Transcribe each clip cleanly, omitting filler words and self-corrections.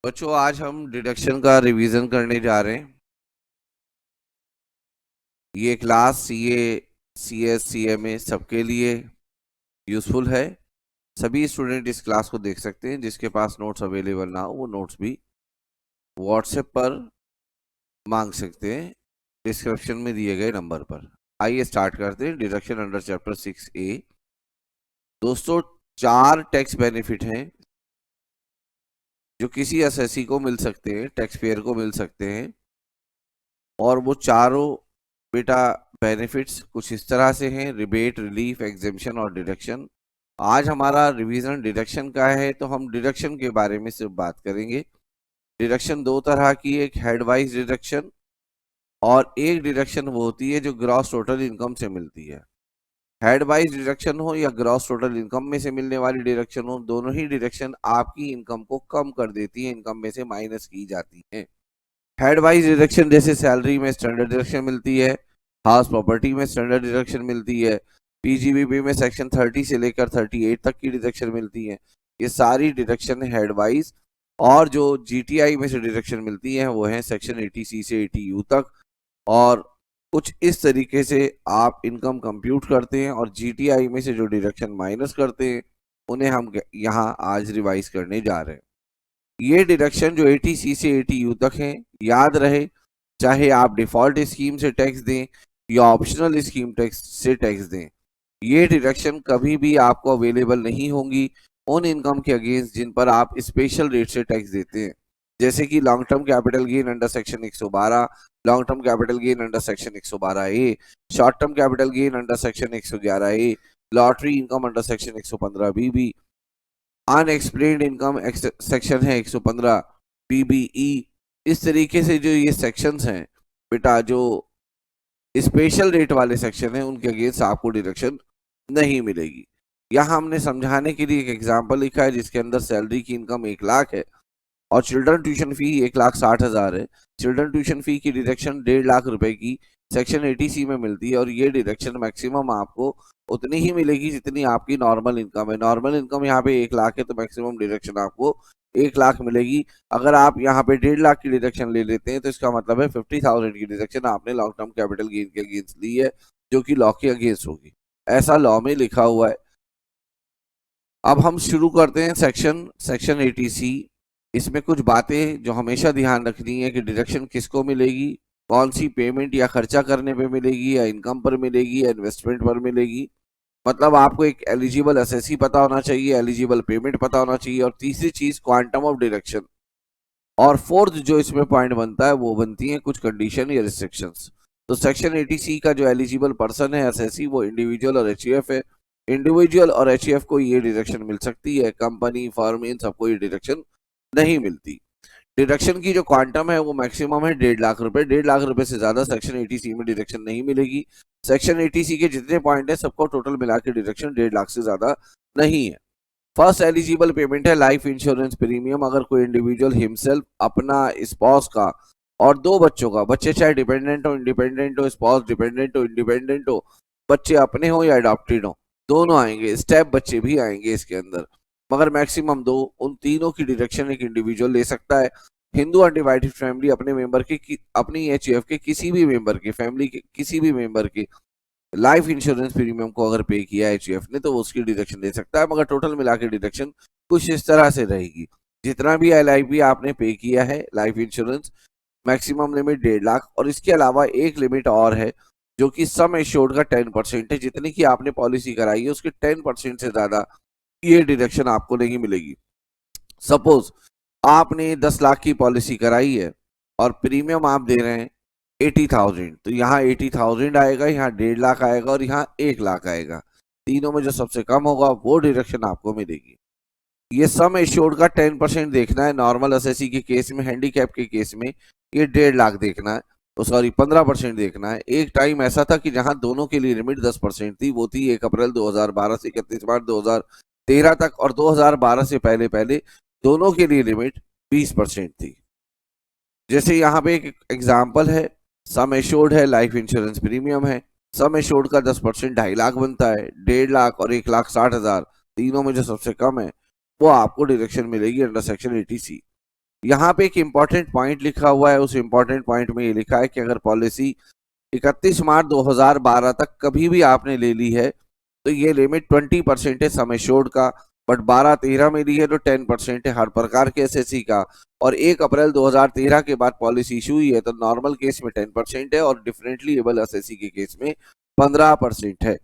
बच्चों आज हम डिडक्शन का रिवीजन करने जा रहे हैं। ये क्लास सीए, सीएस, सीएमए सबके लिए यूजफुल है। सभी स्टूडेंट इस क्लास को देख सकते हैं। जिसके पास नोट्स अवेलेबल ना हो वो नोट्स भी व्हाट्सएप पर मांग सकते हैं डिस्क्रिप्शन में दिए गए नंबर पर। आइए स्टार्ट करते हैं। Deduction under chapter 6A। दोस्तों, 4 टैक्स बेनिफिट हैं जो किसी एसएससी को मिल सकते हैं, टैक्स पेयर को मिल सकते हैं। और वो चारों बेटा बेनिफिट्स कुछ इस तरह से हैं: रिबेट, रिलीफ, एग्जेम्पशन और डिडक्शन। आज हमारा रिवीजन डिडक्शन का है, तो हम डिडक्शन के बारे में सिर्फ बात करेंगे। डिडक्शन दो तरह की, एक हेड वाइज डिडक्शन और एक डिडक्शन वो होती है जो ग्रॉस टोटल इनकम से मिलती है। हेड वाइज डिडक्शन हो या ग्रॉस टोटल इनकम में से मिलने वाली डिडक्शन हो, दोनों ही डिडक्शन आपकी इनकम को कम कर देती है, इनकम में से माइनस की जाती है। हेड वाइज डिडक्शन जैसे सैलरी में स्टैंडर्ड डिडक्शन मिलती है, हाउस प्रॉपर्टी में स्टैंडर्ड डिडक्शन मिलती है, पीजीबीपी में सेक्शन 30 से लेकर 38 तक की डिडक्शन मिलती है। ये सारी डिडक्शन हेड वाइज। और जो जीटीआई में से डिडक्शन मिलती है वो है सेक्शन 80C से 80U तक। और कुछ इस तरीके से आप इनकम कंप्यूट करते हैं और जीटीआई में से जो डिडक्शन माइनस करते हैं उन्हें हम यहाँ आज रिवाइज करने जा रहे हैं। ये डिडक्शन जो 80C से 80U तक है, याद रहे, चाहे आप डिफॉल्ट स्कीम से टैक्स दें या ऑप्शनल स्कीम टैक्स से टैक्स दें, ये डिडक्शन कभी भी आपको अवेलेबल नहीं होंगी उन इनकम के अगेंस्ट जिन पर आप स्पेशल रेट से टैक्स देते हैं। जैसे कि long term capital gain under section 112, long term capital gain under section 112A, short term capital gain under section 111A, lottery income under section 115BB, unexplained income section है 115 BBE। इस तरीके से जो ये सेक्शंस हैं बेटा, जो स्पेशल रेट वाले सेक्शन हैं, उनके अगेंस्ट आपको डिडक्शन नहीं मिलेगी। यहाँ हमने समझाने के लिए एक एग्जांपल लिखा है जिसके अंदर सैलरी की इनकम 1 लाख है और चिल्ड्रन ट्यूशन फी 1,60,000 है। चिल्ड्रन ट्यूशन फी की डिडक्शन 1.5 लाख रुपए की सेक्शन 80C में मिलती है और ये डिडक्शन मैक्सिमम आपको उतनी ही मिलेगी जितनी आपकी नॉर्मल इनकम है। नॉर्मल इनकम यहाँ पे 1 लाख है तो मैक्सिमम डिडक्शन आपको 1 लाख मिलेगी। अगर आप यहाँ पे 1.5 लाख की डिडक्शन ले लेते हैं तो इसका मतलब है 50,000 की डिडक्शन आपने लॉन्ग टर्म कैपिटल गेन के अगेंस्ट ली है, जो कि लॉ के अगेंस्ट होगी। ऐसा लॉ में लिखा हुआ है। अब हम शुरू करते हैं सेक्शन 80C। इसमें कुछ बातें जो हमेशा ध्यान रखनी है कि डिडक्शन किसको मिलेगी, कौन सी पेमेंट या खर्चा करने पे मिलेगी, या इनकम पर मिलेगी, या इन्वेस्टमेंट पर मिलेगी। मतलब आपको एक एलिजिबल एसएससी पता होना चाहिए, एलिजिबल पेमेंट पता होना चाहिए, और तीसरी चीज क्वांटम ऑफ डिडक्शन। और फोर्थ जो इसमें पॉइंट बनता है वो बनती है कुछ कंडीशन या रिस्ट्रिक्शंस। तो सेक्शन 80C का जो एलिजिबल पर्सन है एसएससी, वो इंडिविजुअल और एचयूएफ है। इंडिविजुअल और एचयूएफ को ये डिडक्शन मिल सकती है, कंपनी, फर्म, इन सबको ये डिडक्शन नहीं मिलती। डिडक्शन की जो क्वांटम है वो मैक्सिमम है 1.5 लाख रुपए। 1.5 लाख रुपए से ज्यादा सेक्शन 80C में डिडक्शन नहीं मिलेगी। सेक्शन 80C के जितने पॉइंट है सबको टोटल मिला के डिडक्शन 1.5 लाख से ज्यादा नहीं है। फर्स्ट एलिजिबल पेमेंट है लाइफ इंश्योरेंस प्रीमियम। अगर कोई इंडिविजुअल हिमसेल्फ, अपना, स्पॉस का और 2 बच्चों का, बच्चे चाहे डिपेंडेंट हो, इंडिपेंडेंट हो, स्पॉस डिपेंडेंट हो, इंडिपेंडेंट हो, बच्चे अपने हो या अडॉप्टेड हो, दोनों आएंगे। स्टेप बच्चे भी आएंगे इसके अंदर, मगर मैक्सिमम 2। उन तीनों की डिडक्शन एक इंडिविजुअल ले सकता है। हिंदू अनडिवाइडेड फैमिली अपने मेंबर के, अपनी एचयूएफ के किसी भी मेंबर के, फैमिली के किसी भी मेंबर के लाइफ इंश्योरेंस प्रीमियम को अगर पे किया एचयूएफ ने तो वो उसकी डिडक्शन दे सकता है, मगर टोटल मिला के डिडक्शन कुछ इस तरह से रहेगी। जितना भी एलआईपी आपने पे किया है life insurance, maximum limit 1.5 lakh, और इसके अलावा एक लिमिट और है जो कि सम एश्योर्ड का 10% है। जितनी की आपने पॉलिसी कराई है उसके 10% से ज्यादा ये डिडक्शन आपको नहीं मिलेगी। सपोज आपने 10 लाख की पॉलिसी कराई है और प्रीमियम आप दे रहे हैं 80,000, तो यहाँ 80,000 आएगा, यहाँ 1.5 लाख आएगा और यहाँ 1 लाख आएगा। तीनों में जो सबसे कम होगा वो डिडक्शन आपको मिलेगी। ये सम एश्योर्ड का 10% देखना है। नॉर्मल एसएससी के केस में, हैंडीकैप के केस में ये 1.5 लाख देखना है, तो सॉरी 15% देखना है। एक टाइम ऐसा था कि जहां दोनों के लिए लिमिट 10% थी, वो थी 1 अप्रैल 2012 से 31 मार्च 2013 तक, और 2012 से पहले पहले दोनों के लिए लिमिट 20% थी। जैसे यहाँ पे एक एग्जाम्पल है, सम एश्योर्ड है, लाइफ इंश्योरेंस प्रीमियम है। सम एश्योर्ड का 10% 2.5 लाख बनता है। 1.5 लाख और 1,60,000 तीनों में जो सबसे कम है वो आपको डिडक्शन मिलेगी अंडर सेक्शन 80C। यहाँ पे एक इंपॉर्टेंट पॉइंट लिखा हुआ है, उस इंपॉर्टेंट पॉइंट में ये लिखा है कि अगर पॉलिसी 31 मार्च 2012 तक कभी भी आपने ले ली है तो ये लिमिट 20% है सम एश्योर्ड का, बट 12-13 में ली है तो 10% है हर प्रकार के एसएससी का, और 1 अप्रैल 2013 के बाद पॉलिसी इशू हुई है तो नॉर्मल केस में 10% है और डिफरेंटली एबल एसएससी के केस में 15% है।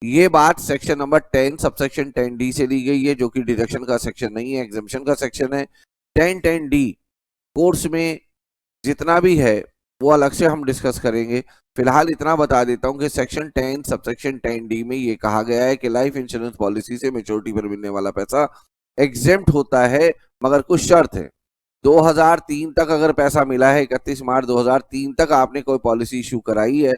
ये बात सेक्शन नंबर 10 सबसेक्शन 10D से ली गई है, जो कि डिडक्शन का सेक्शन नहीं है, एग्जाम्पशन का सेक्शन है। 10D कोर्स में जितना भी है वो अलग से हम डिस्कस करेंगे। फिलहाल इतना बता देता हूं कि सेक्शन 10 सबसेक्शन 10D में ये कहा गया है कि लाइफ इंश्योरेंस पॉलिसी से मेच्योरिटी पर मिलने वाला पैसा एग्जेम्प्ट होता है, मगर कुछ शर्त है। 2003 तक अगर पैसा मिला है, 31 मार्च 2003 तक आपने कोई पॉलिसी इशू कराई है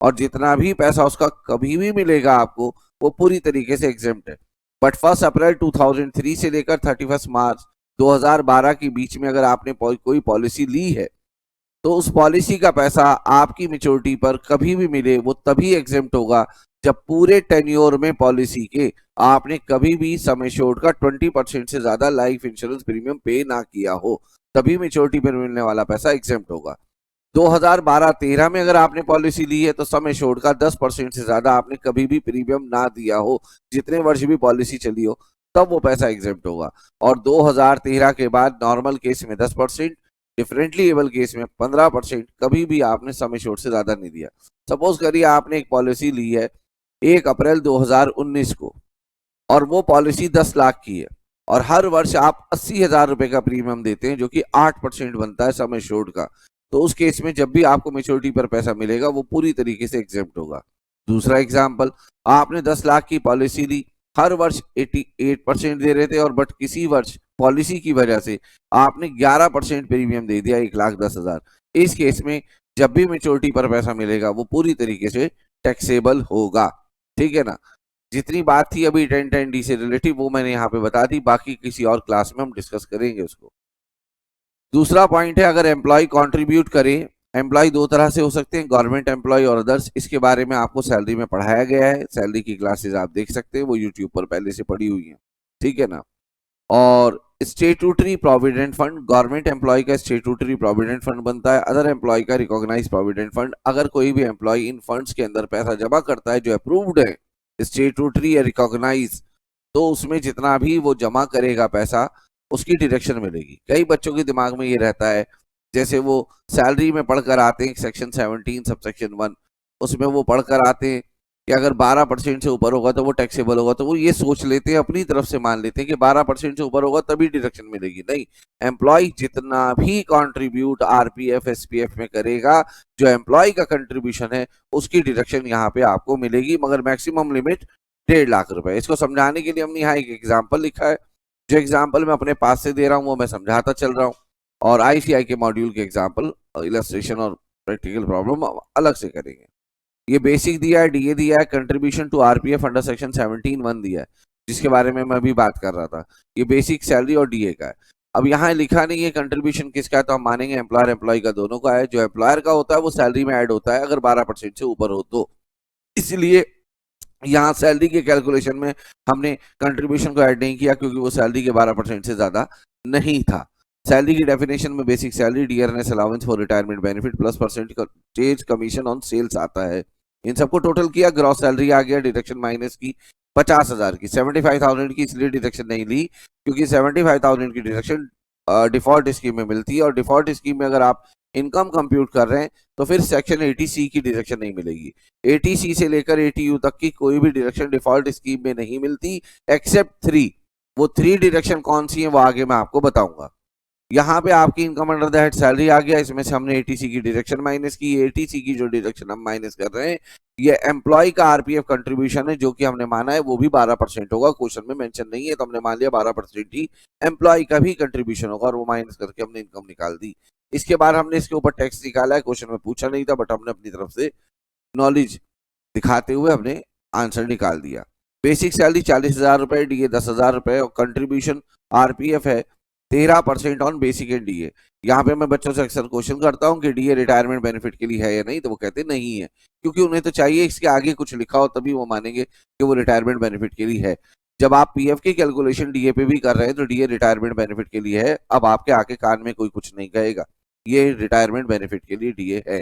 और जितना भी पैसा उसका कभी भी मिलेगा आपको वो पूरी तरीके से एग्जेम्प्ट है। बट 1 अप्रैल 2003 से लेकर 31 मार्च 2012 के बीच में अगर आपने कोई पॉलिसी ली है तो उस पॉलिसी का पैसा आपकी मेच्योरिटी पर कभी भी मिले वो तभी एग्जेम्प्ट होगा जब पूरे टेन्योर में पॉलिसी के आपने कभी भी सम एश्योर्ड का 20% से ज्यादा लाइफ इंश्योरेंस प्रीमियम पे ना किया हो, तभी मेच्योरिटी पर मिलने वाला पैसा एग्जेम्प्ट होगा। 2012-13 में अगर आपने पॉलिसी ली है तो सम एश्योर्ड का 10% से ज्यादा आपने कभी भी प्रीमियम ना दिया हो, जितने वर्ष भी पॉलिसी चली हो, तब वो पैसा एग्जेम्प्ट होगा। और 2013 के बाद नॉर्मल केस में 10%, डिफरेंटली एबल केस में 15%, कभी भी आपने सम एश्योर्ड से ज्यादा नहीं दिया। सपोज करिए आपने एक पॉलिसी ली है 1 अप्रैल 2019 को और वो पॉलिसी 10 लाख की है और हर वर्ष आप 80,000 रुपए का प्रीमियम देते हैं, जो कि 8% बनता है सम एश्योर्ड का, तो उस केस में जब भी आपको मेच्योरिटी पर पैसा मिलेगा वो पूरी तरीके से एग्जेम्प्ट होगा। दूसरा एग्जाम्पल, आपने 10 लाख की पॉलिसी ली, हर वर्ष 88% दे रहे थे और बट किसी वर्ष पॉलिसी की वजह से आपने 11% प्रीमियम दे दिया, 1,10,000। इस केस में जब भी मेच्योरिटी पर पैसा मिलेगा वो पूरी तरीके से टैक्सेबल होगा। ठीक है ना। जितनी बात थी अभी 10D से रिलेटिव वो मैंने यहाँ पे बता दी, बाकी किसी और क्लास में हम डिस्कस करेंगे उसको। दूसरा पॉइंट है, अगर एम्प्लॉय कंट्रीब्यूट करे, एम्प्लॉय दो तरह से हो सकते हैं, गवर्नमेंट एम्प्लॉय और अदर्स। इसके बारे में आपको सैलरी में पढ़ाया गया है, सैलरी की क्लासेस आप देख सकते हैं, वो यूट्यूब पर पहले से पड़ी हुई है। ठीक है ना। और statutory provident fund, government employ का स्टेट्यूटरी प्रोविडेंट फंड बनता है, अदर एम्प्लॉय का रिकॉग्नाइज प्रोविडेंट फंड। अगर कोई भी एम्प्लॉय इन फंड्स के अंदर पैसा जमा करता है जो अप्रूव्ड है, स्टेट्यूटरी या रिकॉग्नाइज, तो उसमें जितना भी वो जमा करेगा पैसा उसकी डिडक्शन मिलेगी। कई बच्चों के दिमाग में ये रहता है, जैसे वो सैलरी में पढ़कर आते हैं सेक्शन 17 सबसेक्शन 1, उसमें वो पढ़कर आते हैं कि अगर 12% से ऊपर होगा तो वो टैक्सेबल होगा, तो वो ये सोच लेते हैं, अपनी तरफ से मान लेते हैं कि 12% से ऊपर होगा तभी डिडक्शन मिलेगी। नहीं, एम्प्लॉय जितना भी कंट्रीब्यूट आरपीएफ एसपीएफ में करेगा, जो एम्प्लॉय का कंट्रीब्यूशन है उसकी डिडक्शन यहाँ पे आपको मिलेगी, मगर मैक्सिमम लिमिट 1.5 लाख रुपए। इसको समझाने के लिए हमने यहाँ एक एग्जाम्पल लिखा है, जो एग्जाम्पल मैं अपने पास से दे रहा हूँ वो मैं समझाता चल रहा हूँ, और आईसीआई के मॉड्यूल के एग्जाम्पल इलस्ट्रेशन और प्रैक्टिकल प्रॉब्लम अलग से करेंगे। ये बेसिक दिया है, डीए दिया है, contribution to RPF under section 17(1) दिया है, जिसके बारे में मैं अभी बात कर रहा था। ये बेसिक सैलरी और डीए का है। अब यहाँ लिखा नहीं है कंट्रीब्यूशन किसका है, तो हम मानेंगे एम्प्लॉयर एम्प्लॉय का दोनों का है। जो एम्प्लॉयर का होता है वो सैलरी में ऐड होता है अगर 12% से ऊपर हो तो, इसलिए यहाँ सैलरी के कैलकुलेशन में हमने कंट्रीब्यूशन को ऐड नहीं किया, क्योंकि वो सैलरी के 12% से ज्यादा नहीं था। सैलरी की डेफिनेशन में basic salary, dearness allowance for retirement benefit plus percentage commission on sales आता है। इन सबको टोटल किया, ग्रॉस सैलरी आ गया, डिडक्शन माइनस की 50,000 की, 75,000 की इसलिए डिडक्शन नहीं ली क्योंकि 75,000 की डिडक्शन डिफॉल्ट स्कीम में मिलती है, और डिफॉल्ट स्कीम में अगर आप इनकम कंप्यूट कर रहे हैं तो फिर सेक्शन 80C की डिडक्शन नहीं मिलेगी। 80C से लेकर 80U तक की कोई भी डिडक्शन डिफॉल्ट स्कीम में नहीं मिलती एक्सेप्ट 3। वो 3 डिडक्शन कौन सी है वो आगे मैं आपको बताऊंगा। यहाँ पे आपकी income under the head salary आ गया, इसमें से हमने 80C की डिडक्शन माइनस की। 80C की जो डिडक्शन हम माइनस कर रहे हैं ये एम्प्लॉय का आरपीएफ कंट्रीब्यूशन है, जो कि हमने माना है वो भी 12% होगा। क्वेश्चन में मेंशन नहीं है तो हमने मान लिया 12% ही एम्प्लॉय का भी कंट्रीब्यूशन होगा, और वो माइनस करके हमने इनकम निकाल दी। इसके बाद हमने इसके ऊपर टैक्स निकाला है, क्वेश्चन में पूछा नहीं था बट हमने अपनी तरफ से नॉलेज दिखाते हुए हमने आंसर निकाल दिया। बेसिक सैलरी 40,000 रुपए, डीए 10,000 रुपए, और कंट्रीब्यूशन आरपीएफ है 13% ऑन बेसिक एंड डीए। यहाँ पे मैं बच्चों से अक्सर क्वेश्चन करता हूँ कि डीए रिटायरमेंट बेनिफिट के लिए है या नहीं, तो वो कहते नहीं है, क्योंकि उन्हें तो चाहिए इसके आगे कुछ लिखा हो तभी वो मानेंगे कि वो रिटायरमेंट बेनिफिट के लिए है। जब आप पीएफ की कैलकुलेशन डीए पे भी कर रहे हैं तो डीए रिटायरमेंट बेनिफिट के लिए है। अब आपके आके कान में कोई कुछ नहीं कहेगा, ये रिटायरमेंट बेनिफिट के लिए डीए है,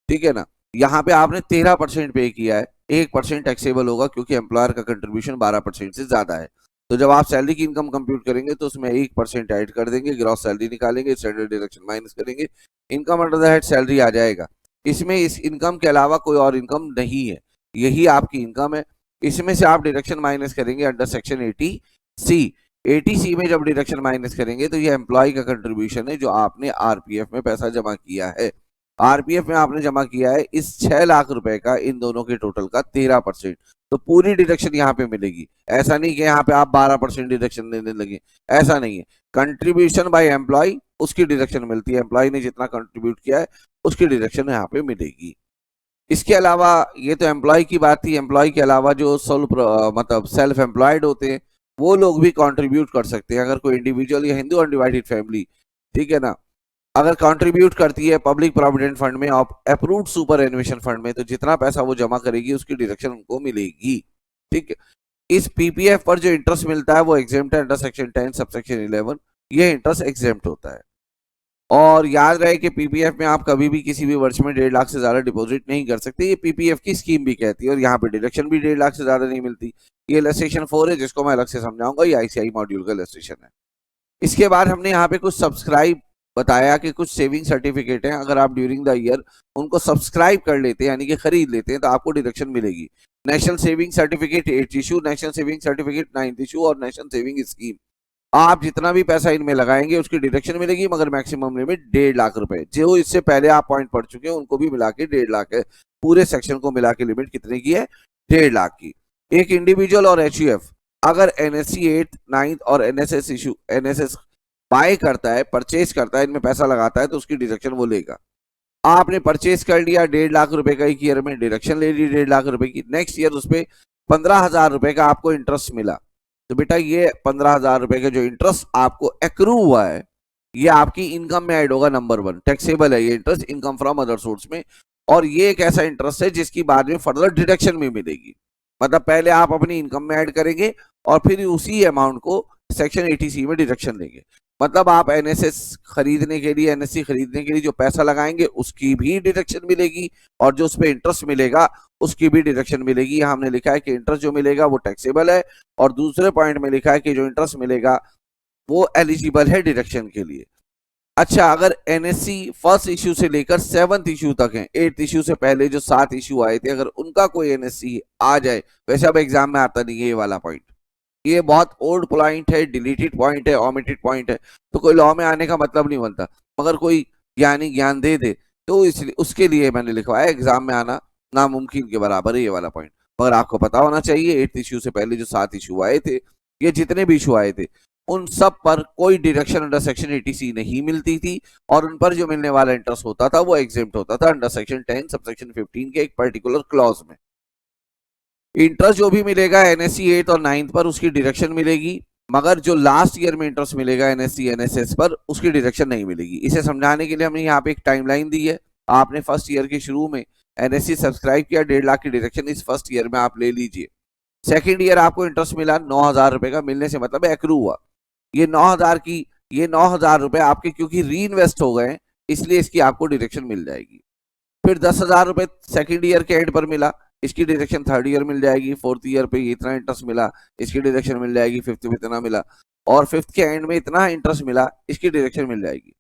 ठीक है ना। यहाँ पे आपने 13% पे किया है, 1% टैक्सेबल होगा क्योंकि एम्प्लॉयर का कंट्रीब्यूशन 12% से ज्यादा है। तो जब आप सैलरी की इनकम कंप्यूट करेंगे तो उसमें 1% ऐड कर देंगे, ग्रॉस सैलरी निकालेंगे, स्टैंडर्ड डिडक्शन माइनस करेंगे, income under the head salary आ जाएगा। इसमें इस इनकम के अलावा कोई और इनकम नहीं है, यही आपकी इनकम है। इसमें से आप डिडक्शन माइनस करेंगे अंडर सेक्शन 80C। 80C में जब डिडक्शन माइनस करेंगे तो ये एम्प्लॉय का कंट्रीब्यूशन है जो आपने आरपीएफ में पैसा जमा किया है। आरपीएफ में आपने जमा किया है इस 6 लाख रुपए का, इन दोनों के टोटल का 13%। तो पूरी डिडक्शन यहाँ पे मिलेगी, ऐसा नहीं कि यहाँ पे आप 12% डिडक्शन देने लगे, ऐसा नहीं है। कंट्रीब्यूशन बाय एम्प्लॉय उसकी डिडक्शन मिलती है, एम्प्लॉय ने जितना कंट्रीब्यूट किया है उसकी डिडक्शन यहाँ पे मिलेगी। इसके अलावा ये तो एम्प्लॉय की बात थी, एम्प्लॉय के अलावा जो मतलब सेल्फ एम्प्लॉयड होते हैं वो लोग भी कंट्रीब्यूट कर सकते हैं। अगर कोई इंडिविजुअल या हिंदू अनडिवाइडेड फैमिली, ठीक है ना, अगर कंट्रीब्यूट करती है पब्लिक प्रोविडेंट फंड में और अप्रूव्ड सुपर एनुएशन फंड में, तो जितना पैसा वो जमा करेगी उसकी डिडक्शन उनको मिलेगी, ठीक है। इस पीपीएफ पर जो इंटरेस्ट मिलता है वो एग्जेम्प्ट है अंडर सेक्शन 10 सबसेक्शन 11, ये इंटरेस्ट एग्जेम्प्ट होता है। और याद रहे कि पीपीएफ में आप कभी भी किसी भी वर्ष में 1.5 लाख से ज्यादा डिपॉजिट नहीं कर सकते, ये पीपीएफ की स्कीम भी कहती है। और यहाँ पे डिडक्शन भी 1.5 लाख से ज्यादा नहीं मिलती। ये इलस्ट्रेशन 4 है जिसको मैं अलग से समझाऊंगा, ये आईसीआई मॉड्यूल का इलस्ट्रेशन है। इसके बाद हमने यहाँ पे कुछ सब्सक्राइब बताया कि कुछ सेविंग सर्टिफिकेट हैं, अगर आप ड्यूरिंग द ईयर उनको सब्सक्राइब कर लेते हैं यानी कि खरीद लेते हैं तो आपको डिडक्शन मिलेगी। National saving certificate 8th issue, national saving certificate 9th issue और नेशनल सेविंग स्कीम, आप जितना भी पैसा इनमें लगाएंगे उसकी डिडक्शन मिलेगी, मगर मैक्सिमम लिमिट 1.5 लाख रुपए। जो इससे पहले आप पॉइंट पढ़ चुके हैं उनको भी मिला के 1.5 लाख है, पूरे सेक्शन को मिला के लिमिट कितने की है, 1.5 लाख की। एक इंडिविजुअल और एचयूएफ अगर एनएससी 8th 9th और एनएसएस बाय करता है, परचेज करता है, इनमें पैसा लगाता है तो उसकी डिडक्शन वो लेगा। आपने परचेज कर लिया 1.5 लाख रुपए का एक ईयर में, डिडक्शन ले ली 1.5 लाख रुपए की, नेक्स्ट ईयर उस पर 15,000 रुपए का आपको इंटरेस्ट मिला, तो बेटा ये 15,000 रुपए का जो इंटरेस्ट आपको एक्रू हुआ है ये आपकी इनकम में ऐड होगा। नंबर 1 टैक्सेबल है ये interest, income from other source में। और ये एक ऐसा इंटरेस्ट है जिसकी बाद में फर्दर डिडक्शन भी मिलेगी। मतलब पहले आप अपनी इनकम में ऐड करेंगे और फिर उसी अमाउंट को सेक्शन 80C में डिडक्शन देंगे। मतलब आप एनएसएस खरीदने के लिए, एनएससी खरीदने के लिए जो पैसा लगाएंगे उसकी भी डिडक्शन मिलेगी और जो उस पर इंटरेस्ट मिलेगा उसकी भी डिडक्शन मिलेगी। यहाँ हमने लिखा है कि इंटरेस्ट जो मिलेगा वो टैक्सेबल है और दूसरे पॉइंट में लिखा है कि जो इंटरेस्ट मिलेगा वो एलिजिबल है डिडक्शन के लिए। अच्छा, अगर एनएससी फर्स्ट इश्यू से लेकर 7th इश्यू तक है, 8th इश्यू से पहले जो 7 इश्यू आए थे, अगर उनका कोई एनएससी आ जाए, वैसे अब एग्जाम में आता नहीं है ये वाला पॉइंट, ये बहुत ओल्ड पॉइंट है, डिलीटेड पॉइंट है, ओमिटेड पॉइंट है, तो कोई लॉ में आने का मतलब नहीं बनता। मगर कोई ज्ञानी ज्ञान दे दे तो इसलिए उसके लिए मैंने लिखवाया, एग्जाम में आना नामुमकिन के बराबर है ये वाला पॉइंट। मगर आपको पता होना चाहिए 8th इश्यू से पहले जो 7 इश्यू आए थे, ये जितने भी इशू आए थे उन सब पर कोई डिडक्शन अंडर सेक्शन 80C नहीं मिलती थी और उन पर जो मिलने वाला इंटरेस्ट होता था वो एग्जेम्प्ट होता था अंडर सेक्शन 10 सबसेक्शन 15 के एक पर्टिकुलर क्लॉज में। इंटरेस्ट जो भी मिलेगा एनएससी 8th और 9th पर उसकी डिडक्शन मिलेगी, मगर जो लास्ट ईयर में इंटरेस्ट मिलेगा एनएससी एनएसएस पर उसकी डिडक्शन नहीं मिलेगी। इसे समझाने के लिए हमने यहाँ पे एक टाइमलाइन दी है। आपने फर्स्ट ईयर के शुरू में एनएससी सब्सक्राइब किया, 1.5 लाख की डिडक्शन इस फर्स्ट ईयर में आप ले लीजिए। सेकेंड ईयर आपको इंटरेस्ट मिला 9,000 रुपए का, मिलने से मतलब एक्रू हुआ। ये 9,000 रुपए आपके क्योंकि री इन्वेस्ट हो गए इसलिए इसकी आपको डिडक्शन मिल जाएगी। फिर 10,000 रुपए सेकेंड ईयर के एंड पर मिला, इसकी डिडक्शन थर्ड ईयर मिल जाएगी। फोर्थ ईयर पे इतना इंटरेस्ट मिला, इसकी डिडक्शन मिल जाएगी। फिफ्थ में इतना मिला और फिफ्थ के एंड में इतना इंटरेस्ट मिला, इसकी डिडक्शन मिल जाएगी।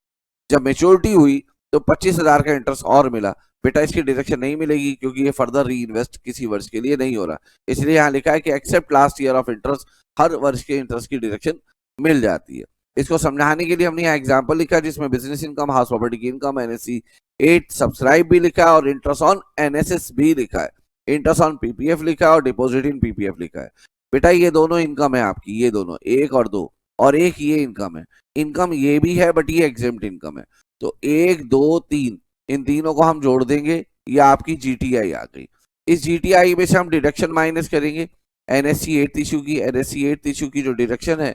जब मेच्योरिटी हुई तो 25,000 का इंटरेस्ट और मिला, बेटा इसकी डिडक्शन नहीं मिलेगी क्योंकि ये फर्दर री इन्वेस्ट किसी वर्ष के लिए नहीं हो रहा। इसलिए यहाँ लिखा है कि except last year of interest, हर वर्ष के इंटरेस्ट की डिडक्शन मिल जाती है। इसको समझाने के लिए हमने यहाँ एग्जाम्पल लिखा जिसमें बिजनेस इनकम, हाउस प्रॉपर्टी की इनकम, एनएससी 8 सब्सक्राइब भी लिखा है और इंटरेस्ट ऑन एनएसएस भी लिखा है, इंटरेस्ट ऑन पीपीएफ लिखा है और डिपॉजिट इन पीपीएफ लिखा है। बेटा ये दोनों इनकम है आपकी, ये दोनों 1 और 2, और एक ये इनकम है। इनकम ये भी है बट ये एग्जेम्प्ट इनकम है। तो 1 2 3 इन तीनों को हम जोड़ देंगे, ये आपकी जीटीआई आ गई। इस जीटीआई में से हम डिडक्शन माइनस करेंगे एनएससी 8th इशू की। एनएससी 8th इशू की जो डिडक्शन है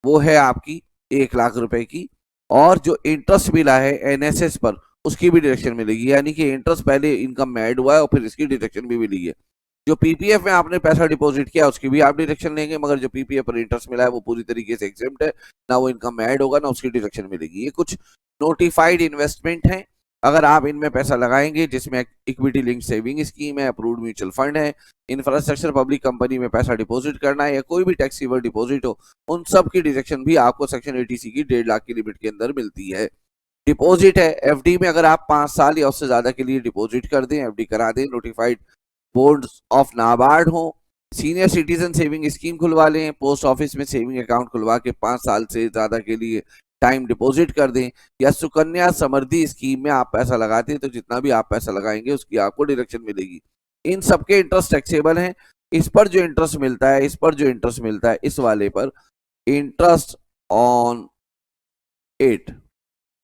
वो है आपकी 1 लाख रुपए की, और जो इंटरेस्ट मिला है एनएसएस पर उसकी भी डिडक्शन मिलेगी, यानी कि इंटरेस्ट पहले इनकम में ऐड हुआ है और फिर इसकी डिडक्शन भी मिली है। जो पीपीएफ में आपने पैसा डिपॉजिट किया उसकी भी आप डिडक्शन लेंगे, मगर जो पीपीएफ पर इंटरेस्ट मिला है वो पूरी तरीके से एग्जेम्प्ट है, ना वो इनकम में ऐड होगा ना उसकी डिडक्शन मिलेगी। ये कुछ नोटिफाइड इन्वेस्टमेंट है, अगर आप इनमें पैसा लगाएंगे, जिसमें इक्विटी लिंक सेविंग स्कीम है, अप्रूव्ड म्यूचुअल फंड है, इंफ्रास्ट्रक्चर पब्लिक कंपनी में पैसा डिपॉजिट करना है, या कोई भी टैक्सेबल डिपॉजिट हो, उन सब की डिडक्शन भी आपको सेक्शन 80C की 1.5 लाख की लिमिट के अंदर मिलती है। डिपॉजिट है, एफडी में अगर आप 5 साल या उससे ज्यादा के लिए डिपॉजिट कर दें, एफडी करा दें, नोटिफाइड बोर्ड ऑफ नाबार्ड हो, सीनियर सिटीजन सेविंग स्कीम खुलवा लें, पोस्ट ऑफिस में सेविंग अकाउंट खुलवा के 5 साल से ज्यादा के लिए टाइम डिपॉजिट कर दें, या सुकन्या समृद्धि स्कीम में आप पैसा लगाते हैं तो जितना भी आप पैसा लगाएंगे उसकी आपको डिडक्शन मिलेगी। इन सबके इंटरेस्ट टैक्सेबल हैं। इस पर जो इंटरेस्ट मिलता है, इस वाले पर इंटरेस्ट ऑन इट,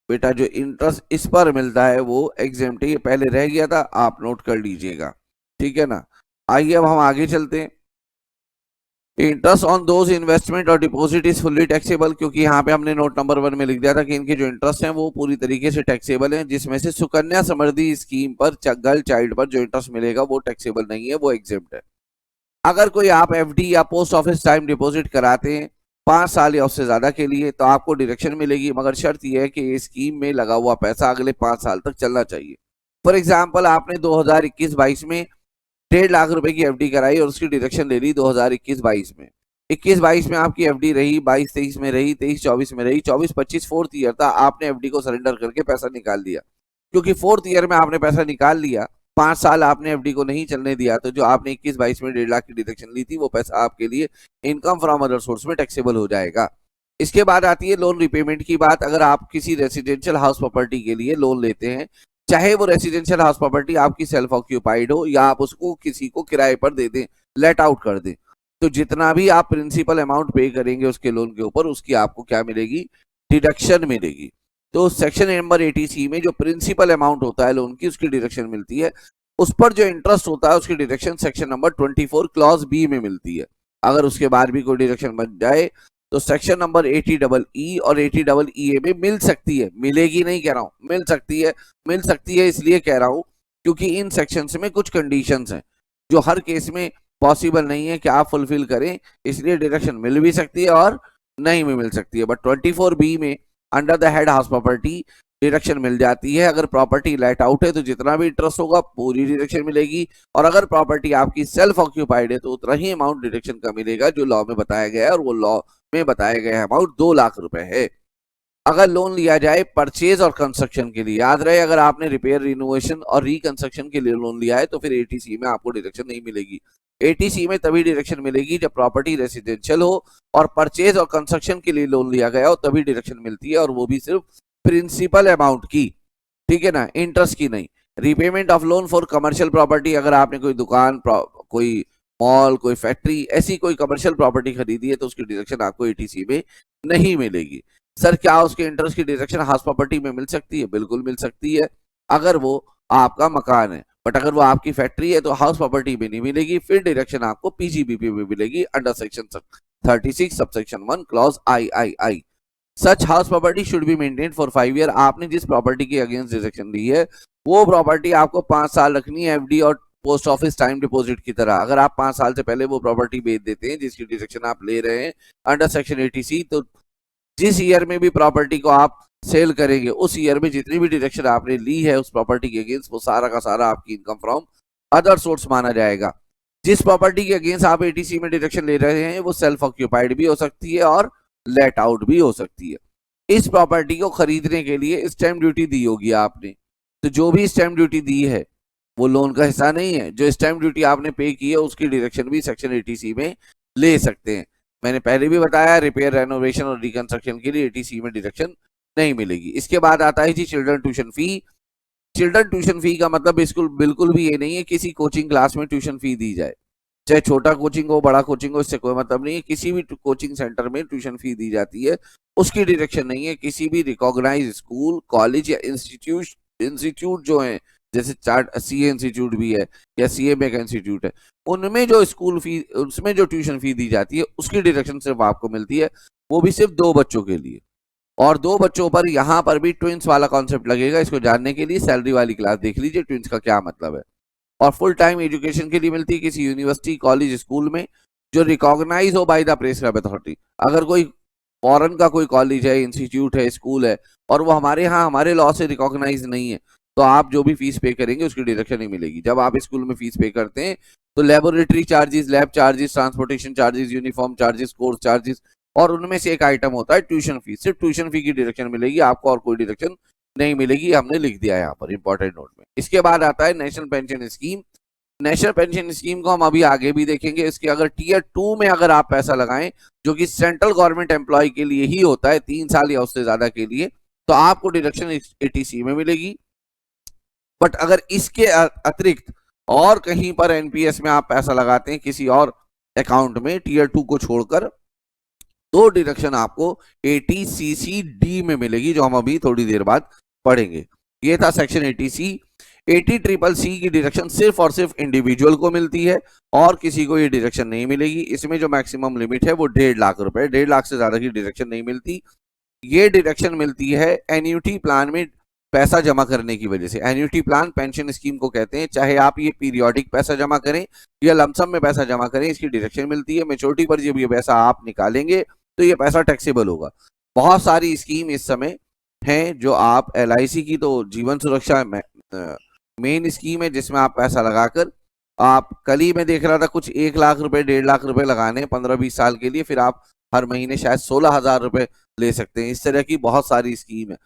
बेटा जो इंटरेस्ट इस पर मिलता है वो एग्जेम्प्ट है, ये पहले रह गया था, आप नोट कर लीजिएगा, ठीक है ना। आइए अब हम आगे चलते हैं। इंटरेस्ट ऑन दोज इन्वेस्टमेंट और डिपॉजिट इज फुल्ली टैक्सेबल, क्योंकि यहाँ पे हमने नोट नंबर 1 में लिख दिया था कि इनके जो इंटरेस्ट हैं वो पूरी तरीके से टैक्सेबल हैं, जिसमें से सुकन्या समृद्धि स्कीम पर गर्ल चाइल्ड पर जो इंटरेस्ट मिलेगा वो टैक्सेबल नहीं है, वो एग्जेम्प्ट है। अगर कोई आप एफडी या पोस्ट ऑफिस टाइम डिपॉजिट कराते हैं 5 साल या उससे ज्यादा के लिए तो आपको डिडक्शन मिलेगी, मगर शर्त यह है कि ये स्कीम में लगा हुआ पैसा अगले 5 साल तक चलना चाहिए। फॉर एग्जाम्पल, आपने 2021-22 में 1.5 लाख रुपए की एफडी कराई और उसकी डिडक्शन ले ली 2021-22 में। 21-22 में आपकी एफडी रही, 22-23 में रही, 23-24 में रही, 24-25 फोर्थ ईयर था, आपने एफडी को सरेंडर करके पैसा निकाल दिया। क्योंकि फोर्थ ईयर में आपने पैसा निकाल लिया, 5 साल आपने एफडी को नहीं चलने दिया, तो जो आपने 21-22 में 1.5 लाख की डिडक्शन ली थी वो पैसा आपके लिए इनकम फ्रॉम अदर सोर्स में टैक्सेबल हो जाएगा। इसके बाद आती है लोन रिपेमेंट की बात। अगर आप किसी रेसिडेंशियल हाउस प्रॉपर्टी के लिए लोन लेते हैं, चाहे वो रेसिडेंशियल हाउस प्रॉपर्टी आपकी सेल्फ ऑक्यूपाइड हो या आप उसको किसी को किराए पर दे दें, लेट आउट कर दें, तो जितना भी आप प्रिंसिपल अमाउंट पे करेंगे उसके लोन के ऊपर, उसकी आपको क्या मिलेगी, डिडक्शन मिलेगी। तो सेक्शन नंबर 80C में जो प्रिंसिपल अमाउंट होता है लोन की, उसकी डिडक्शन मिलती है। उस पर जो इंटरेस्ट होता है उसकी deduction section number 24 clause B में मिलती है। अगर उसके बाद भी कोई डिडक्शन बन जाए तो सेक्शन नंबर 80EE और 80EA में मिल सकती है, मिलेगी नहीं कह रहा हूं, मिल सकती है इसलिए कह रहा हूं क्योंकि इन सेक्शंस में कुछ कंडीशंस हैं जो हर केस में पॉसिबल नहीं है कि आप फुलफिल करें, इसलिए डिडक्शन मिल भी सकती है और नहीं भी मिल सकती है। बट 24B में under the head house property deduction मिल जाती है। अगर प्रॉपर्टी लेट आउट है तो जितना भी इंटरेस्ट होगा पूरी डिडक्शन मिलेगी, और अगर प्रॉपर्टी आपकी सेल्फ ऑक्यूपाइड है तो उतना ही अमाउंट डिडक्शन का मिलेगा जो लॉ में बताया गया है, और वो लॉ में बताया गया अमाउंट 2 लाख रुपए है। अगर लोन लिया जाए परचेज और कंस्ट्रक्शन के लिए, याद रहे अगर आपने रिपेयर, रिनोवेशन और रिकंस्ट्रक्शन के लिए लोन लिया है तो फिर 80C में आपको डिडक्शन नहीं मिलेगी। 80C में तभी डिडक्शन मिलेगी जब प्रॉपर्टी रेसिडेंशियल हो और परचेज और कंस्ट्रक्शन के लिए लोन लिया गया हो, तभी डिडक्शन मिलती है, और वो भी सिर्फ प्रिंसिपल अमाउंट की, ठीक है ना, इंटरेस्ट की नहीं। Repayment of loan for commercial property, अगर आपने कोई दुकान, कोई मॉल, कोई फैक्ट्री, ऐसी कोई कमर्शियल प्रॉपर्टी खरीदी है तो उसकी डिडक्शन आपको 80C में नहीं मिलेगी। सर क्या उसके इंटरेस्ट की डिडक्शन हाउस प्रॉपर्टी में मिल सकती है? बिल्कुल मिल सकती है, अगर वो आपका मकान है। बट अगर वो आपकी फैक्ट्री है तो हाउस प्रॉपर्टी में नहीं मिलेगी, फिर डिडक्शन आपको पीजीबीपी में मिलेगी under section 36 subsection 1 clause III। Such house property should be maintained for 5 year. आपने जिस प्रॉपर्टी के अगेंस्ट डिडक्शन ली है वो प्रॉपर्टी आपको 5 साल रखनी है, एफडी और पोस्ट ऑफिस टाइम डिपॉजिट की तरह। अगर आप 5 साल से पहले वो प्रॉपर्टी बेच देते हैं जिसकी डिडक्शन आप ले रहे हैं अंडर सेक्शन 80C, तो जिस ईयर में भी प्रॉपर्टी को आप सेल करेंगे उस ईयर में जितनी भी डिडक्शन आपने ली है उस प्रॉपर्टी के अगेंस्ट, वो सारा का सारा आपकी इनकम फ्रॉम अदर सोर्स माना जाएगा। जिस प्रॉपर्टी के अगेंस्ट आप 80C में डिडक्शन ले रहे हैं वो सेल्फ ऑक्यूपाइड भी हो सकती है और लेट आउट भी हो सकती है। इस प्रॉपर्टी को खरीदने के लिए स्टैम्प ड्यूटी दी होगी आपने, तो जो भी स्टैम्प ड्यूटी दी है वो लोन का हिस्सा नहीं है। जो स्टैम्प ड्यूटी आपने पे की है उसकी डिडक्शन भी सेक्शन 80C में ले सकते हैं। मैंने पहले भी बताया रिपेयर, रेनोवेशन और रिकंस्ट्रक्शन के लिए 80C में डिडक्शन नहीं मिलेगी। इसके बाद आता है जी children tuition fee. Children tuition fee का मतलब बिल्कुल भी ये नहीं है किसी कोचिंग क्लास में ट्यूशन फी दी जाए, चाहे छोटा कोचिंग हो बड़ा कोचिंग हो, इससे कोई मतलब नहीं है। किसी भी कोचिंग सेंटर में ट्यूशन फी दी जाती है, उसकी डिडक्शन नहीं है। किसी भी रिकॉग्नाइज स्कूल, कॉलेज या इंस्टीट्यूट जो है, जैसे CA इंस्टीट्यूट भी है या CMA का इंस्टीट्यूट है, उनमें जो स्कूल फी, उसमें जो ट्यूशन फी दी जाती है उसकी डिडक्शन सिर्फ आपको मिलती है, वो भी सिर्फ 2 बच्चों के लिए। और 2 बच्चों पर यहाँ पर भी ट्विंस वाला कॉन्सेप्ट लगेगा। इसको जानने के लिए सैलरी वाली क्लास देख लीजिए ट्विंस का क्या मतलब है। और फुल टाइम एजुकेशन के लिए मिलती है किसी यूनिवर्सिटी, कॉलेज, स्कूल में जो रिकॉग्नाइज हो बाय द प्रेस्क्राइब अथॉरिटी। अगर कोई फॉरेन का कोई कॉलेज है, इंस्टीट्यूट है, स्कूल है और वो हमारे यहाँ हमारे लॉ से रिकॉग्नाइज नहीं है, तो आप जो भी फीस पे करेंगे उसकी डिडक्शन नहीं मिलेगी। जब आप स्कूल में फीस पे करते हैं तो laboratory charges, lab charges, transportation charges, uniform charges, course charges और उनमें से एक आइटम होता है ट्यूशन फीस। सिर्फ ट्यूशन फी की डिडक्शन मिलेगी आपको और कोई डिडक्शन नहीं मिलेगी, हमने लिख दिया है यहाँ पर इंपॉर्टेंट नोट में। इसके बाद आता है national pension scheme. National pension scheme को हम अभी आगे भी देखेंगे। इसके अगर टीयर 2 में अगर आप पैसा लगाएं जो कि सेंट्रल गवर्नमेंट एम्प्लॉय के लिए ही होता है 3 साल या उससे ज्यादा के लिए, तो आपको डिडक्शन 80C में मिलेगी। बट अगर इसके अतिरिक्त और कहीं पर एनपीएस में आप पैसा लगाते हैं किसी और अकाउंट में टीयर 2 को छोड़कर, तो डिडक्शन आपको 80CCD में मिलेगी, जो हम अभी थोड़ी देर बाद पढ़ेंगे। ये था सेक्शन 80C। 80CCC की डिडक्शन सिर्फ और सिर्फ इंडिविजुअल को मिलती है और किसी को ये डिडक्शन नहीं मिलेगी। इसमें जो मैक्सिमम लिमिट है वो 1.5 लाख रुपए, 1.5 लाख से ज्यादा की डिडक्शन नहीं मिलती। ये डिडक्शन मिलती है एन्युटी प्लान में पैसा जमा करने की वजह से। एन्युटी प्लान पेंशन स्कीम को कहते हैं, चाहे आप ये पीरियोडिक पैसा जमा करें या लमसम में पैसा जमा करें, इसकी डिडक्शन मिलती है। मेच्योरिटी पर जब ये पैसा आप निकालेंगे तो ये पैसा टैक्सेबल होगा। बहुत सारी स्कीम इस समय हैं जो आप LIC की तो जीवन सुरक्षा मेन स्कीम है जिसमें आप पैसा लगाकर, आप कल ही मैं देख रहा था कुछ 1 लाख रुपए 1.5 लाख रुपए लगाने 15-20 साल के लिए, फिर आप हर महीने शायद 16,000 रुपए ले सकते हैं। इस तरह की बहुत सारी स्कीम है।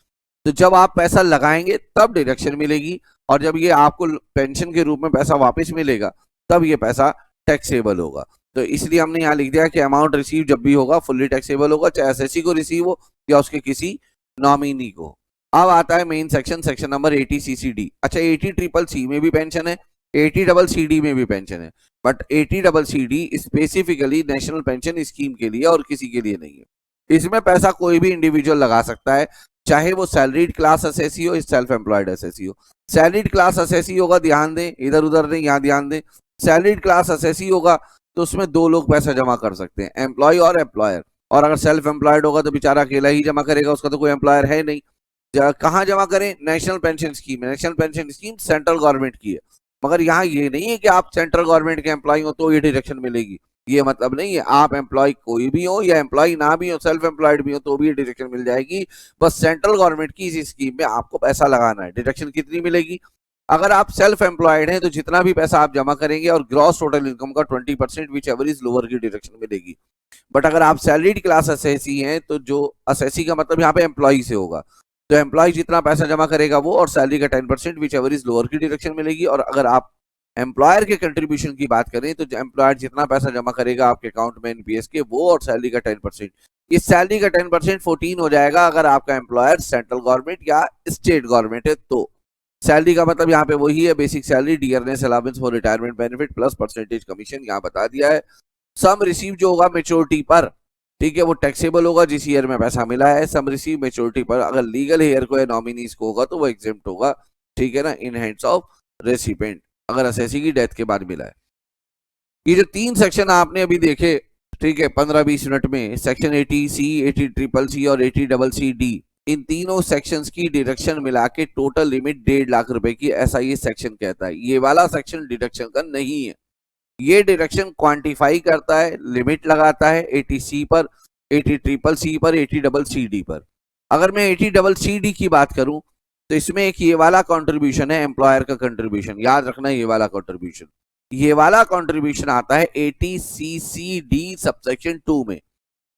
तो जब आप पैसा लगाएंगे तब डिडक्शन मिलेगी और जब ये आपको पेंशन के रूप में पैसा वापस मिलेगा तब ये पैसा टैक्सेबल होगा। तो इसलिए हमने यहाँ लिख दिया कि अमाउंट रिसीव जब भी होगा फुल्ली टैक्सेबल होगा, चाहे SSC को रिसीव हो या उसके किसी नॉमिनी को। अब आता है main section, section number 80CCD। अच्छा, 80CCC में भी पेंशन है, 80CCD में भी पेंशन है, but 80CCD specifically national pension scheme के लिए और किसी के लिए नहीं है। इसमें पैसा कोई भी इंडिविजुअल लगा सकता है, चाहे वो सैलरीड क्लास असेसी हो या सेल्फ एम्प्लॉयड असेसी हो। सैलरीड क्लास असेसी होगा, ध्यान दें, इधर उधर नहीं, यहाँ ध्यान दें। सैलरीड क्लास असेसी होगा तो उसमें 2 लोग पैसा जमा कर सकते हैं, एम्प्लॉय और एम्प्लॉयर। और अगर सेल्फ एम्प्लॉयड होगा तो बेचारा अकेला ही जमा करेगा, उसका तो कोई एम्प्लॉयर है नहीं। कहाँ जमा करें? National pension scheme. National pension scheme central government की है, मगर यहाँ ये नहीं है कि आप सेंट्रल गवर्नमेंट के एम्प्लॉय हो तो ये डिडक्शन मिलेगी, ये मतलब नहीं है। आप एम्प्लॉय कोई भी हो या एम्प्लॉय ना भी हो, सेल्फ एम्प्लॉयड भी हो, तो भी ये डिडक्शन मिल जाएगी। बस सेंट्रल गवर्नमेंट की इस स्कीम में आपको पैसा लगाना है। डिडक्शन कितनी मिलेगी? अगर आप सेल्फ एम्प्लॉयड हैं तो जितना भी पैसा आप जमा करेंगे और ग्रॉस टोटल इनकम का 20% विच एवर इज लोअर की डिडक्शन मिलेगी। बट अगर आप सैलरीड क्लास असेसी हैं तो जो असेसी का मतलब यहाँ पे एम्प्लॉय से होगा, तो एम्प्लॉय जितना पैसा जमा करेगा वो और सैलरी का 10% विच एवर इज लोअर की डिडक्शन मिलेगी। और अगर आप एम्प्लॉयर के कंट्रीब्यूशन की बात करें तो एम्प्लॉयर जितना पैसा जमा करेगा आपके अकाउंट में एनपीएस के, वो और सैलरी का 10%। इस सैलरी का 10% 14 हो जाएगा अगर आपका एम्प्लॉयर सेंट्रल गवर्नमेंट या स्टेट गवर्नमेंट है। तो सैलरी का मतलब यहाँ पे वही है, basic salary, dearness allowance for retirement benefit plus percentage commission, यहाँ बता दिया है। सम रिसीव जो होगा मेच्योरिटी पर, ठीक है, वो टैक्सेबल होगा जिस ईयर में पैसा मिला है। सम रिसीव मेच्योरिटी पर, अगर लीगल हेयर को या नॉमिनीज को होगा तो वो एग्जेम्प्ट होगा, ठीक है ना, इन हैंड्स ऑफ रेसिपेंट, अगर असेसी की डेथ के बाद मिला है। ये जो 3 सेक्शन आपने अभी देखे, ठीक है, 15-20 मिनट में, सेक्शन 80C, 80CCC और 80CCD, इन तीनों सेक्शंस की डिडक्शन मिला के टोटल लिमिट 1.5 लाख रुपए की, ऐसा ये सेक्शन कहता है। ये वाला सेक्शन डिडक्शन का नहीं है। ये डिडक्शन क्वांटिफाई करता है, लिमिट लगाता है 80C पर, 80CCC पर, 80CCD पर। अगर मैं 80CCD की बात करूं तो इसमें एक ये वाला कंट्रीब्यूशन है, एम्प्लॉयर का कंट्रीब्यूशन, याद रखना ये वाला कंट्रीब्यूशन। ये वाला कंट्रीब्यूशन आता है 80CCD सबसेक्शन 2 में,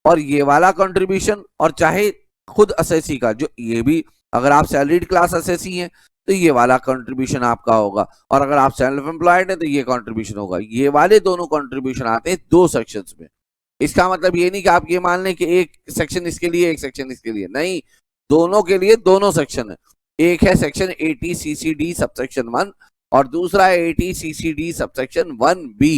और ये वाला कंट्रीब्यूशन, और चाहे खुद असेसी का, जो ये भी, अगर आप सैलरीड क्लास असेसी हैं तो ये वाला कंट्रीब्यूशन आपका होगा, और अगर आप सेल्फ एम्प्लॉयड हैं तो ये कंट्रीब्यूशन होगा। ये वाले दोनों कंट्रीब्यूशन आते हैं 2 सेक्शंस में। इसका मतलब ये नहीं कि आप ये मान लें कि एक सेक्शन इसके लिए एक सेक्शन इसके लिए, नहीं, दोनों के लिए दोनों सेक्शन है। एक है सेक्शन 80CCD सबसेक्शन 1 और दूसरा है 80CCD सबसेक्शन 1B।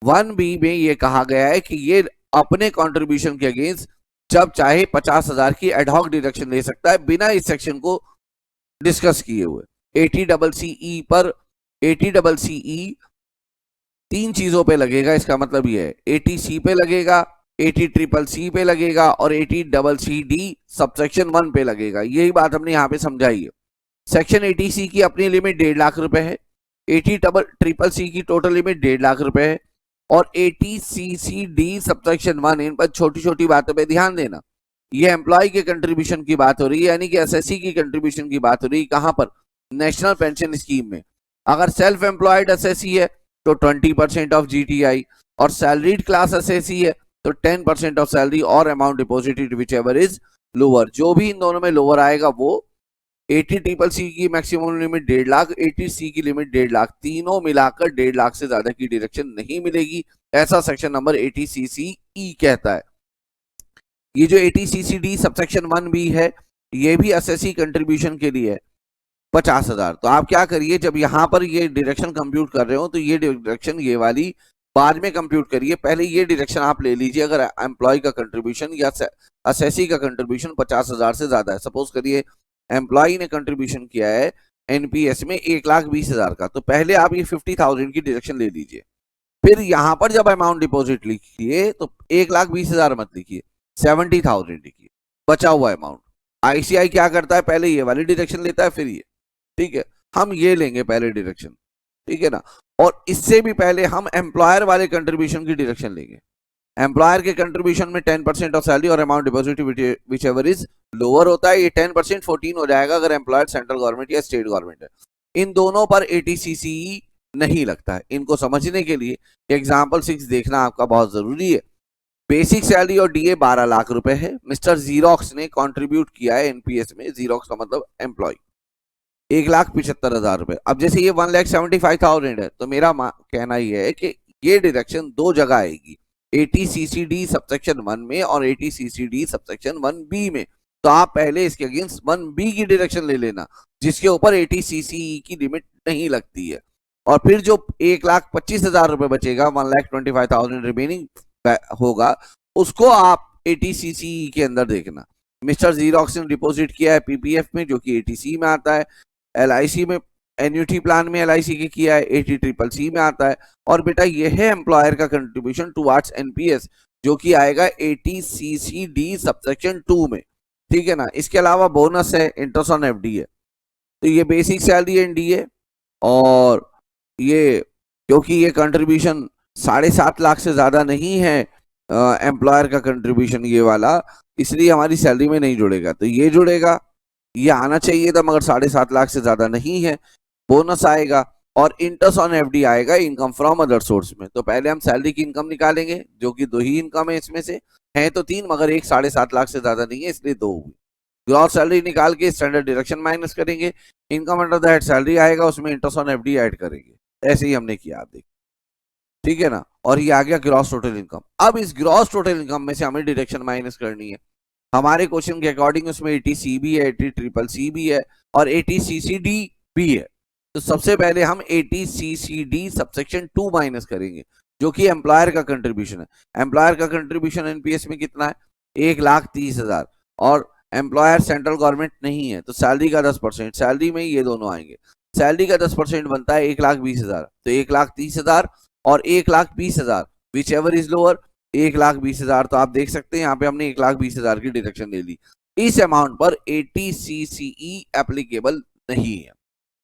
1B में ये कहा गया है कि ये अपने कंट्रीब्यूशन के अगेंस्ट जब चाहे 50,000 की एडहॉक डिडक्शन ले सकता है बिना इस सेक्शन को डिस्कस किए हुए। 80CCE पर, 80CCE 3 चीजों पे लगेगा, इसका मतलब ये है 80C पे लगेगा, 80CCC पे लगेगा और 80CCD सबसेक्शन 1 पे लगेगा। यही बात हमने यहाँ पे समझाई है। सेक्शन 80C की अपनी लिमिट 1.5 लाख रुपए है, 80 ट्रिपल सी की टोटल लिमिट 1.5 लाख रुपए है और 80 CCD सबसेक्शन 1, इन पर छोटी छोटी बातों पे ध्यान देना। ये एम्प्लॉय के कंट्रीब्यूशन की बात हो रही है, यानी कि एसएससी की कंट्रीब्यूशन की बात हो रही है। कहां पर? नेशनल पेंशन स्कीम में। अगर सेल्फ एम्प्लॉयड एसएससी है तो 20% ऑफ जीटीआई, और सैलरीड क्लास एसएससी है तो 10% ऑफ सैलरी और amount deposited which ever is lower. जो भी इन दोनों में लोअर आएगा वो 80 ट्रिपल सी की मैक्सिमम लिमिट 1.5 लाख, 80 सी की लिमिट 1.5 लाख, तीनों मिलाकर 1.5 लाख से ज्यादा की डिडक्शन नहीं मिलेगी। ऐसा सेक्शन नंबर 80 CCE कहता है। ये जो 80 CCD सबसेक्शन 1B है, ये भी एसएससी कंट्रीब्यूशन के लिए है 50,000। तो आप क्या करिए, जब यहाँ पर ये डिडक्शन कंप्यूट कर रहे हो तो ये डिडक्शन ये वाली बाद में कंप्यूट करिए, पहले ये डिडक्शन आप ले लीजिए। अगर एम्प्लॉय का कंट्रीब्यूशन या एसएससी का कंट्रीब्यूशन 50,000 से ज्यादा है, सपोज करिए एम्प्लॉय ने कंट्रीब्यूशन किया है एनपीएस में 1,20,000 का, तो पहले आप ये 50,000 की डिडक्शन ले लीजिए। फिर यहां पर जब अमाउंट डिपॉजिट लिखिए तो 1,20,000 मत लिखिए, 70,000 लिखिए, बचा हुआ अमाउंट। आईसीआई क्या करता है, पहले ये वाली डिडक्शन लेता है फिर ये, ठीक है। हम ये लेंगे पहले डिडक्शन, ठीक है ना। और इससे भी पहले हम एम्प्लॉयर वाले कंट्रीब्यूशन की डिडक्शन लेंगे। एम्प्लॉयर के कंट्रीब्यूशन में 10% ऑफ सैलरी और amount deposit which ever is lower होता है। ये 10% 14 हो जाएगा अगर एम्प्लॉयर सेंट्रल गवर्नमेंट या स्टेट गवर्नमेंट है। इन दोनों पर 80 CCE नहीं लगता है। इनको समझने के लिए एग्जाम्पल 6 देखना आपका बहुत जरूरी है। बेसिक सैलरी और डीए 12 लाख रुपए है। मिस्टर जीरोक्स ने कंट्रीब्यूट किया है एनपीएस में, जीरोक्स का मतलब एम्प्लॉय, 1,75,000 रुपए। अब जैसे ये 1,75,000 है तो मेरा कहना ये है कि ये डिडक्शन दो जगह आएगी, 80 CCD सबसेक्शन 1 में और 80 CCD सबसेक्शन 1B में। तो आप पहले इसके अगेंस्ट 1B की डिडक्शन ले लेना जिसके ऊपर 80 CCE की लिमिट नहीं लगती है, और फिर जो 1,25,000 रुपए बचेगा, 1,25,000 रिमेनिंग होगा, उसको आप 80 CCE के अंदर देखना। मिस्टर जीरोक्स ने डिपॉजिट किया है पीपीएफ में जो कि 80C में आता है, एलआईसी में एन्युटी प्लान में एलआईसी की किया है 80 ट्रिपल सी में आता है, और बेटा ये है एम्प्लॉयर का कंट्रीब्यूशन टुवर्ड्स एनपीएस जो कि आएगा 80 CCD सबसेक्शन 2 में, ठीक है ना। इसके अलावा बोनस है, इंटरेस्ट ऑन एफडी है। तो ये बेसिक सैलरी एंड डीए, और ये क्योंकि ये कंट्रीब्यूशन 7.5 लाख से ज्यादा नहीं है एम्प्लॉयर का कंट्रीब्यूशन ये वाला, इसलिए हमारी सैलरी में नहीं जुड़ेगा। तो ये जुड़ेगा, ये आना चाहिए था मगर 7.5 लाख से ज्यादा नहीं है। बोनस आएगा और इंटरेस्ट ऑन एफडी आएगा इनकम फ्रॉम अदर सोर्स में। तो पहले हम सैलरी की इनकम निकालेंगे जो कि 2 ही इनकम है, इसमें से है तो 3 मगर एक 7.5 लाख से ज्यादा नहीं है इसलिए 2 हुई। ग्रॉस सैलरी निकाल के स्टैंडर्ड डिडक्शन माइनस करेंगे, इनकम अंडर दैट सैलरी आएगा, उसमें इंटरेस्ट ऑन एफडी ऐड करेंगे। ऐसे ही हमने किया, आप देखिए, ठीक है ना। और ये आ गया ग्रॉस टोटल इनकम। अब इस ग्रॉस टोटल इनकम में से हमें डिडक्शन माइनस करनी है। हमारे क्वेश्चन के अकॉर्डिंग उसमें 80C भी है, 80 ट्रिपल सी भी है और 80 CCD भी है। तो सबसे पहले हम 80 CCD सबसेक्शन 2 माइनस करेंगे जो कि एम्प्लॉयर का कंट्रीब्यूशन है। एम्प्लॉयर का कंट्रीब्यूशन एनपीएस में कितना है, 1,30,000, और एम्प्लॉयर सेंट्रल गवर्नमेंट नहीं है तो सैलरी का 10%, सैलरी में ये दोनों आएंगे। सैलरी का 10% बनता है 1,20,000, तो 1,30,000 और 1,20,000 विच एवर इज लोअर 1,20,000। तो आप देख सकते हैं यहाँ पे हमने 1,20,000 की डिडक्शन ले ली। इस अमाउंट पर 80 CCE एप्लीकेबल नहीं है।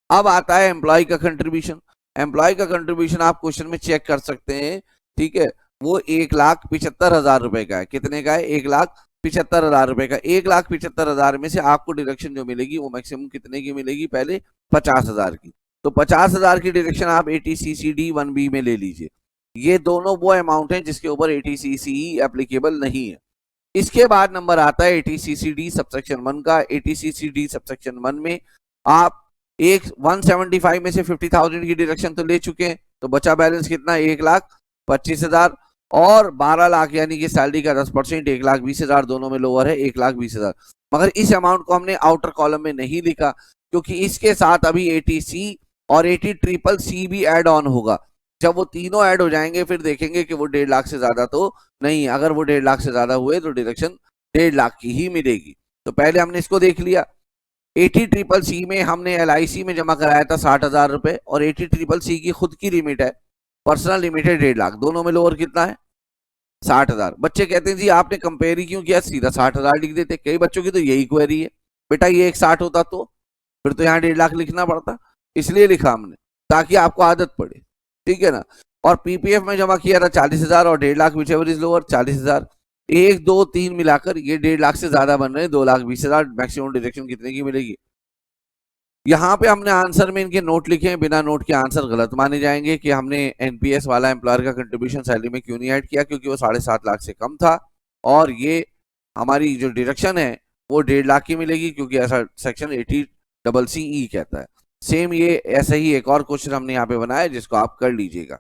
अब आता है एम्प्लॉय का कंट्रीब्यूशन। एम्प्लॉय का कंट्रीब्यूशन आप क्वेश्चन में चेक कर सकते हैं, ठीक है। वो 1,75,000 रुपए का है। कितने का है, 1,75,000 रुपए का। 1,75,000 में से आपको डिडक्शन जो मिलेगी वो मैक्सिमम कितने की मिलेगी, पहले 50,000 की। तो 50,000 की डिडक्शन आप 80 CCD 1B में ले लीजिए। ये दोनों वो अमाउंट हैं जिसके ऊपर 80 CCE एप्लीकेबल नहीं है। इसके बाद नंबर आता है 80 CCD सबसेक्शन 1 का। 80 CCD सबसेक्शन 1 में आप 175 में से 50,000 की डिडक्शन तो ले चुके हैं, तो बचा बैलेंस कितना, 1,25,000 और 12 लाख यानी कि सैलरी का 10%, 1,20,000 दोनों में लोअर है 1,20,000। मगर इस अमाउंट को हमने आउटर कॉलम में नहीं लिखा क्योंकि इसके साथ अभी 80C और 80 ट्रिपल सी भी ऐड ऑन होगा। जब वो तीनों ऐड हो जाएंगे फिर देखेंगे कि वो 1.5 लाख से ज्यादा तो नहीं। अगर वो 1.5 लाख से ज्यादा हुए तो डिडक्शन 1.5 लाख की ही मिलेगी। तो पहले हमने इसको देख लिया। 80 ट्रिपल सी में हमने एलआईसी में जमा कराया था 60,000 रुपए, और 80 ट्रिपल सी की खुद की लिमिट है, पर्सनल लिमिट है 1.5 लाख। दोनों में लोअर कितना है, 60,000। बच्चे कहते हैं जी आपने कंपेयर ही क्यों किया, सीधा 60,000 लिख देते। कई बच्चों की तो यही क्वेरी है, बेटा ये एक 60 होता तो फिर तो यहाँ 1.5 लाख लिखना पड़ता, इसलिए लिखा हमने। ताकि आपको आदत पड़े, ठीक है ना। और पीपीएफ में जमा किया था 40,000 और 1.5 lakh, which ever is lower, 40,000, 1 2 3 मिलाकर ये 1.5 लाख से ज्यादा बन रहे हैं, 2,20,000, मैक्सिमम डिडक्शन कितने की मिलेगी। यहाँ पे हमने आंसर में इनके नोट लिखे हैं, बिना नोट के आंसर गलत माने जाएंगे कि हमने एनपीएस वाला एम्प्लॉयर का कंट्रीब्यूशन सैलरी में क्यों नहीं ऐड किया, क्योंकि वो 7.5 लाख से कम था, और ये हमारी जो डिडक्शन है वो 1.5 लाख की मिलेगी, क्योंकि ऐसा सेक्शन 80CCE कहता है। सेम ये ऐसा ही एक और क्वेश्चन हमने यहाँ पे बनाया जिसको आप कर लीजिएगा।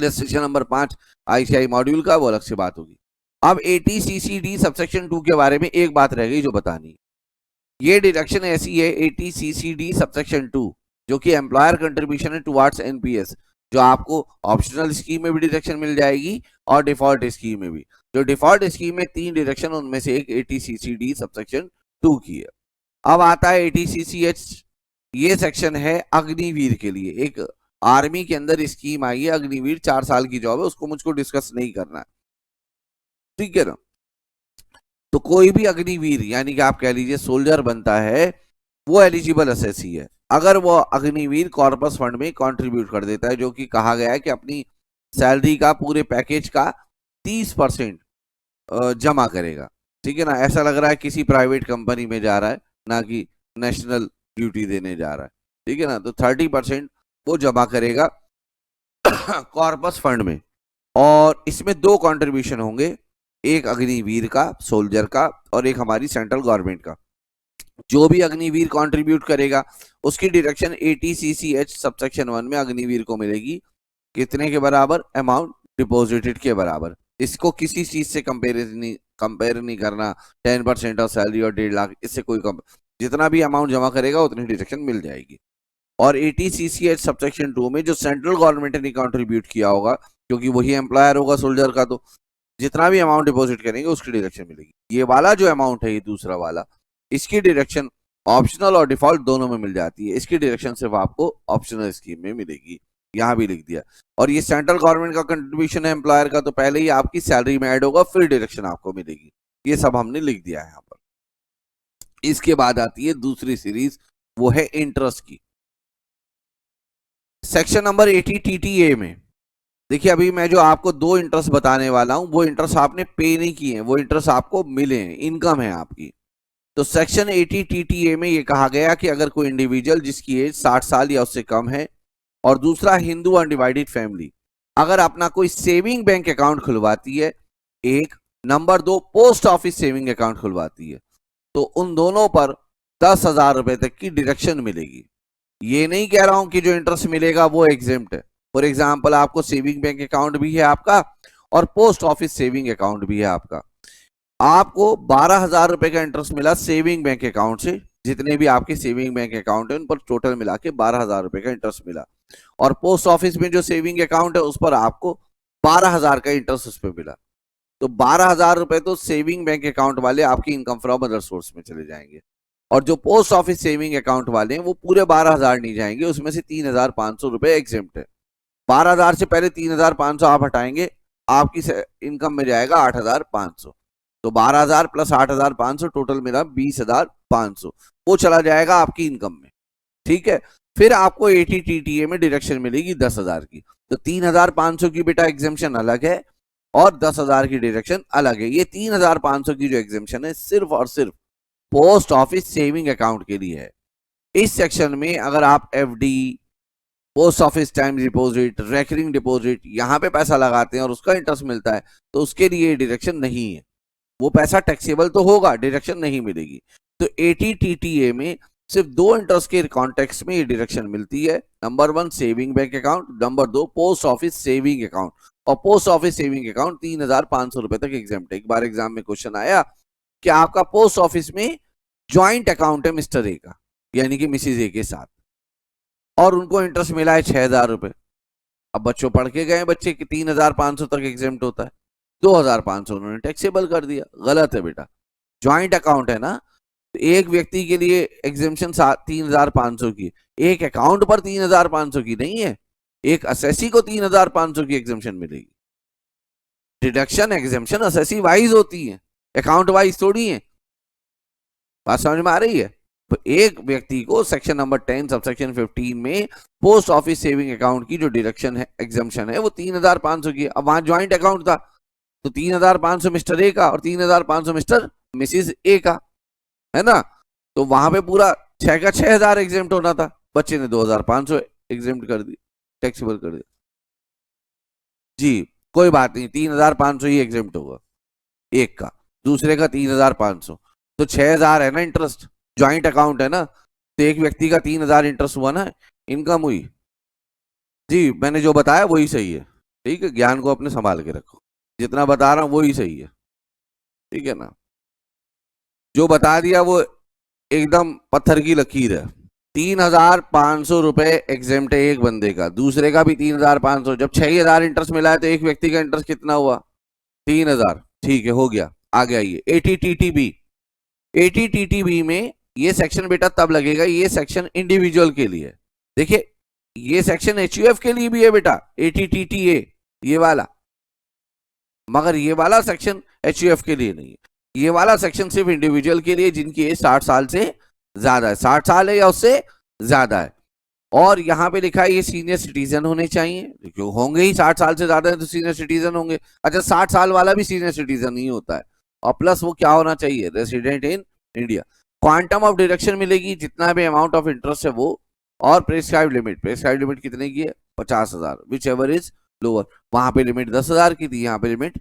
सेक्शन नंबर 5 आईसीआई मॉड्यूल का, वो अलग से बात होगी। अब 80CCD सबसेक्शन 2 के बारे में एक बात रह गई जो बतानी। ये डिडक्शन ऐसी है 80CCD सबसेक्शन 2 जो कि एम्प्लॉयर कंट्रीब्यूशन है टुवर्ड्स एनपीएस, जो आपको ऑप्शनल स्कीम में भी डिडक्शन मिल जाएगी और डिफॉल्ट स्कीम में भी। जो डिफॉल्ट स्कीम में 3 डिडक्शन, उनमें से एक 80CCD सबसेक्शन 2 की है। अब आता है 80CCH, ये सेक्शन है अग्निवीर के लिए। एक आर्मी के अंदर स्कीम आई है अग्निवीर, 4 साल की जॉब है, उसको मुझको डिस्कस नहीं करना है, ठीक है ना। तो कोई भी अग्निवीर यानी कि आप कह लीजिए सोल्जर बनता है, वो एलिजिबल एसएससी है अगर वो अग्निवीर कॉर्पस फंड में कंट्रीब्यूट कर देता है, जो कि कहा गया है कि अपनी सैलरी का पूरे पैकेज का 30% जमा करेगा, ठीक है ना। ऐसा लग रहा है किसी प्राइवेट कंपनी में जा रहा है, ना कि नेशनल ड्यूटी देने जा रहा है, ठीक है ना। तो 30% वो जमा करेगा कॉर्पस फंड में, और इसमें 2 कंट्रीब्यूशन होंगे, एक अग्निवीर का सोल्जर का और एक हमारी सेंट्रल गवर्नमेंट का। जो भी अग्निवीर कंट्रीब्यूट करेगा उसकी डिडक्शन 80CCH सबसेक्शन 1 में अग्निवीर को मिलेगी, कितने के बराबर, अमाउंट डिपॉजिटेड के बराबर। इसको किसी चीज से कंपेयर नहीं करना, 10% ऑफ सैलरी और 1.5 लाख, इससे कोई जितना भी अमाउंट जमा करेगा उतनी डिडक्शन मिल जाएगी। और 80CCH सबसेक्शन 2 में जो सेंट्रल गवर्नमेंट ने कंट्रीब्यूट किया होगा, क्योंकि वही एम्प्लॉयर होगा सोल्जर का, तो जितना भी अमाउंट डिपॉजिट करेंगे उसकी डिडक्शन मिलेगी। ये वाला जो अमाउंट है, ये दूसरा वाला, इसकी डिडक्शन ऑप्शनल और डिफॉल्ट दोनों में मिल जाती है। इसकी डिडक्शन सिर्फ आपको ऑप्शनल स्कीम में मिलेगी, यहां भी लिख दिया। और ये सेंट्रल गवर्नमेंट का कंट्रीब्यूशन है एम्प्लॉयर का, तो पहले ही आपकी सैलरी में ऐड होगा, फिर डिडक्शन आपको मिलेगी। ये सब हमने लिख दिया है यहाँ पर। इसके बाद आती है दूसरी सीरीज, वो है इंटरेस्ट की। सेक्शन नंबर 80 TTA में देखिए, अभी मैं जो आपको 2 इंटरेस्ट बताने वाला हूं, वो इंटरेस्ट आपने पे नहीं किए हैं, वो इंटरेस्ट आपको मिले हैं, इनकम है आपकी। तो सेक्शन 80 TTA में ये कहा गया कि अगर कोई इंडिविजुअल जिसकी एज 60 साल या उससे कम है, और दूसरा हिंदू अनडिवाइडेड फैमिली अगर अपना कोई सेविंग बैंक अकाउंट खुलवाती है, एक, number 2 post office saving account खुलवाती है, तो उन दोनों पर 10,000 रुपए तक की डिडक्शन मिलेगी। ये नहीं कह रहा हूं कि जो इंटरेस्ट मिलेगा वो एग्जेम्प्ट है। फॉर एग्जाम्पल, आपको सेविंग बैंक अकाउंट भी है आपका और पोस्ट ऑफिस सेविंग अकाउंट भी है आपका, आपको 12,000 रुपए का इंटरेस्ट मिला सेविंग बैंक अकाउंट से, जितने भी आपके सेविंग बैंक अकाउंट है उन पर टोटल मिला के 12,000 रुपए का इंटरेस्ट मिला। और पोस्ट ऑफिस में जो सेविंग अकाउंट है उस पर आपको 12,000 का इंटरेस्ट उस पर मिला। तो 12,000 रुपए तो सेविंग बैंक अकाउंट वाले आपकी इनकम फ्रॉम अदर सोर्स में चले जाएंगे, और जो पोस्ट ऑफिस सेविंग अकाउंट वाले हैं वो पूरे 12,000 नहीं जाएंगे, उसमें से 3,500 रुपए एग्जेम्प्ट है। 12,000 से पहले 3,500 आप हटाएंगे, आपकी इनकम में जाएगा 8,500। तो 12,000 प्लस 8,500 टोटल मेरा 20,500, वो चला जाएगा आपकी इनकम में, ठीक है। फिर आपको 80 TTA में डिडक्शन मिलेगी 10,000 की। तो 3,500 की बेटा एग्जेम्पशन अलग है और 10,000 की डिडक्शन अलग है। ये 3,500 की जो एग्जेम्पशन है सिर्फ और सिर्फ पोस्ट ऑफिस सेविंग अकाउंट के लिए है। इस सेक्शन में अगर आप FD, post office time deposit, recurring deposit यहां पे पैसा लगाते हैं और उसका इंटरेस्ट मिलता है, तो उसके लिए डिडक्शन नहीं है। वो पैसा टैक्सेबल तो होगा, डिडक्शन नहीं मिलेगी। तो 80 TTA में सिर्फ 2 इंटरेस्ट के कॉन्टेक्स्ट में ये डिडक्शन मिलती है, number 1 saving bank account, number 2 post office saving account. और पोस्ट ऑफिस सेविंग अकाउंट 3,500 रुपए तक एग्जाम्प्ट है। एक बार एग्जाम में क्वेश्चन आया कि आपका पोस्ट ऑफिस में ज्वाइंट अकाउंट है मिस्टर ए का, यानी कि मिसिज ए के साथ, और उनको इंटरेस्ट मिला है 6,000 रुपए। अब बच्चों पढ़ के गए बच्चे कि 3,500 तक एग्जेम्प्ट होता है, 2,500 उन्होंने टैक्सेबल कर दिया। गलत है बेटा, ज्वाइंट अकाउंट है ना, तो एक व्यक्ति के लिए एग्जेम्पशन 3,500 की, एक अकाउंट पर 3,500 की नहीं है, एक असेसी को 3,500 की एग्जेम्पशन मिलेगी। डिडक्शन एग्जेम्पशन असेसी वाइज होती है, अकाउंट वाइज थोड़ी है। बात समझ में आ रही है? एक व्यक्ति को सेक्शन नंबर 10 सबसेक्शन 15 में पोस्ट ऑफिस सेविंग अकाउंट की जो डिडक्शन है, एग्जम्पशन है, वो 3,500 की। अब वहां ज्वाइंट अकाउंट था तो 3,500 मिस्टर ए का और 3,500 मिस्टर मिसिज ए का, है ना। तो वहां पे पूरा 6 का 6,000 एग्जेम्प्ट होना था, बच्चे ने 2,500 एग्जेम्प्ट कर दी, टैक्सेबल कर दिया। जी कोई बात नहीं, 3,500 ही एग्जेम्प्ट होगा एक का, दूसरे का 3,500, तो 6,000 है ना इंटरेस्ट, ज्वाइंट अकाउंट है ना, तो एक व्यक्ति का 3,000 इंटरेस्ट हुआ ना, इनकम हुई। जी मैंने जो बताया वही सही है, ठीक है, ज्ञान को अपने संभाल के रखो, जितना बता रहा हूं वही सही है, ठीक है ना। जो बता दिया वो एकदम पत्थर की लकीर है। 3,500 रुपए एग्जेम्प्ट है एक बंदे का, दूसरे का भी 3,500, जब 6,000 इंटरेस्ट मिला है तो एक व्यक्ति का इंटरेस्ट कितना हुआ? 3,000, ठीक है, हो गया। आगे आइए, एटीटीटीबी। एटीटीटीबी में ये सेक्शन बेटा तब लगेगा, ये सेक्शन इंडिविजुअल के लिए, देखिए ये सेक्शन एचयूएफ के लिए भी है बेटा, एटीटीटीए ये वाला, मगर ये वाला सेक्शन एचयूएफ के लिए नहीं है, ये वाला सेक्शन सिर्फ इंडिविजुअल के लिए जिनकी एज 60 साल से ज्यादा है, 60 साल है या उससे ज्यादा है। और यहाँ पे लिखा है ये सीनियर सिटीजन होने चाहिए, क्यों होंगे ही, 60 साल से ज्यादा है तो सीनियर सिटीजन होंगे। अच्छा 60 साल वाला भी सीनियर सिटीजन नहीं होता है, और प्लस वो क्या होना चाहिए? Resident in India. Quantum of deduction मिलेगी जितना भी अमाउंट ऑफ इंटरेस्ट है वो, और प्रेस्क्राइब लिमिट कितने की है? 50,000, विच एवर इज लोअर। वहां पे लिमिट 10,000 की थी, यहाँ पे लिमिट,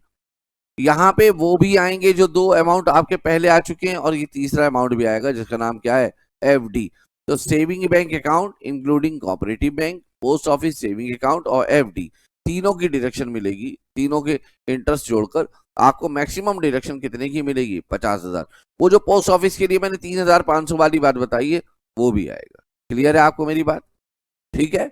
यहाँ पे वो भी आएंगे जो दो अमाउंट आपके पहले आ चुके हैं, और ये तीसरा अमाउंट भी आएगा जिसका नाम क्या है? एफडी। तो saving bank account including cooperative bank, post office saving account और एफडी, तीनों की डिडक्शन मिलेगी, तीनों के इंटरेस्ट जोड़कर आपको मैक्सिमम डिडक्शन कितने की मिलेगी? 50,000। वो जो पोस्ट ऑफिस के लिए मैंने 3,500 वाली बात बताई है वो भी आएगा। क्लियर है आपको मेरी बात? ठीक है,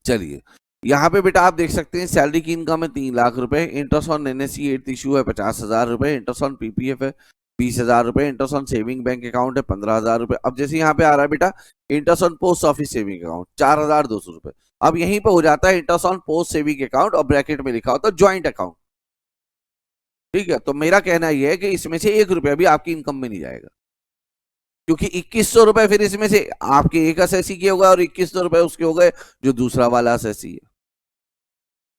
चलिए यहाँ पे बेटा आप देख सकते हैं सैलरी की इनकम है 3 लाख रुपए, interest on NSC 8th issue है 50,000 रुपए, इंटरेस्ट ऑन पीपीएफ है 20,000 रुपए, interest on saving bank account है 15,000 रुपए। अब जैसे यहाँ पे आ रहा है बेटा interest on post office saving account 4,200 रुपए, अब यहीं पे हो जाता है interest on post saving account और ब्रैकेट में लिखा होता है ज्वाइंट अकाउंट, ठीक है। तो मेरा कहना यह है कि इसमें से 1 रुपया भी आपकी इनकम में नहीं जाएगा, क्योंकि 2,100 रुपए फिर इसमें से आपके एक असेसी के हो गए और 2,100 रुपए उसके हो गए जो दूसरा वाला असेसी है।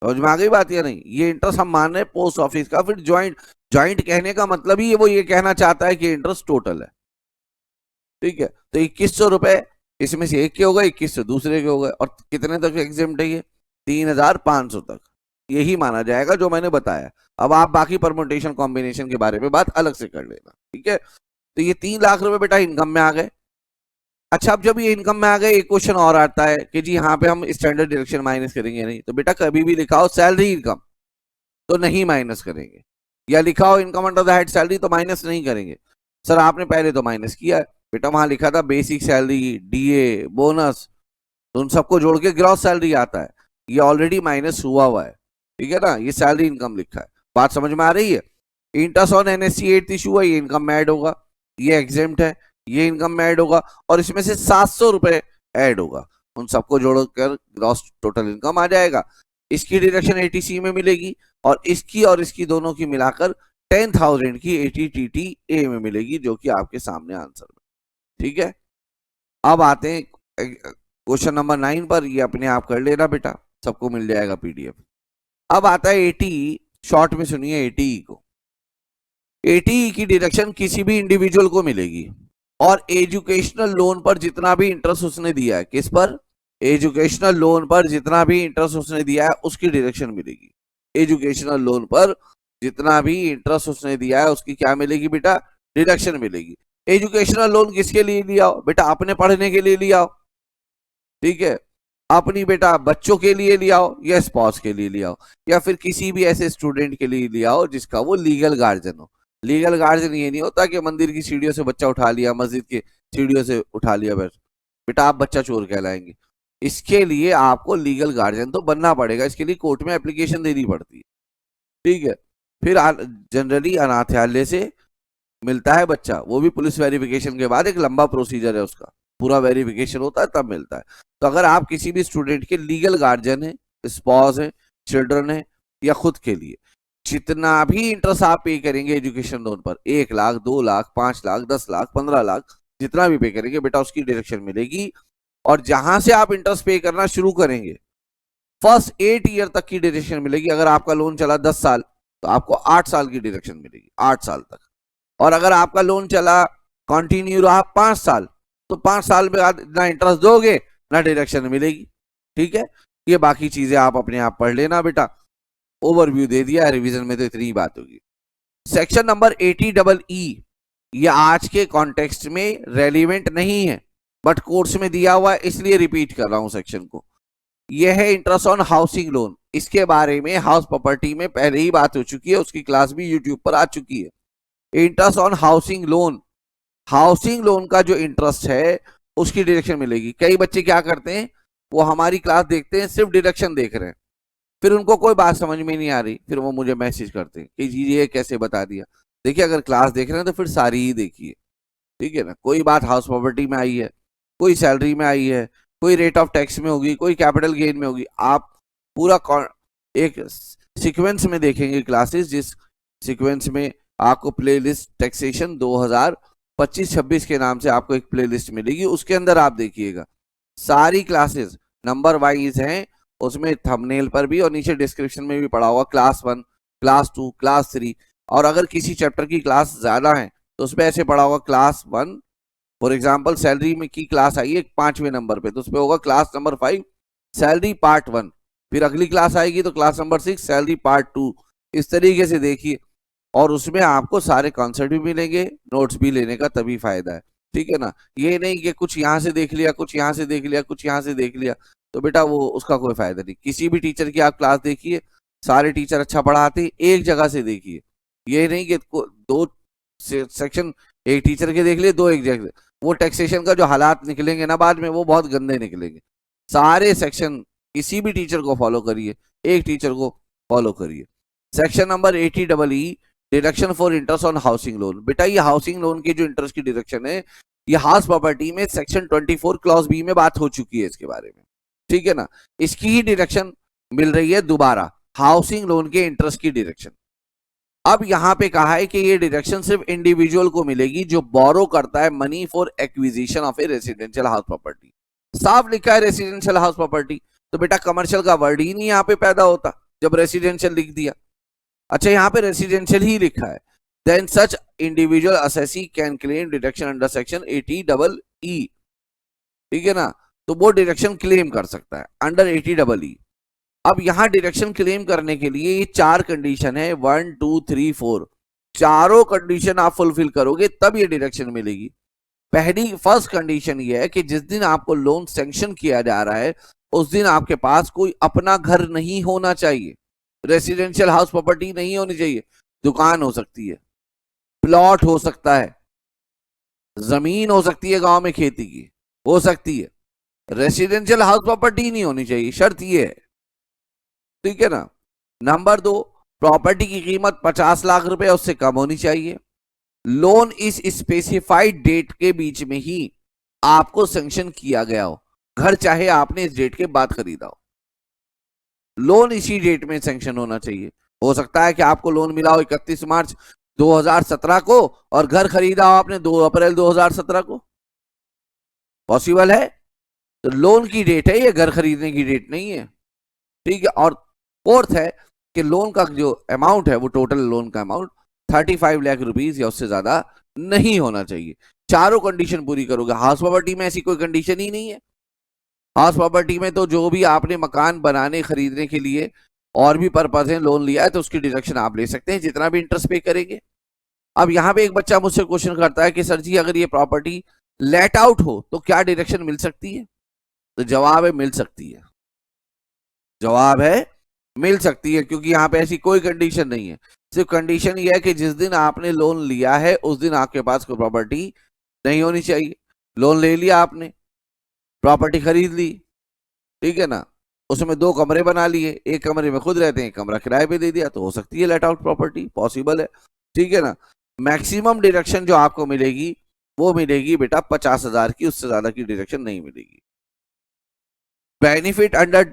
समझ में आ गई बात या नहीं? ये इंटरेस्ट हम मान रहे हैं पोस्ट ऑफिस का, फिर ज्वाइंट कहने का मतलब ही वो ये कहना चाहता है कि इंटरेस्ट टोटल है, ठीक है। तो 2,100 रुपए इसमें से एक के हो गए, 2,100 दूसरे के हो गए, और कितने तक एग्जेम्प्ट है ये? 3,500 तक, यही माना जाएगा जो मैंने बताया। अब आप बाकी परमुटेशन कॉम्बिनेशन के बारे में बात अलग से कर लेना, ठीक है। तो ये 3 लाख रुपए बेटा इनकम में आ गए। अच्छा अब जब ये इनकम में आ गए, एक क्वेश्चन और आता है कि जी यहाँ पे हम स्टैंडर्ड डिडक्शन माइनस करेंगे नहीं, तो बेटा कभी भी लिखा हो सैलरी इनकम तो नहीं माइनस करेंगे, या लिखा हो income under the head salary तो माइनस नहीं करेंगे। सर आपने पहले तो माइनस किया है बेटा, वहां लिखा था बेसिक सैलरी, डीए, बोनस, तो उन सबको जोड़ के ग्रॉस सैलरी आता है, ये ऑलरेडी माइनस हुआ है, ठीक है ना, ये सैलरी इनकम लिखा है। बात समझ में आ रही है? Interest on NSC 8th issue है, ये इनकम में ऐड होगा, ये एग्जेम्प्ट है, ये इनकम में ऐड होगा, और इसमें से 700 रुपए ऐड होगा, उन सबको जोड़कर ग्रॉस टोटल इनकम आ जाएगा। इसकी डिडक्शन एटीसी में मिलेगी, और इसकी दोनों की मिलाकर 10,000 की एटीटीटीए में मिलेगी, जो कि आपके सामने आंसर में, ठीक है। अब आते हैं क्वेश्चन नंबर 9 पर, ये अपने आप कर लेना बेटा, सबको मिल जाएगा पीडीएफ। अब आता है एटी, शॉर्ट में सुनिए एटी को। एटी की डिडक्शन किसी भी इंडिविजुअल को मिलेगी, और एजुकेशनल लोन पर जितना भी इंटरेस्ट उसने दिया है, किस पर? एजुकेशनल लोन पर जितना भी इंटरेस्ट उसने दिया है उसकी डिडक्शन मिलेगी। एजुकेशनल लोन पर जितना भी इंटरेस्ट उसने दिया है उसकी क्या मिलेगी बेटा? डिडक्शन मिलेगी। एजुकेशनल लोन किसके लिए लिया हो बेटा? अपने पढ़ने के लिए लिया हो, ठीक है, अपनी बेटा बच्चों के लिए लिया हो, या स्पाउस के लिए लिया हो, या फिर किसी भी ऐसे स्टूडेंट के लिए लिया हो जिसका वो लीगल गार्जियन हो। लीगल गार्जियन ये नहीं होता कि मंदिर की सीढ़ियों से बच्चा उठा लिया, मस्जिद की सीढ़ियों से उठा लिया, बस बेटा आप बच्चा चोर कहलाएंगे। इसके लिए आपको लीगल गार्जियन तो बनना पड़ेगा, इसके लिए कोर्ट में एप्लीकेशन देनी पड़ती है, ठीक है। फिर जनरली अनाथालय से मिलता है बच्चा, वो भी पुलिस वेरिफिकेशन के बाद, एक लंबा प्रोसीजर है उसका, पूरा वेरिफिकेशन होता है तब मिलता है। तो अगर आप किसी भी स्टूडेंट के लीगल गार्जियन है, स्पाउस है, चिल्ड्रन है, या खुद के लिए, जितना भी इंटरेस्ट आप पे करेंगे एजुकेशन लोन पर, 1 लाख, 2 लाख, 5 लाख, 10 लाख, 15 लाख, जितना भी पे करेंगे बेटा उसकी डिडक्शन मिलेगी। और जहां से आप इंटरेस्ट पे करना शुरू करेंगे फर्स्ट 8 ईयर तक की डिडक्शन मिलेगी। अगर आपका लोन चला 10 साल तो आपको 8 साल की डिडक्शन मिलेगी, 8 साल तक। और अगर आपका लोन चला कंटिन्यू रहा 5 साल तो 5 साल बाद ना इंटरेस्ट दोगे ना डिडक्शन मिलेगी। ठीक है, ये बाकी चीजें आप अपने आप पढ़ लेना बेटा, ओवरव्यू दे दिया, रिवीजन में तो इतनी ही बात होगी। सेक्शन नंबर 80EE ये आज के कॉन्टेक्स्ट में रेलिवेंट नहीं है बट कोर्स में दिया हुआ है इसलिए रिपीट कर रहा हूं सेक्शन को। यह है इंटरेस्ट ऑन हाउसिंग लोन। इसके बारे में हाउस प्रॉपर्टी में पहले ही बात हो चुकी है, उसकी क्लास भी यूट्यूब पर आ चुकी है। Interest on housing loan, housing loan का जो इंटरेस्ट है उसकी डिडक्शन मिलेगी। कई बच्चे क्या करते हैं, वो हमारी क्लास देखते हैं सिर्फ डिडक्शन देख रहे हैं, फिर उनको कोई बात समझ में नहीं आ रही, फिर वो मुझे मैसेज करते हैं कि जी ये कैसे बता दिया। देखिए अगर क्लास देख रहे हैं तो फिर सारी ही देखिए, ठीक है ना। कोई बात हाउस प्रॉपर्टी में आई है, कोई सैलरी में आई है, कोई रेट ऑफ टैक्स में होगी, कोई कैपिटल गेन में होगी। आप पूरा एक सीक्वेंस में देखेंगे क्लासेस, जिस सीक्वेंस में आपको प्लेलिस्ट टैक्सेशन 2025-26 के नाम से आपको एक प्लेलिस्ट मिलेगी, उसके अंदर आप देखिएगा सारी क्लासेस नंबर वाइज हैं, उसमें थंबनेल पर भी और नीचे डिस्क्रिप्शन में भी पड़ा होगा क्लास 1, क्लास 2, क्लास 3। और अगर किसी चैप्टर की क्लास ज्यादा है तो उसमें ऐसे पड़ा होगा क्लास 1। फॉर एग्जाम्पल सैलरी में की क्लास आई है 5वें नंबर पे तो उसमें होगा क्लास नंबर 5 सैलरी पार्ट 1। फिर अगली क्लास आएगी तो क्लास नंबर 6 सैलरी पार्ट 2। इस तरीके से देखिए, और उसमें आपको सारे कॉन्सेप्ट भी मिलेंगे, नोट्स भी लेने का तभी फायदा है, ठीक है ना। ये नहीं कि कुछ यहाँ से देख लिया, कुछ यहाँ से देख लिया, कुछ यहाँ से देख लिया, तो बेटा वो उसका कोई फायदा नहीं। किसी भी टीचर की आप क्लास देखिए, सारे टीचर अच्छा पढ़ाते, एक जगह से देखिए। ये नहीं कि दो सेक्शन एक टीचर के देख लिए, दो एक जगह, वो टैक्सेशन का जो हालात निकलेंगे ना बाद में वो बहुत गंदे निकलेंगे। सारे सेक्शन किसी भी टीचर को फॉलो करिए, एक टीचर को फॉलो करिए। Section number 80EE deduction for interest on housing loan. बेटा ये हाउसिंग लोन की जो इंटरेस्ट की डिडक्शन है, ये हाउस प्रॉपर्टी में सेक्शन 24 क्लॉज बी में बात हो चुकी है इसके बारे में, ठीक है ना। इसकी ही डिडक्शन मिल रही है दोबारा, हाउसिंग लोन के इंटरेस्ट की डिडक्शन। अब यहां पे कहा है कि ये डिडक्शन सिर्फ इंडिविजुअल को मिलेगी जो बोरो करता है money for acquisition of A residential house property. साफ लिखा है रेसिडेंशियल हाउस प्रॉपर्टी, तो बेटा कमर्शियल का वर्ड ही नहीं यहाँ पे पैदा होता जब रेसिडेंशियल लिख दिया। अच्छा यहाँ पे रेसिडेंशियल ही लिखा है, then such individual assessee can claim deduction under section 80EE, ठीक है ना। तो वो डिडक्शन क्लेम कर सकता है अंडर 80EE। अब यहां डिडक्शन क्लेम करने के लिए ये 4 कंडीशन है, 1 2 3 4, चारों कंडीशन आप फुलफिल करोगे तब ये डिडक्शन मिलेगी। फर्स्ट कंडीशन ये है कि जिस दिन आपको लोन सैंक्शन किया जा रहा है उस दिन आपके पास कोई अपना घर नहीं होना चाहिए, रेसिडेंशियल हाउस प्रॉपर्टी नहीं होनी चाहिए। दुकान हो सकती है, प्लॉट हो सकता है, जमीन हो सकती है गांव में खेती की हो सकती है, रेसिडेंशियल हाउस प्रॉपर्टी नहीं होनी चाहिए, शर्त ये है, ठीक है ना। नंबर 2, प्रॉपर्टी की कीमत 50 लाख रुपए उससे कम होनी चाहिए। लोन इस स्पेसिफाइड डेट के बीच में ही आपको सैंक्शन किया गया हो, घर चाहे आपने इस डेट के बाद खरीदा हो, लोन इसी डेट में सैंक्शन होना चाहिए। हो सकता है कि आपको लोन मिला हो 31 मार्च 2017 को और घर खरीदा हो आपने 2 अप्रैल 2017 को, पॉसिबल है। तो लोन की डेट है ये, घर खरीदने की डेट नहीं है, ठीक है। और फोर्थ है कि लोन का जो अमाउंट है वो टोटल लोन का अमाउंट 35 लाख रुपीज या उससे ज्यादा नहीं होना चाहिए। चारों कंडीशन पूरी करोगे। हाउस प्रॉपर्टी में ऐसी कोई कंडीशन ही नहीं है। हाउस प्रॉपर्टी में तो जो भी आपने मकान बनाने खरीदने के लिए और भी पर्पज है लोन लिया है तो उसकी डिडक्शन आप ले सकते हैं जितना भी इंटरेस्ट पे करेंगे। अब यहाँ पे एक बच्चा मुझसे क्वेश्चन करता है कि सर जी अगर ये प्रॉपर्टी लेट आउट हो तो क्या डिडक्शन मिल सकती है? तो जवाब है मिल सकती है, जवाब है मिल सकती है, क्योंकि यहाँ पे ऐसी कोई कंडीशन नहीं है। सिर्फ कंडीशन ये है कि जिस दिन आपने लोन लिया है उस दिन आपके पास कोई प्रॉपर्टी नहीं होनी चाहिए। लोन ले लिया आपने, प्रॉपर्टी खरीद ली, ठीक है ना, उसमें 2 कमरे बना लिए, एक कमरे में खुद रहते हैं, एक कमरा किराए पे दे दिया, तो हो सकती है लेट आउट प्रॉपर्टी, पॉसिबल है, ठीक है ना। मैक्सिमम डिडक्शन जो आपको मिलेगी वो मिलेगी बेटा 50,000 की, उससे ज्यादा की डिडक्शन नहीं मिलेगी। बेनिफिट अंडर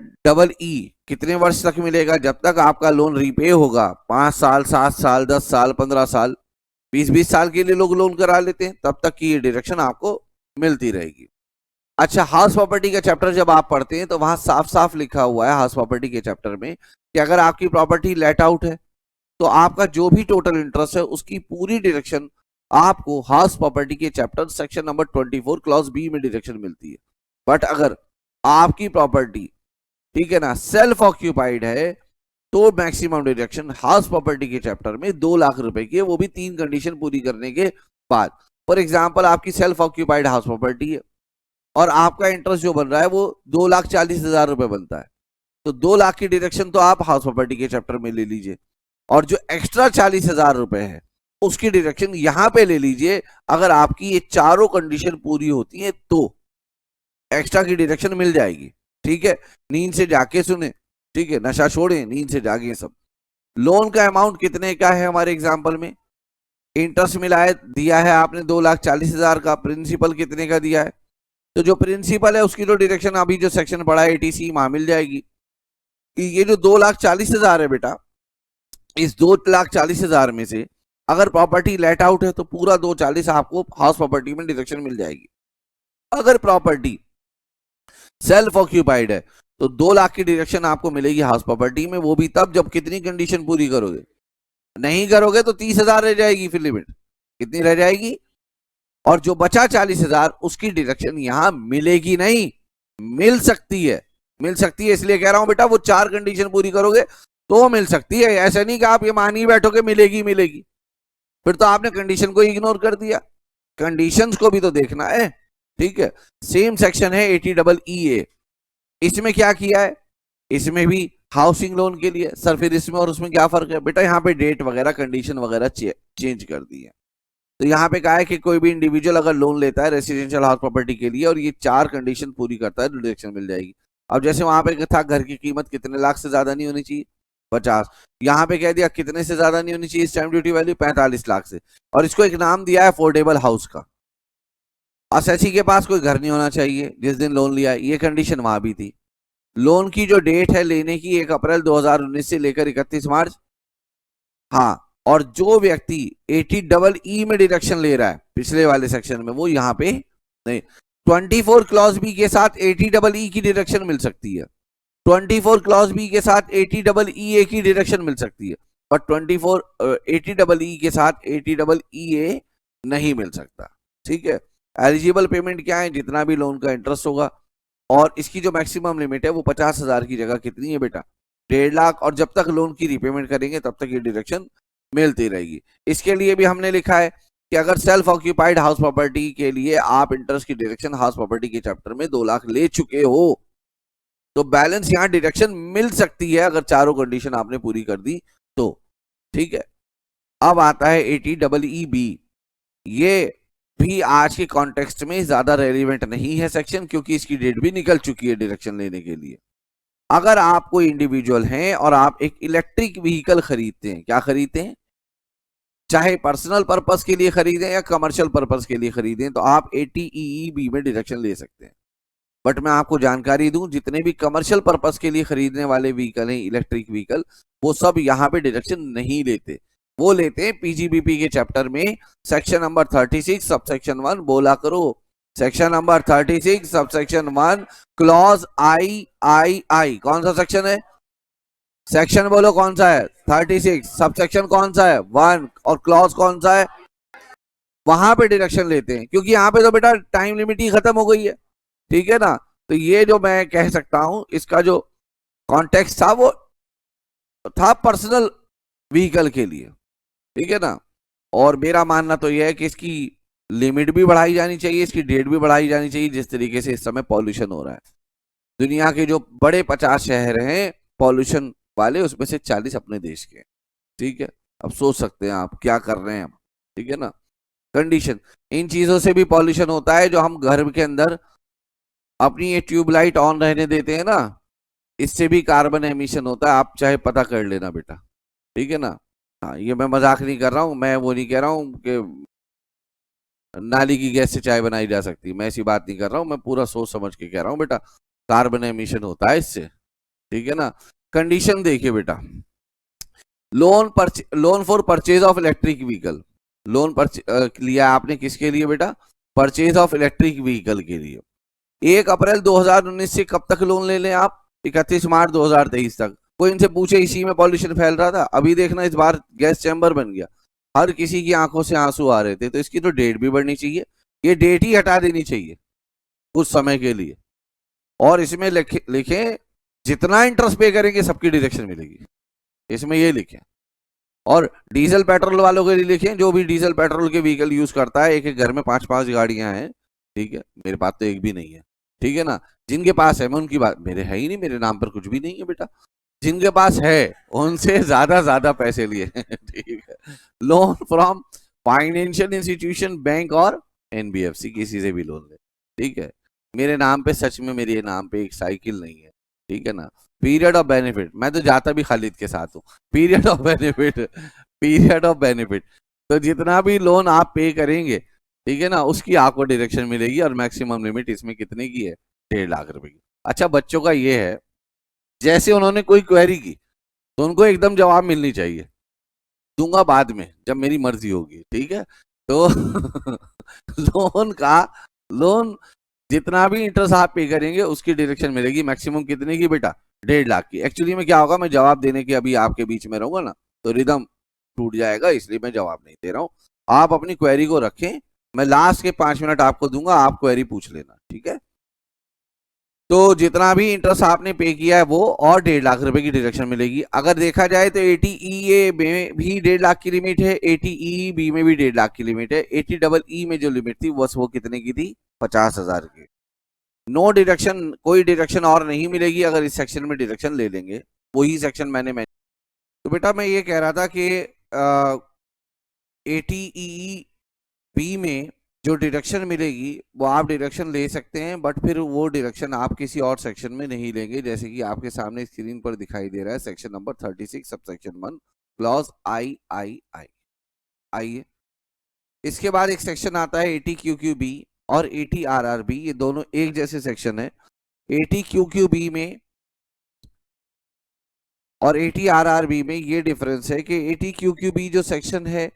EE कितने वर्ष तक मिलेगा? जब तक आपका लोन रीपे होगा, 5 साल, 7 साल, 10 साल, 15 साल, 20-20 साल के लिए लोग लोन करा लेते हैं, तब तक की ये डिडक्शन आपको मिलती रहेगी। अच्छा, हाउस प्रॉपर्टी का चैप्टर जब आप पढ़ते हैं तो वहां साफ साफ लिखा हुआ है हाउस प्रॉपर्टी के चैप्टर में कि अगर आपकी प्रॉपर्टी लेट आउट है तो आपका जो भी टोटल इंटरेस्ट है उसकी पूरी डिडक्शन आपको हाउस प्रॉपर्टी के chapter section number 24 clause B में डिडक्शन मिलती है। बट अगर आपकी प्रॉपर्टी, ठीक है ना, सेल्फ ऑक्यूपाइड है तो मैक्सिमम डिडक्शन हाउस प्रॉपर्टी के चैप्टर में 2 लाख रुपए की है, वो भी 3 कंडीशन पूरी करने के बाद। फॉर एग्जाम्पल, आपकी सेल्फ ऑक्यूपाइड हाउस प्रॉपर्टी है और आपका इंटरेस्ट जो बन रहा है वो 2,40,000 रुपए बनता है, तो 2 लाख की डिडक्शन तो आप हाउस प्रॉपर्टी के चैप्टर में ले लीजिए, और जो एक्स्ट्रा 40,000 रुपए है उसकी डिडक्शन यहां पे ले लीजिए। अगर आपकी ये चारों कंडीशन पूरी होती है तो एक्स्ट्रा की डिडक्शन मिल जाएगी। ठीक है, नींद से जाके सुने, ठीक है, नशा छोड़े, नींद से जागे सब। लोन का अमाउंट कितने का है हमारे एग्जाम्पल में? इंटरेस्ट मिला है, दिया है आपने 2,40,000 का, प्रिंसिपल कितने का दिया है? तो जो प्रिंसिपल है उसकी तो डिडक्शन अभी जो सेक्शन पढ़ा है एटीसी वहां मिल जाएगी कि ये जो 2,40,000 है बेटा, इस 2,40,000 में से अगर प्रॉपर्टी लेट आउट है तो पूरा 2,40 आपको हाउस प्रॉपर्टी में डिडक्शन मिल जाएगी। अगर प्रॉपर्टी सेल्फ ऑक्यूपाइड है तो 2 लाख की डिडक्शन आपको मिलेगी हाउस प्रॉपर्टी में, वो भी तब जब कितनी कंडीशन पूरी करोगे। नहीं करोगे तो 30,000 रह जाएगी, फिर लिमिट कितनी रह जाएगी, और जो बचा 40,000 उसकी डिडक्शन यहां मिलेगी नहीं, मिल सकती है। मिल सकती है इसलिए कह रहा हूं बेटा, वो 4 कंडीशन पूरी करोगे तो मिल सकती है, ऐसा नहीं कि आप ये मान ही बैठोगे मिलेगी मिलेगी, फिर तो आपने कंडीशन को इग्नोर कर दिया। कंडीशंस को भी तो देखना है। ठीक है, सेम सेक्शन है 80EE। इसमें क्या किया है, इसमें भी हाउसिंग लोन के लिए। सर फिर इसमें और उसमें क्या फर्क है? बेटा यहाँ पे डेट वगैरह कंडीशन वगैरह चेंज कर दी है। तो यहाँ पे कहा है कि कोई भी इंडिविजुअल अगर लोन लेता है रेसिडेंशियल हाउस प्रॉपर्टी के लिए और ये 4 कंडीशन पूरी करता है तो डिडक्शन मिल जाएगी। अब जैसे वहां पे था घर की कीमत कितने लाख से ज्यादा नहीं होनी चाहिए, 50, यहाँ पे कह दिया कितने से ज्यादा नहीं होनी चाहिए स्टैंप ड्यूटी वैल्यू, 45 लाख से, और इसको एक नाम दिया है अफोर्डेबल हाउस का। एसएचई के पास कोई घर नहीं होना चाहिए जिस दिन लोन लिया, ये कंडीशन वहां भी थी। लोन की जो डेट है लेने की 1 अप्रैल 2019 से लेकर 31 मार्च, हाँ, और जो व्यक्ति 80EE में डिडक्शन ले रहा है पिछले वाले सेक्शन में, वो यहाँ पे नहीं। 24 क्लॉज बी के साथ 80EE की डिडक्शन मिल सकती है, 24 क्लॉज बी के साथ 80EE की डिडक्शन मिल सकती है, बट 80EE के साथ 80EE नहीं मिल सकता। ठीक है, एलिजिबल पेमेंट क्या है? जितना भी लोन का इंटरेस्ट होगा, और इसकी जो मैक्सिमम लिमिट है वो 50,000 की जगह कितनी है बेटा? 1.5 लाख, और जब तक लोन की रीपेमेंट करेंगे तब तक ये डिडक्शन मिलती रहेगी। इसके लिए भी हमने लिखा है कि अगर सेल्फ ऑक्यूपाइड हाउस प्रॉपर्टी के लिए आप इंटरेस्ट की डिडक्शन हाउस प्रॉपर्टी के चैप्टर में 2 लाख ले चुके हो तो बैलेंस यहां डिडक्शन मिल सकती है अगर चारों कंडीशन आपने पूरी कर दी तो। ठीक है, अब आता है 80EEB। ये भी आज के कॉन्टेक्स्ट में ज्यादा रेलिवेंट नहीं है सेक्शन, क्योंकि इसकी डेट भी निकल चुकी है डिडक्शन लेने के लिए। अगर आप कोई इंडिविजुअल हैं और आप एक इलेक्ट्रिक व्हीकल खरीदते हैं, क्या खरीदते हैं, चाहे पर्सनल पर्पस के लिए खरीदें या कमर्शियल पर्पस के लिए खरीदें, तो आप 80EEB में डिडक्शन ले सकते हैं। बट मैं आपको जानकारी दूं, जितने भी कमर्शियल पर्पस के लिए खरीदने वाले व्हीकल हैं इलेक्ट्रिक व्हीकल, वो सब यहाँ पे डिडक्शन नहीं लेते, वो लेते हैं पीजीबीपी के चैप्टर में सेक्शन नंबर 36 सबसेक्शन 1, बोला करो, सेक्शन नंबर 36 सबसेक्शन 1 क्लॉज आई। कौन सा सेक्शन है? सेक्शन बोलो कौन सा है? 36। सबसेक्शन कौन सा है? 1। और क्लॉज कौन सा है? वहां पे डिडक्शन लेते हैं, क्योंकि यहाँ पे तो बेटा टाइम लिमिट ही खत्म हो गई है। ठीक है ना, तो ये जो मैं कह सकता हूं इसका जो कॉन्टेक्स्ट था वो था पर्सनल व्हीकल के लिए। ठीक है ना, और मेरा मानना तो यह है कि इसकी लिमिट भी बढ़ाई जानी चाहिए, इसकी डेट भी बढ़ाई जानी चाहिए, जिस तरीके से इस समय पॉल्यूशन हो रहा है। दुनिया के जो बड़े 50 शहर हैं पॉल्यूशन वाले, उसमें से 40 अपने देश के। ठीक है, अब सोच सकते हैं आप क्या कर रहे हैं हम। ठीक है ना, कंडीशन, इन चीजों से भी पॉल्यूशन होता है, जो हम घर के अंदर अपनी ये ट्यूबलाइट ऑन रहने देते हैं ना, इससे भी कार्बन एमिशन होता है, आप चाहे पता कर लेना बेटा। ठीक है ना, हाँ, ये मैं मजाक नहीं कर रहा हूँ, मैं वो नहीं कह रहा हूँ कि नाली की गैस से चाय बनाई जा सकती, मैं ऐसी बात नहीं कर रहा हूँ, मैं पूरा सोच समझ के कह रहा हूँ बेटा, कार्बन एमिशन होता है इससे। ठीक है ना, कंडीशन देखिए बेटा, loan for purchase of electric vehicle, loan लिया आपने किसके लिए बेटा? परचेज ऑफ इलेक्ट्रिक व्हीकल के लिए। 1 अप्रैल 2019 से कब तक लोन ले लें आप? 31 मार्च 2023 तक। कोई इनसे पूछे इसी में पॉल्यूशन फैल रहा था? अभी देखना इस बार गैस चैम्बर बन गया, हर किसी की आंखों से आंसू आ रहे थे। तो इसकी तो डेट भी बढ़नी चाहिए, ये डेट ही हटा देनी चाहिए कुछ समय के लिए। और इसमें लिखे जितना इंटरेस्ट पे करेंगे सबकी डिडक्शन मिलेगी, इसमें ये लिखे। और डीजल पेट्रोल वालों के लिए लिखें, जो भी डीजल पेट्रोल के व्हीकल यूज करता है, एक एक घर में 5-5 गाड़ियां हैं, ठीक है, मेरे पास तो एक भी नहीं है, ठीक है ना। जिनके पास है, मैं उनकी बात, मेरे है ही नहीं, मेरे नाम पर कुछ भी नहीं है बेटा। जिनके पास है उनसे ज्यादा पैसे लिए ठीक है। Loan from financial institution, bank और एनबीएफसी, किसी से भी लोन ले, ठीक है। मेरे नाम पे, सच में मेरे नाम पे एक साइकिल नहीं है, ठीक है ना। पीरियड ऑफ बेनिफिट, मैं तो जाता भी खालिद के साथ हूँ। Period of benefit, period of benefit, तो जितना भी लोन आप पे करेंगे, ठीक है ना, उसकी आपको डायरेक्शन मिलेगी। और मैक्सिमम लिमिट इसमें कितने की है? 1.5 लाख रुपए की। अच्छा, बच्चों का ये है, जैसे उन्होंने कोई क्वेरी की तो उनको एकदम जवाब मिलनी चाहिए। दूंगा बाद में जब मेरी मर्जी होगी, ठीक है। तो लोन का, लोन जितना भी इंटरेस्ट आप पे करेंगे उसकी डायरेक्शन मिलेगी। मैक्सिमम कितने की बेटा? 1.5 लाख की। एक्चुअली में क्या होगा, मैं जवाब देने के अभी आपके बीच में रहूंगा ना, तो रिदम टूट जाएगा, इसलिए मैं जवाब नहीं दे रहा हूं। आप अपनी क्वेरी को रखें, मैं लास्ट के 5 मिनट आपको दूंगा, आप क्वेरी पूछ लेना, ठीक है। तो जितना भी इंटरेस्ट आपने पे किया है वो और 1.5 लाख रुपए की डिडक्शन मिलेगी। अगर देखा जाए तो 80E में भी 1.5 लाख की लिमिट है, 80EB में भी 1.5 लाख की लिमिट है। 80EE में जो लिमिट थी बस वो कितने की थी? 50,000 की। नो डिडक्शन, कोई डिडक्शन और नहीं मिलेगी अगर इस सेक्शन में डिडक्शन ले लेंगे, वही सेक्शन मैंने तो बेटा मैं ये कह रहा था कि 80EB में जो डिडक्शन मिलेगी वो आप डिडक्शन ले सकते हैं, बट फिर वो डिडक्शन आप किसी और सेक्शन में नहीं लेंगे, जैसे कि आपके सामने स्क्रीन पर दिखाई दे रहा है, section number 36 sub section 1 clause आई। आइए, इसके बाद एक सेक्शन आता है 80QQB और 80RRB, ये दोनों एक जैसे सेक्शन है। 80QQB में और 80RRB में ये डिफरेंस है कि 80QQB जो सेक्शन है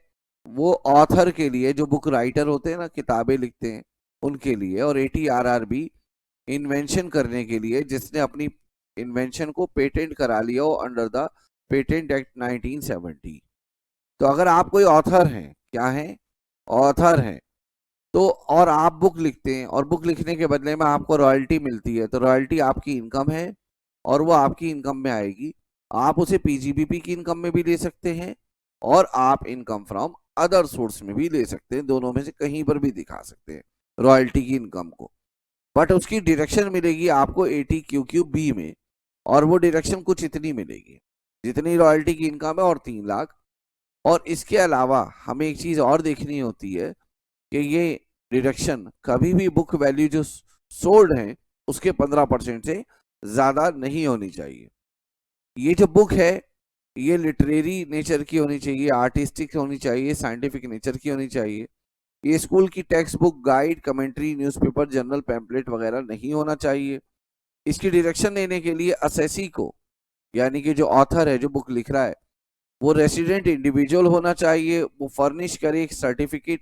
वो ऑथर के लिए, जो बुक राइटर होते हैं ना, किताबें लिखते हैं, उनके लिए। और 80RRB इन्वेंशन करने के लिए, जिसने अपनी इन्वेंशन को पेटेंट करा लिया हो अंडर द पेटेंट एक्ट 1970। तो अगर आप कोई ऑथर हैं, क्या है? ऑथर हैं, तो और आप बुक लिखते हैं और बुक लिखने के बदले में आपको रॉयल्टी मिलती है, तो रॉयल्टी आपकी इनकम है और वो आपकी इनकम में आएगी। आप उसे पीजीबीपी की इनकम में भी ले सकते हैं और आप इनकम फ्रॉम अदर सोर्स में भी ले सकते हैं, दोनों में से कहीं पर भी दिखा सकते हैं रॉयल्टी की इनकम को। बट उसकी डिडक्शन मिलेगी आपको 80QQB में, और वो डिडक्शन कुछ इतनी मिलेगी जितनी रॉयल्टी की इनकम है और 3 लाख। और इसके अलावा हमें एक चीज और देखनी होती है कि ये डिडक्शन कभी भी बुक वैल्यू जो सोल्ड है उसके 15% से ज्यादा नहीं होनी चाहिए। ये जो बुक है ये लिटरेरी नेचर की होनी चाहिए, आर्टिस्टिक होनी चाहिए, साइंटिफिक नेचर की होनी चाहिए। ये स्कूल की text book, guide, commentary, newspaper, journal, pamphlet वगैरह नहीं होना चाहिए। इसकी डायरेक्शन लेने के लिए असेसी को, यानी कि जो ऑथर है, जो बुक लिख रहा है, वो रेसिडेंट इंडिविजुअल होना चाहिए। वो फर्निश करे एक certificate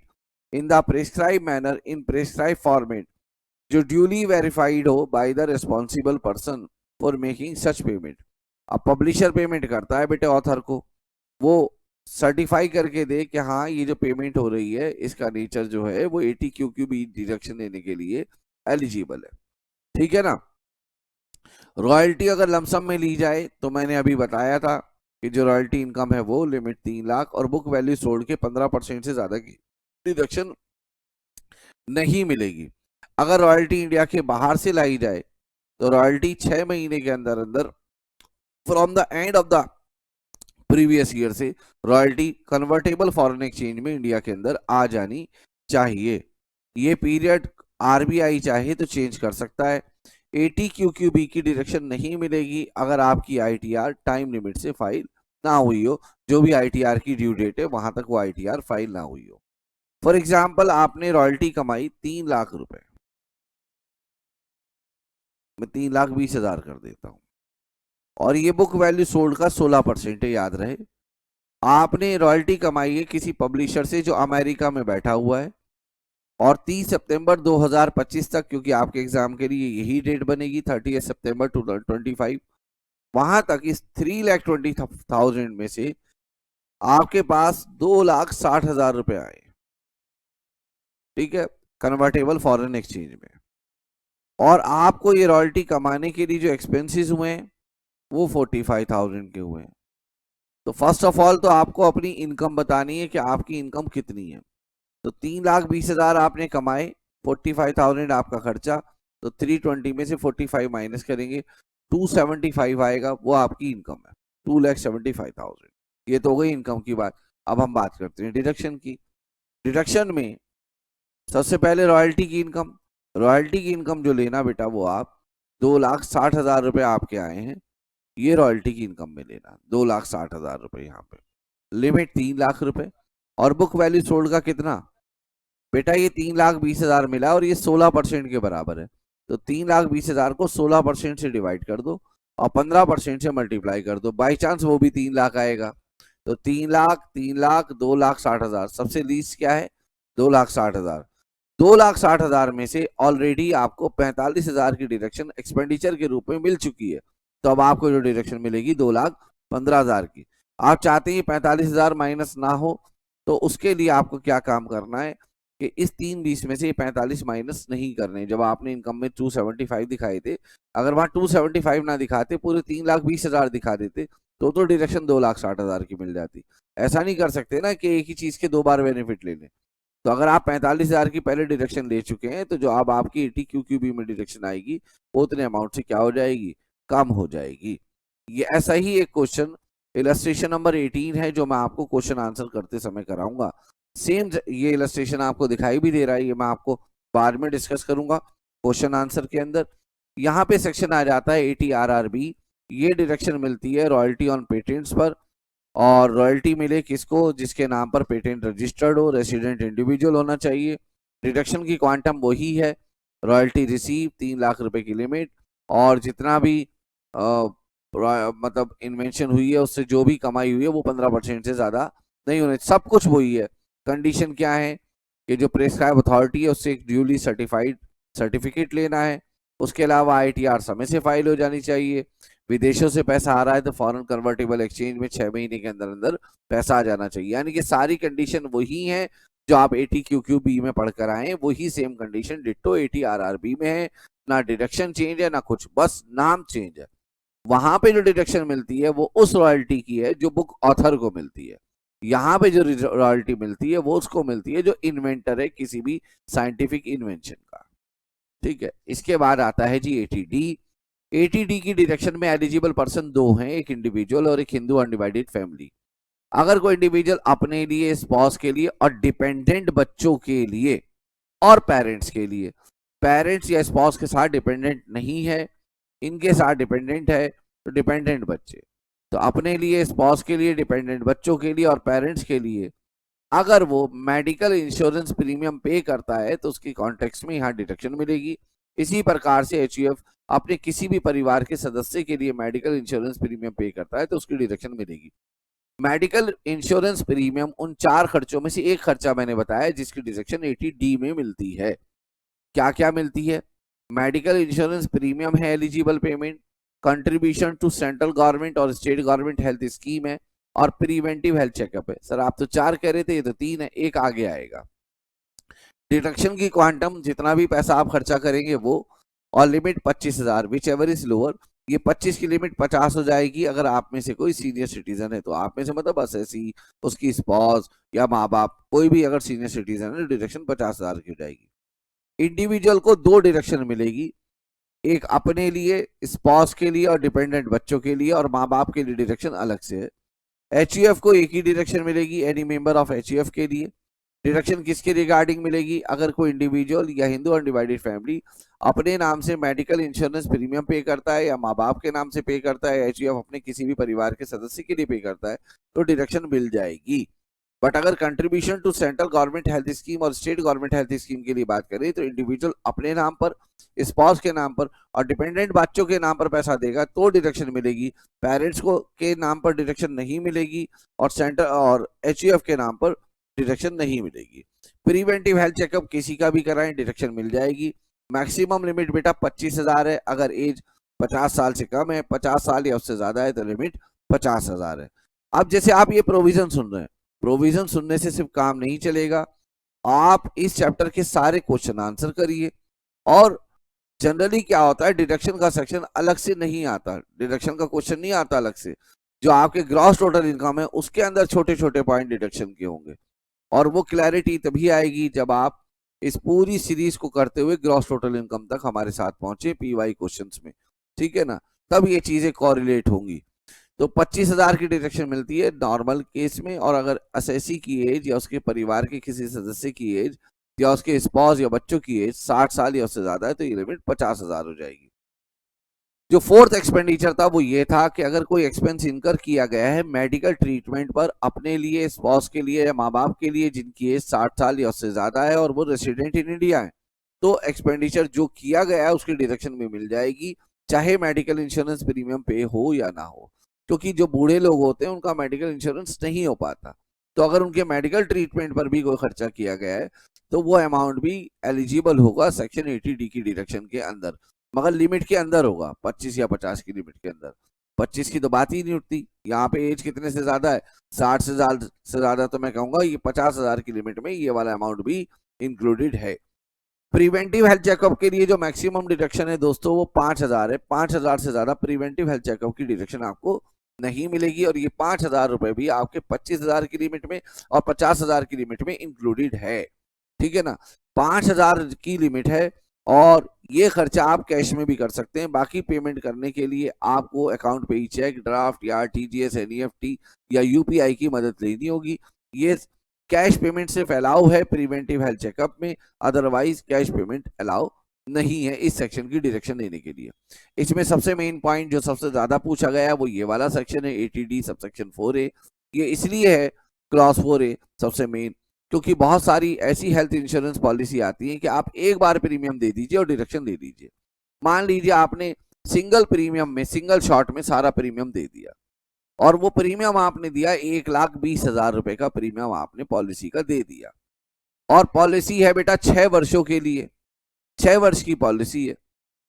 in the prescribe manner in prescribe format, जो ड्यूली वेरीफाइड हो by the responsible person for making such payment. अब पब्लिशर पेमेंट करता है बेटे ऑथर को, वो सर्टिफाई करके दे कि हाँ ये जो पेमेंट हो रही है इसका नेचर जो है वो 80QQB डिडक्शन देने के लिए एलिजिबल है, ठीक है ना। रॉयल्टी अगर लमसम में ली जाए तो मैंने अभी बताया था कि जो रॉयल्टी इनकम है वो लिमिट 3 लाख और बुक वैल्यू सोल्ड के 15% से ज्यादा की डिडक्शन नहीं मिलेगी। अगर रॉयल्टी इंडिया के बाहर से लाई जाए तो रॉयल्टी 6 महीने के अंदर अंदर from the end of the previous year से रॉयल्टी कन्वर्टेबल फॉरेन एक्सचेंज में इंडिया के अंदर आ जानी चाहिए। ये पीरियड आरबीआई चाहे तो चेंज कर सकता है। 80QQB की डिडक्शन नहीं मिलेगी अगर आपकी आईटीआर टाइम लिमिट से फाइल ना हुई हो, जो भी आईटीआर की ड्यू डेट है वहां तक वो आईटीआर फाइल ना हुई हो। फॉर एग्जाम्पल आपने रॉयल्टी कमाई 3 लाख रुपए, मैं 3,20,000 कर देता हूं, और ये बुक वैल्यू सोल्ड का 16% है, याद रहे। आपने रॉयल्टी कमाई है किसी पब्लिशर से जो अमेरिका में बैठा हुआ है, और 30 सितंबर 2025 तक, क्योंकि आपके एग्जाम के लिए यही डेट बनेगी 30 सितंबर 2025, वहां तक इस 3,20,000 में से आपके पास 2,60,000 रुपए आए, ठीक है, कन्वर्टेबल फॉरेन एक्सचेंज में। और आपको ये रॉयल्टी कमाने के लिए जो एक्सपेंसेस हुए हैं वो 45,000 के हुए हैं। तो फर्स्ट ऑफ ऑल तो आपको अपनी इनकम बतानी है कि आपकी इनकम कितनी है। तो 3,20,000 आपने कमाए, 45,000 आपका खर्चा, तो 320 में से 45 माइनस करेंगे, 275 आएगा, वो आपकी इनकम है, 2,75,000। ये तो हो गई इनकम की बात। अब हम बात करते हैं डिडक्शन की। डिडक्शन में सबसे पहले रॉयल्टी की इनकम। रॉयल्टी की इनकम जो लेना बेटा, वो आप 2,60,000 रुपए आपके आए हैं, ये रॉयल्टी की इनकम में लेना, 2,60,000 रुपए यहाँ पे, लिमिट 3,00,000 रुपए। और बुक वैल्यू सोल्ड का कितना बेटा, ये 3,20,000 मिला और ये 16% के बराबर है। तो 3,20,000 को 16% से डिवाइड कर दो और 15% से मल्टीप्लाई कर दो, बाई चांस वो भी 3,00,000 आएगा। तो 3,00,000, 3,00,000, 2,60,000, सबसे लीस्ट क्या है, 2,60,000। 2,60,000 में से ऑलरेडी आपको 45,000 की डिडक्शन एक्सपेंडिचर के रूप में मिल चुकी है। तो अब आपको जो डिडक्शन मिलेगी 2,15,000 की। आप चाहते हैं 45,000 माइनस ना हो, तो उसके लिए आपको क्या काम करना है कि इस 320 में से 45 माइनस नहीं करने। जब आपने इनकम में 275 दिखाए थे, अगर वहां 275 ना दिखाते, पूरे 3,20,000 दिखा देते, तो डिडक्शन 2,60,000 की मिल जाती। ऐसा नहीं कर सकते ना कि एक ही चीज के दो बार बेनिफिट ले लें। तो अगर आप 45,000 की पहले डिडक्शन ले चुके हैं, तो जो अब आपकी 80 क्यूक्यूबी में डिडक्शन आएगी, वो उतने अमाउंट से क्या हो जाएगी, कम हो जाएगी। ये ऐसा ही एक क्वेश्चन इलस्ट्रेशन नंबर 18 है, जो मैं आपको क्वेश्चन आंसर करते समय कराऊंगा। सेम ये इलस्ट्रेशन आपको दिखाई भी दे रहा है, ये मैं आपको बाद में डिस्कस करूंगा क्वेश्चन आंसर के अंदर। यहाँ पे सेक्शन आ जाता है ATRRB। ये डिडक्शन मिलती है रॉयल्टी ऑन पेटेंट्स पर, और रॉयल्टी मिले किसको, जिसके नाम पर पेटेंट रजिस्टर्ड हो, रेसिडेंट इंडिविजुअल होना चाहिए। डिडक्शन की क्वांटम वही है, रॉयल्टी रिसीव 3,00,000 रुपए की लिमिट, और जितना भी मतलब इन्वेंशन हुई है उससे जो भी कमाई हुई है वो 15% से ज्यादा नहीं होने, सब कुछ वही है। कंडीशन क्या है कि जो प्रेस्क्राइब अथॉरिटी है उससे एक ड्यूली सर्टिफाइड सर्टिफिकेट लेना है। उसके अलावा ITR समय से फाइल हो जानी चाहिए। विदेशों से पैसा आ रहा है तो फॉरेन कन्वर्टेबल एक्सचेंज में 6 महीने के अंदर अंदर पैसा आ जाना चाहिए। यानी कि सारी कंडीशन वही है जो आप ATQQB में पढ़कर आए, वही सेम कंडीशन डिट्टो ATRRB में है। ना डिडक्शन चेंज है ना कुछ, बस नाम चेंज है। वहां पे जो डिडक्शन मिलती है वो उस रॉयल्टी की है जो बुक ऑथर को मिलती है। यहाँ पे जो रॉयल्टी मिलती है वो उसको मिलती है जो इन्वेंटर है किसी भी साइंटिफिक इन्वेंशन का। ठीक है, इसके बाद आता है जी ATD। ATD की डिडक्शन में एलिजिबल पर्सन दो हैं, एक इंडिविजुअल और एक हिंदू अनडिवाइडेड फैमिली। अगर कोई इंडिविजुअल अपने लिए, स्पॉस के लिए और डिपेंडेंट बच्चों के लिए और पेरेंट्स के लिए, पेरेंट्स या स्पॉस के साथ डिपेंडेंट नहीं है, इनके साथ डिपेंडेंट है, तो डिपेंडेंट बच्चे। तो अपने लिए, स्पॉस के लिए, डिपेंडेंट बच्चों के लिए और पेरेंट्स के लिए अगर वो मेडिकल इंश्योरेंस प्रीमियम पे करता है तो उसकी कॉन्टेक्स्ट में यहाँ डिडक्शन मिलेगी। इसी प्रकार से HUF अपने किसी भी परिवार के सदस्य के लिए मेडिकल इंश्योरेंस प्रीमियम पे करता है तो उसकी डिडक्शन मिलेगी। मेडिकल इंश्योरेंस प्रीमियम उन 4 खर्चों में से एक खर्चा मैंने बताया जिसकी डिडक्शन 80D में मिलती है। क्या क्या मिलती है, मेडिकल इंश्योरेंस प्रीमियम है eligible payment, contribution to central government और स्टेट गवर्नमेंट हेल्थ स्कीम है, और प्रिवेंटिव हेल्थ चेकअप है। सर आप तो 4 कह रहे थे, ये तो 3 है, एक आगे आएगा। डिडक्शन की क्वांटम जितना भी पैसा आप खर्चा करेंगे वो, और limit 25,000 which ever is lower. ये 25 की लिमिट 50 हो जाएगी अगर आप में से कोई सीनियर सिटीजन है, तो आप में से मतलब असेसी, उसकी स्पॉस या माँ बाप, कोई भी अगर सीनियर सिटीजन है, डिडक्शन 50,000 की हो जाएगी। इंडिविजुअल को 2 डिडक्शन मिलेगी, एक अपने लिए, स्पॉस के लिए और डिपेंडेंट बच्चों के लिए, और माँ बाप के लिए डिडक्शन अलग से है। HUF को एक ही डिडक्शन मिलेगी एनी मेंबर ऑफ HUF के लिए। डिडक्शन किसके रिगार्डिंग मिलेगी, अगर कोई इंडिविजुअल या हिंदू अनडिवाइडेड फैमिली अपने नाम से मेडिकल इंश्योरेंस प्रीमियम पे करता है या माँ बाप के नाम से पे करता है, HUF अपने किसी भी परिवार के सदस्य के लिए पे करता है, तो डिडक्शन मिल जाएगी। बट अगर contribution to central government health scheme और स्टेट गवर्नमेंट हेल्थ स्कीम की बात करें तो इंडिविजुअल अपने नाम पर, स्पाउस के नाम पर और डिपेंडेंट बच्चों के नाम पर पैसा देगा तो डिडक्शन मिलेगी। पेरेंट्स को के नाम पर डिडक्शन नहीं मिलेगी और सेंटर और एचयूएफ के नाम पर डिडक्शन नहीं मिलेगी। प्रिवेंटिव हेल्थ चेकअप किसी का भी कराएं डिडक्शन मिल जाएगी। मैक्सिमम लिमिट बेटा 25,000 है। अगर एज 50 साल से कम है, 50 साल या उससे ज्यादा है तो लिमिट 50,000 है। अब जैसे आप ये प्रोविजन सुन रहे हैं, प्रोविजन सुनने से सिर्फ काम नहीं चलेगा, आप इस चैप्टर के सारे क्वेश्चन आंसर करिए। और जनरली क्या होता है, डिडक्शन का सेक्शन अलग से नहीं आता, डिडक्शन का क्वेश्चन नहीं आता अलग से। जो आपके ग्रॉस टोटल इनकम है उसके अंदर छोटे छोटे पॉइंट डिडक्शन के होंगे और वो क्लैरिटी तभी आएगी जब आप इस पूरी सीरीज को करते हुए ग्रॉस टोटल इनकम तक हमारे साथ पहुंचे पीवाई क्वेश्चंस में, ठीक है ना। तब ये चीजें कोरिलेट होंगी। तो 25,000 की डिडक्शन मिलती है नॉर्मल केस में, और अगर असेसी की एज या उसके परिवार के किसी सदस्य की एज या उसके स्पाउस या बच्चों की एज 60 साल या उससे ज्यादा है तो ये लिमिट 50,000 हो जाएगी। जो फोर्थ एक्सपेंडिचर था वो ये था कि अगर कोई एक्सपेंस इनकर किया गया है मेडिकल ट्रीटमेंट पर अपने लिए, स्पाउस के लिए या माँ बाप के लिए जिनकी एज 60 साल या उससे ज्यादा है और वो रेसिडेंट इन इंडिया है, तो एक्सपेंडिचर जो किया गया है उसकी डिडक्शन में मिल जाएगी, चाहे मेडिकल इंश्योरेंस प्रीमियम पे हो या ना हो। क्योंकि जो बूढ़े लोग होते हैं उनका मेडिकल इंश्योरेंस नहीं हो पाता, तो अगर उनके मेडिकल ट्रीटमेंट पर भी कोई खर्चा किया गया है तो वो अमाउंट भी एलिजिबल होगा सेक्शन 80D की डिडक्शन के अंदर, मगर लिमिट के अंदर होगा, 25 या 50 की लिमिट के अंदर। 25 की तो बात ही नहीं उठती, यहाँ पे एज कितने से ज्यादा है, 60 से ज्यादा, तो मैं कहूंगा ये 50,000 की लिमिट में ये वाला अमाउंट भी इंक्लूडेड है। प्रिवेंटिव हेल्थ चेकअप के लिए जो मैक्सिमम डिडक्शन है दोस्तों वो 5,000 है। 5,000 से ज्यादा प्रिवेंटिव हेल्थ चेकअप की डिडक्शन आपको नहीं मिलेगी, और ये 5,000 रुपए भी आपके 25,000 की लिमिट में और 50,000 की लिमिट में इंक्लूडेड है, ठीक है ना। 5,000 की लिमिट है और ये खर्चा आप कैश में भी कर सकते हैं। बाकी पेमेंट करने के लिए आपको अकाउंट पे ही चेक, ड्राफ्ट या टीजीएस, एनईएफटी या यूपीआई की मदद लेनी होगी। ये कैश पेमेंट सिर्फ अलाउ है प्रिवेंटिव हेल्थ चेकअप में, अदरवाइज कैश पेमेंट अलाउ नहीं है इस सेक्शन की डायरेक्शन देने के लिए। इसमें सबसे मेन पॉइंट जो सबसे ज्यादा पूछा गया है वो ये वाला सेक्शन है 80D सबसेक्शन 4A। ये इसलिए है क्लॉज 4A सबसे मेन, क्योंकि बहुत सारी ऐसी हेल्थ इंश्योरेंस पॉलिसी आती है कि आप एक बार प्रीमियम दे दीजिए और डिडक्शन दे दीजिए। मान लीजिए आपने सिंगल प्रीमियम में, सिंगल शॉट में सारा प्रीमियम दे दिया और वो प्रीमियम आपने दिया 1,20,000 रुपए का प्रीमियम आपने पॉलिसी का दे दिया, और पॉलिसी है बेटा 6 वर्षों के लिए, 6 वर्ष की पॉलिसी है,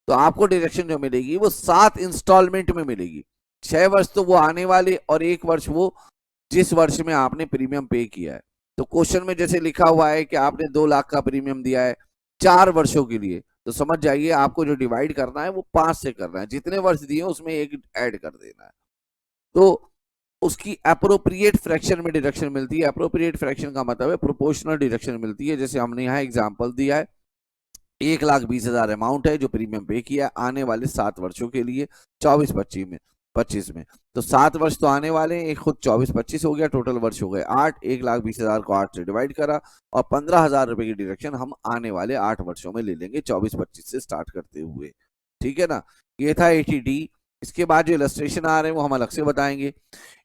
तो आपको डिडक्शन जो मिलेगी वो 7 इंस्टॉलमेंट में मिलेगी। 6 वर्ष तो वो आने वाले और 1 वर्ष वो जिस वर्ष में आपने प्रीमियम पे किया है। तो क्वेश्चन में जैसे लिखा हुआ है कि आपने 2 लाख का प्रीमियम दिया है 4 वर्षों के लिए, तो समझ जाइए आपको जो डिवाइड करना है वो 5 से करना है, जितने वर्ष दिए उसमें एक ऐड कर देना है, तो उसकी अप्रोप्रिएट फ्रैक्शन में डिडक्शन मिलती है। अप्रोप्रिएट फ्रैक्शन का मतलब है प्रोपोर्शनल डिडक्शन मिलती है। जैसे हमने यहाँ एग्जांपल दिया है 1,20,000 अमाउंट है जो प्रीमियम पे किया आने वाले 7 वर्षों के लिए, 24-25 में, तो 7 वर्ष तो आने वाले हैं, एक खुद 24-25 हो गया, टोटल वर्ष हो गए 8, 1,20,000 को 8 से डिवाइड करा और 15,000 रुपए की डिडक्शन हम आने वाले 8 वर्षों में ले लेंगे 24-25 से स्टार्ट करते हुए, ठीक है ना। ये था 80D। इसके बाद जो इलस्ट्रेशन आ रहे हैं वो हम अलग से बताएंगे।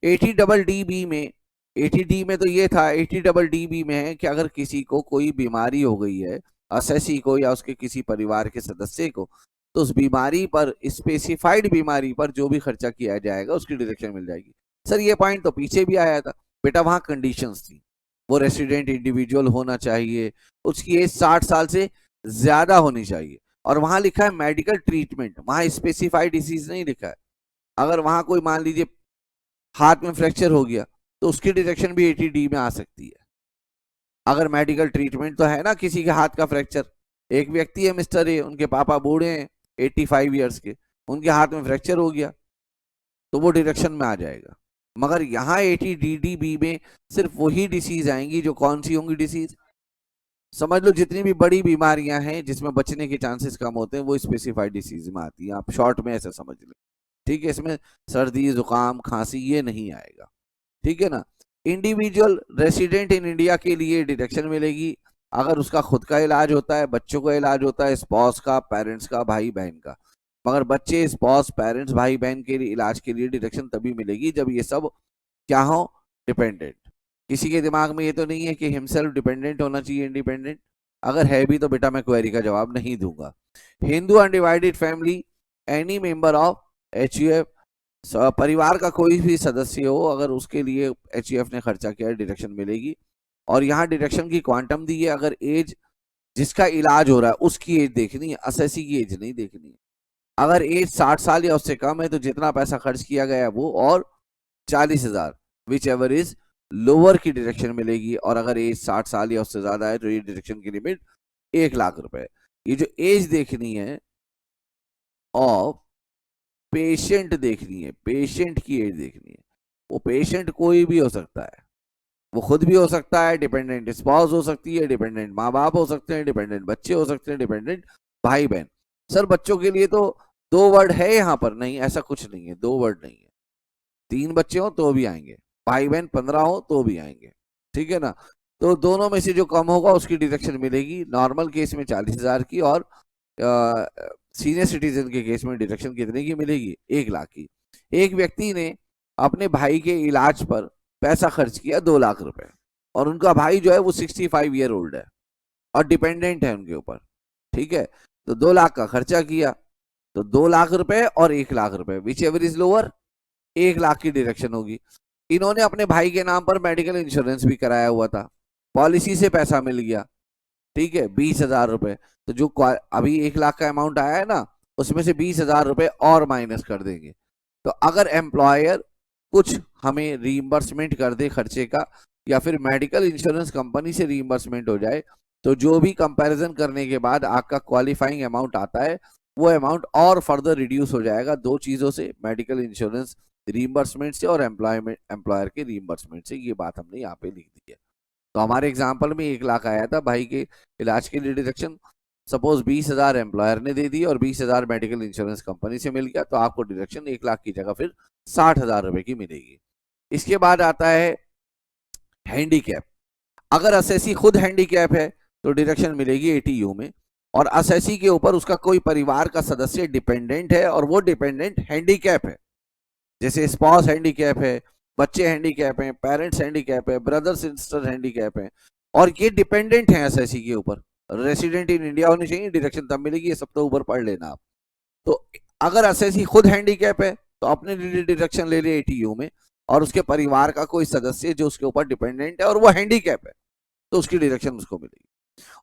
80DD में, 80D में तो ये था, 80DD में है कि अगर किसी को कोई बीमारी हो गई है, असेसी को या उसके किसी परिवार के सदस्य को, तो उस बीमारी पर, स्पेसिफाइड बीमारी पर जो भी खर्चा किया जाएगा उसकी डिडक्शन मिल जाएगी। सर ये पॉइंट तो पीछे भी आया था बेटा, वहां कंडीशंस थी, वो रेसिडेंट इंडिविजुअल होना चाहिए, उसकी एज 60 साल से ज्यादा होनी चाहिए, और वहां लिखा है मेडिकल ट्रीटमेंट, वहां स्पेसिफाइड डिसीज नहीं लिखा है। अगर वहां कोई मान लीजिए हाथ में फ्रैक्चर हो गया तो उसकी डिडक्शन भी 80D में आ सकती है। अगर मेडिकल ट्रीटमेंट तो है ना, किसी के हाथ का फ्रैक्चर, एक व्यक्ति है मिस्टर ए, उनके पापा बूढ़े हैं 85 ईयर्स के, उनके हाथ में फ्रैक्चर हो गया तो वो डिडक्शन में आ जाएगा। मगर यहाँ 80DDB में सिर्फ वही डिसीज आएंगी जो कौन सी होंगी डिसीज, समझ लो जितनी भी बड़ी बीमारियां हैं जिसमें बचने के चांसेस कम होते हैं वो स्पेसिफाइड डिसीज में आती है, आप शॉर्ट में ऐसे समझ लें, ठीक है। इसमें सर्दी, जुकाम, खांसी ये नहीं आएगा, ठीक है ना। इंडिविजुअल रेसिडेंट इन इंडिया के लिए डिडक्शन मिलेगी अगर उसका खुद का इलाज होता है, बच्चों का इलाज होता है, स्पॉस का, पेरेंट्स का, भाई बहन का। मगर बच्चे, स्पॉस, पेरेंट्स, भाई बहन के लिए इलाज के लिए डिडक्शन तभी मिलेगी जब ये सब क्या हो, डिपेंडेंट, किसी के दिमाग में ये तो नहीं है कि हिमसेल्फ डिपेंडेंट होना चाहिए, इंडिपेंडेंट? अगर है भी तो बेटा मैं क्वेरी का जवाब नहीं दूंगा। Hindu undivided family, any member of HUF, परिवार का कोई भी सदस्य हो, अगर उसके लिए HUF ने खर्चा किया, डिडक्शन मिलेगी। और यहाँ डिडक्शन की क्वांटम दी है, अगर एज जिसका इलाज हो रहा है उसकी एज देखनी है, असेसी की एज नहीं देखनी है। अगर एज 60 साल या उससे कम है तो जितना पैसा खर्च किया गया है वो और 40,000, विच एवर इज लोअर की डिडक्शन मिलेगी। और अगर एज 60 साल या उससे ज्यादा है तो ये डिडक्शन की लिमिट 1,00,000 रुपए। ये जो एज देखनी है और पेशेंट देखनी है, पेशेंट की एज देखनी है। वो पेशेंट कोई भी हो सकता है, वो खुद भी हो सकता है, डिपेंडेंट स्पाउस हो सकती है, डिपेंडेंट माँ बाप हो सकते हैं, डिपेंडेंट बच्चे हो सकते हैं, डिपेंडेंट भाई बहन। सर बच्चों के लिए तो 2 वर्ड है यहाँ पर, नहीं ऐसा कुछ नहीं है, 2 वर्ड नहीं है। 3 बच्चे हो तो भी आएंगे, भाई बहन 15 हो तो भी आएंगे, ठीक है ना। तो दोनों में से जो कम होगा उसकी डिडक्शन मिलेगी, नॉर्मल केस में 40,000 की, और सीनियर सिटीजन के केस में डिडक्शन कितने की मिलेगी? 1,00,000 की। एक व्यक्ति ने अपने भाई के इलाज पर पैसा खर्च किया 2,00,000 रुपए, और उनका भाई जो है वो 65 ईयर ओल्ड है और डिपेंडेंट है उनके ऊपर, ठीक है। तो 2,00,000 का खर्चा किया, तो 2,00,000 रुपए और 1,00,000 रुपए, विच एवर इज लोअर, 1,00,000 की डिडक्शन होगी। इन्होंने अपने भाई के नाम पर मेडिकल इंश्योरेंस भी कराया हुआ था, पॉलिसी से पैसा मिल गया, ठीक है, 20,000 रुपए। तो जो अभी 1,00,000 का अमाउंट आया है ना, उसमें से 20,000 रुपए और माइनस कर देंगे। तो अगर एम्प्लॉयर कुछ हमें रीइंबर्समेंट कर दे खर्चे का, या फिर मेडिकल इंश्योरेंस कंपनी से रीइंबर्समेंट हो जाए, तो जो भी कंपैरिजन करने के बाद आपका क्वालिफाइंग अमाउंट आता है वो अमाउंट और फर्दर रिड्यूस हो जाएगा, 2 चीजों से, मेडिकल इंश्योरेंस रीइंबर्समेंट से और एम्प्लॉयर के रीइंबर्समेंट से। ये बात हमने यहाँ पे लिख दी है। तो हमारे एग्जाम्पल में 1,00,000 आया था भाई के इलाज के लिए डिडक्शन, सपोज 20,000 एम्प्लॉयर ने दे दी और 20,000 मेडिकल इंश्योरेंस कंपनी से मिल गया, तो आपको डिडक्शन 1,00,000 की जगह फिर 60,000 रुपए की मिलेगी। इसके बाद आता है हैंडीकैप। अगर असेसी खुद हैंडीकैप है तो डिडक्शन मिलेगी 80U में, और असेसी के ऊपर उसका कोई परिवार का सदस्य डिपेंडेंट है और वो डिपेंडेंट हैंडीकैप है, जैसे स्पाउस हैंडीकैप है, बच्चे हैंडीकैप हैं, पेरेंट्स हैंडीकैप है, ब्रदर सिस्टर हैंडीकैप है, और ये डिपेंडेंट है एसएससी के ऊपर, रेसिडेंट इन इंडिया होनी चाहिए, डिडक्शन तब मिलेगी। ये सब तो ऊपर पढ़ लेना आप। तो अगर एसएससी खुद हैंडीकैप है तो अपने लिए डिडक्शन ले ले 80U में, और उसके परिवार का कोई सदस्य जो उसके ऊपर डिपेंडेंट है और वो हैंडीकैप है तो उसकी डिडक्शन उसको मिलेगी।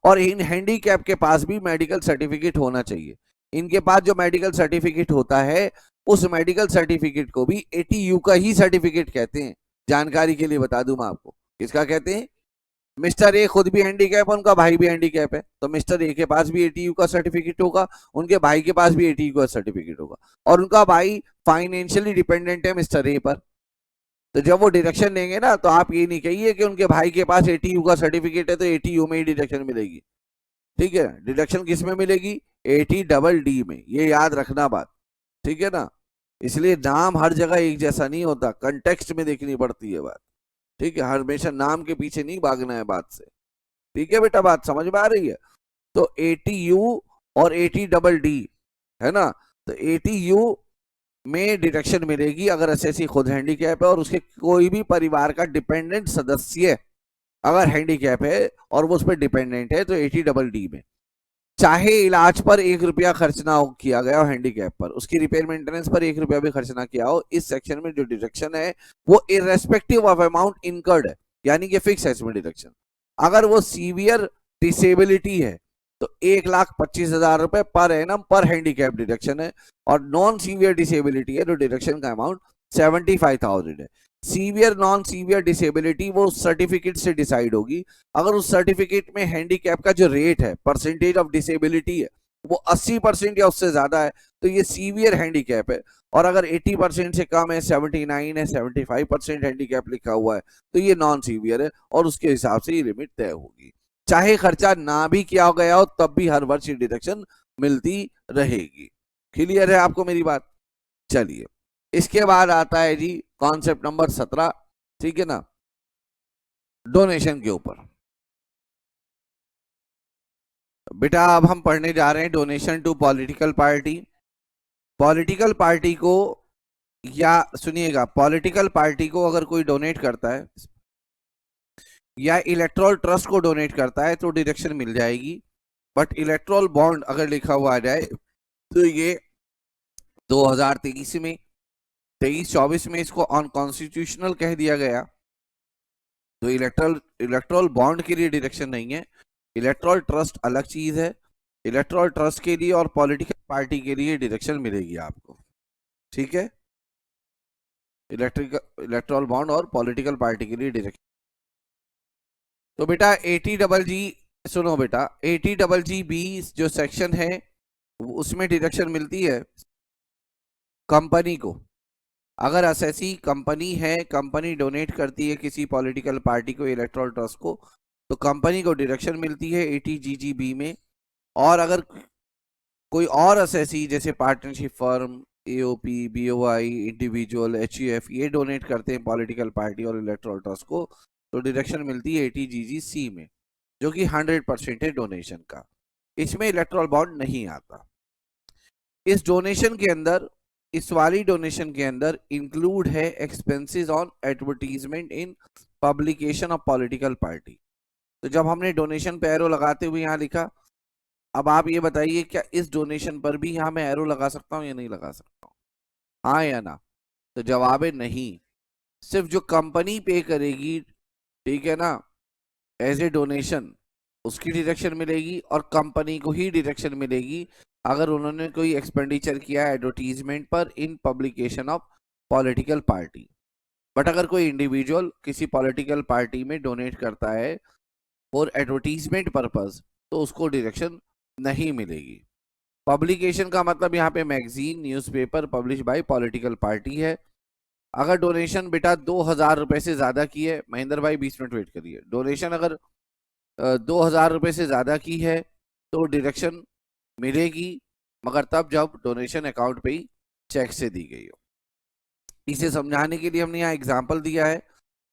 और इन हैंडीकैप के पास भी मेडिकल सर्टिफिकेट होना चाहिए। इनके पास जो मेडिकल सर्टिफिकेट होता है उस मेडिकल सर्टिफिकेट को भी 80U का ही सर्टिफिकेट कहते हैं। जानकारी के लिए बता दूं मैं आपको, किसका कहते हैं? मिस्टर ए खुद भी हैंडीकैप है, उनका भाई भी हैंडीकैप है, तो मिस्टर ए के पास भी 80U का सर्टिफिकेट होगा, उनके भाई के पास भी 80U का सर्टिफिकेट होगा, और उनका भाई फाइनेंशियली डिपेंडेंट है मिस्टर ए पर। तो जब वो डिडक्शन लेंगे ना, तो आप ये नहीं कहिए कि उनके भाई के पास 80U का सर्टिफिकेट है तो 80U में ही डिडक्शन मिलेगी, ठीक है। डिडक्शन किस में मिलेगी? 80DD में, ये याद रखना बात, ठीक है ना। इसलिए नाम हर जगह एक जैसा नहीं होता, कंटेक्स्ट में देखनी पड़ती है बात, ठीक है। हमेशा नाम के पीछे नहीं भागना है बात से, ठीक है बेटा, बात समझ में आ रही है? तो 80U और 80DD है ना, तो 80U में डिडक्शन मिलेगी अगर एसएससी खुद हैंडीकैप है और उसके कोई भी परिवार का डिपेंडेंट सदस्य अगर हैंडीकैप है और वो उस पर डिपेंडेंट है, तो 80DD में चाहे इलाज पर 1 रुपया खर्च ना हो किया गया हो, हैंडीकैप पर उसकी रिपेयर मेंटेनेंस पर 1 रुपया भी खर्च ना किया हो, इस सेक्शन में जो डिडक्शन है वो इररेस्पेक्टिव ऑफ अमाउंट इनकर्ड है, यानी कि फिक्स है इसमें डिडक्शन। अगर वो सीवियर डिसेबिलिटी है तो 1,25,000 रुपए पर एनम पर हैंडीकैप डिडक्शन है, और नॉन सीवियर डिसेबिलिटी है तो डिडक्शन का अमाउंट 75,000 है। सीवियर नॉन सीवियर डिसेबिलिटी वो सर्टिफिकेट से डिसाइड होगी। अगर उस सर्टिफिकेट में हैंडीकैप का जो रेट है, परसेंटेज ऑफ डिसेबिलिटी है, वो 80% या उससे ज्यादा है तो ये सीवियर हैंडीकैप है, और अगर 80% से कम है, 79 है, 75% हैंडीकैप लिखा हुआ है, तो ये नॉन सीवियर है, और उसके हिसाब से ये लिमिट तय होगी। चाहे खर्चा ना भी किया गया हो तब भी हर वर्ष डिडक्शन मिलती रहेगी। क्लियर है आपको मेरी बात? चलिए, इसके बाद आता है जी कॉन्सेप्ट नंबर 17, ठीक है ना, डोनेशन के ऊपर। बेटा अब हम पढ़ने जा रहे हैं donation to political party. Political party को, या सुनिएगा, पॉलिटिकल पार्टी को अगर कोई डोनेट करता है, या इलेक्ट्रॉल ट्रस्ट को डोनेट करता है तो डिडक्शन मिल जाएगी। बट इलेक्ट्रॉल बॉन्ड अगर लिखा हुआ आ जाए तो ये 2023 में 23-24 में इसको अनकॉन्स्टिट्यूशनल कह दिया गया। तो इलेक्ट्रॉल बॉन्ड के लिए डिडक्शन नहीं है। इलेक्ट्रॉल ट्रस्ट अलग चीज है। इलेक्ट्रॉल ट्रस्ट के लिए और पॉलिटिकल पार्टी के लिए डिडक्शन मिलेगी आपको। ठीक है, इलेक्ट्रॉल बॉन्ड और पॉलिटिकल पार्टी के लिए डिडक्शन। तो बेटा 80 सुनो बेटा, 80 जो सेक्शन है उसमें डिडक्शन मिलती है कंपनी को। अगर असेसी कंपनी है, कंपनी डोनेट करती है किसी पॉलिटिकल पार्टी को, इलेक्टोरल ट्रस्ट को, तो कंपनी को डिडक्शन मिलती है 80 में। और अगर कोई और असेसी जैसे partnership firm, AOP, BOI, individual, HUF ये डोनेट करते हैं पॉलिटिकल पार्टी और इलेक्टोरल ट्रस्ट को, तो डिडक्शन मिलती है 80 में, जो कि 100% है डोनेशन का। इसमें इलेक्ट्रॉल बॉन्ड नहीं आता। इस डोनेशन के अंदर, इस वाली डोनेशन के अंदर इंक्लूड है expenses on advertisement in publication of political party. तो जब हमने डोनेशन पे एरो लगाते हुए यहाँ लिखा, अब आप ये बताइए क्या इस डोनेशन पर भी यहाँ मैं एरो लगा सकता हूँ या नहीं लगा सकता हूँ? हाँ या ना? तो जवाब है नहीं। सिर्फ जो कंपनी पे करेगी, ठीक है ना, एज ए डोनेशन, उसकी डिडक्शन मिलेगी और कंपनी को ही डिडक्शन मिलेगी अगर उन्होंने कोई एक्सपेंडिचर किया एडवर्टीजमेंट पर in publication of political party. But अगर कोई इंडिविजुअल किसी पॉलिटिकल पार्टी में डोनेट करता है फॉर एडवर्टीजमेंट पर्पस, तो उसको डिडक्शन नहीं मिलेगी। पब्लिकेशन का मतलब यहाँ पे magazine, newspaper publish by political party है। अगर डोनेशन बेटा 2000 रुपए से ज्यादा की है, महेंद्र भाई 20 मिनट वेट करिए, डोनेशन अगर 2000 रुपए से ज्यादा की है तो डिडक्शन मिलेगी, मगर तब जब डोनेशन अकाउंट पे ही चेक से दी गई हो। इसे समझाने के लिए हमने यहाँ एग्जाम्पल दिया है।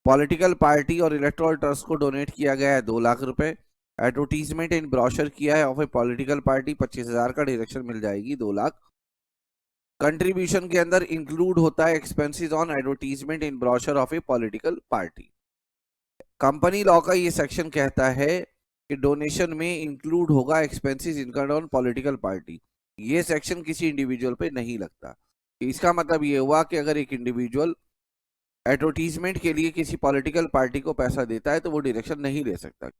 पॉलिटिकल पार्टी और इलेक्टोरल ट्रस्ट को डोनेट किया गया है 2 लाख रुपए। एडवर्टीजमेंट इन ब्रोशर किया है ऑफ ए पॉलिटिकल पार्टी, 25,000 का डिडक्शन मिल जाएगी 2 लाख। कंट्रीब्यूशन के अंदर इंक्लूड होता है expenses on advertisement in brochure of A political party. Company law का ये सेक्शन कहता है कि डोनेशन में इंक्लूड होगा expenses incurred on political party. ये सेक्शन किसी इंडिविजुअल पे नहीं लगता। इसका मतलब ये हुआ कि अगर एक इंडिविजुअल एडवर्टीजमेंट के लिए किसी पॉलिटिकल पार्टी को पैसा देता है तो वो डिडक्शन नहीं ले सकता।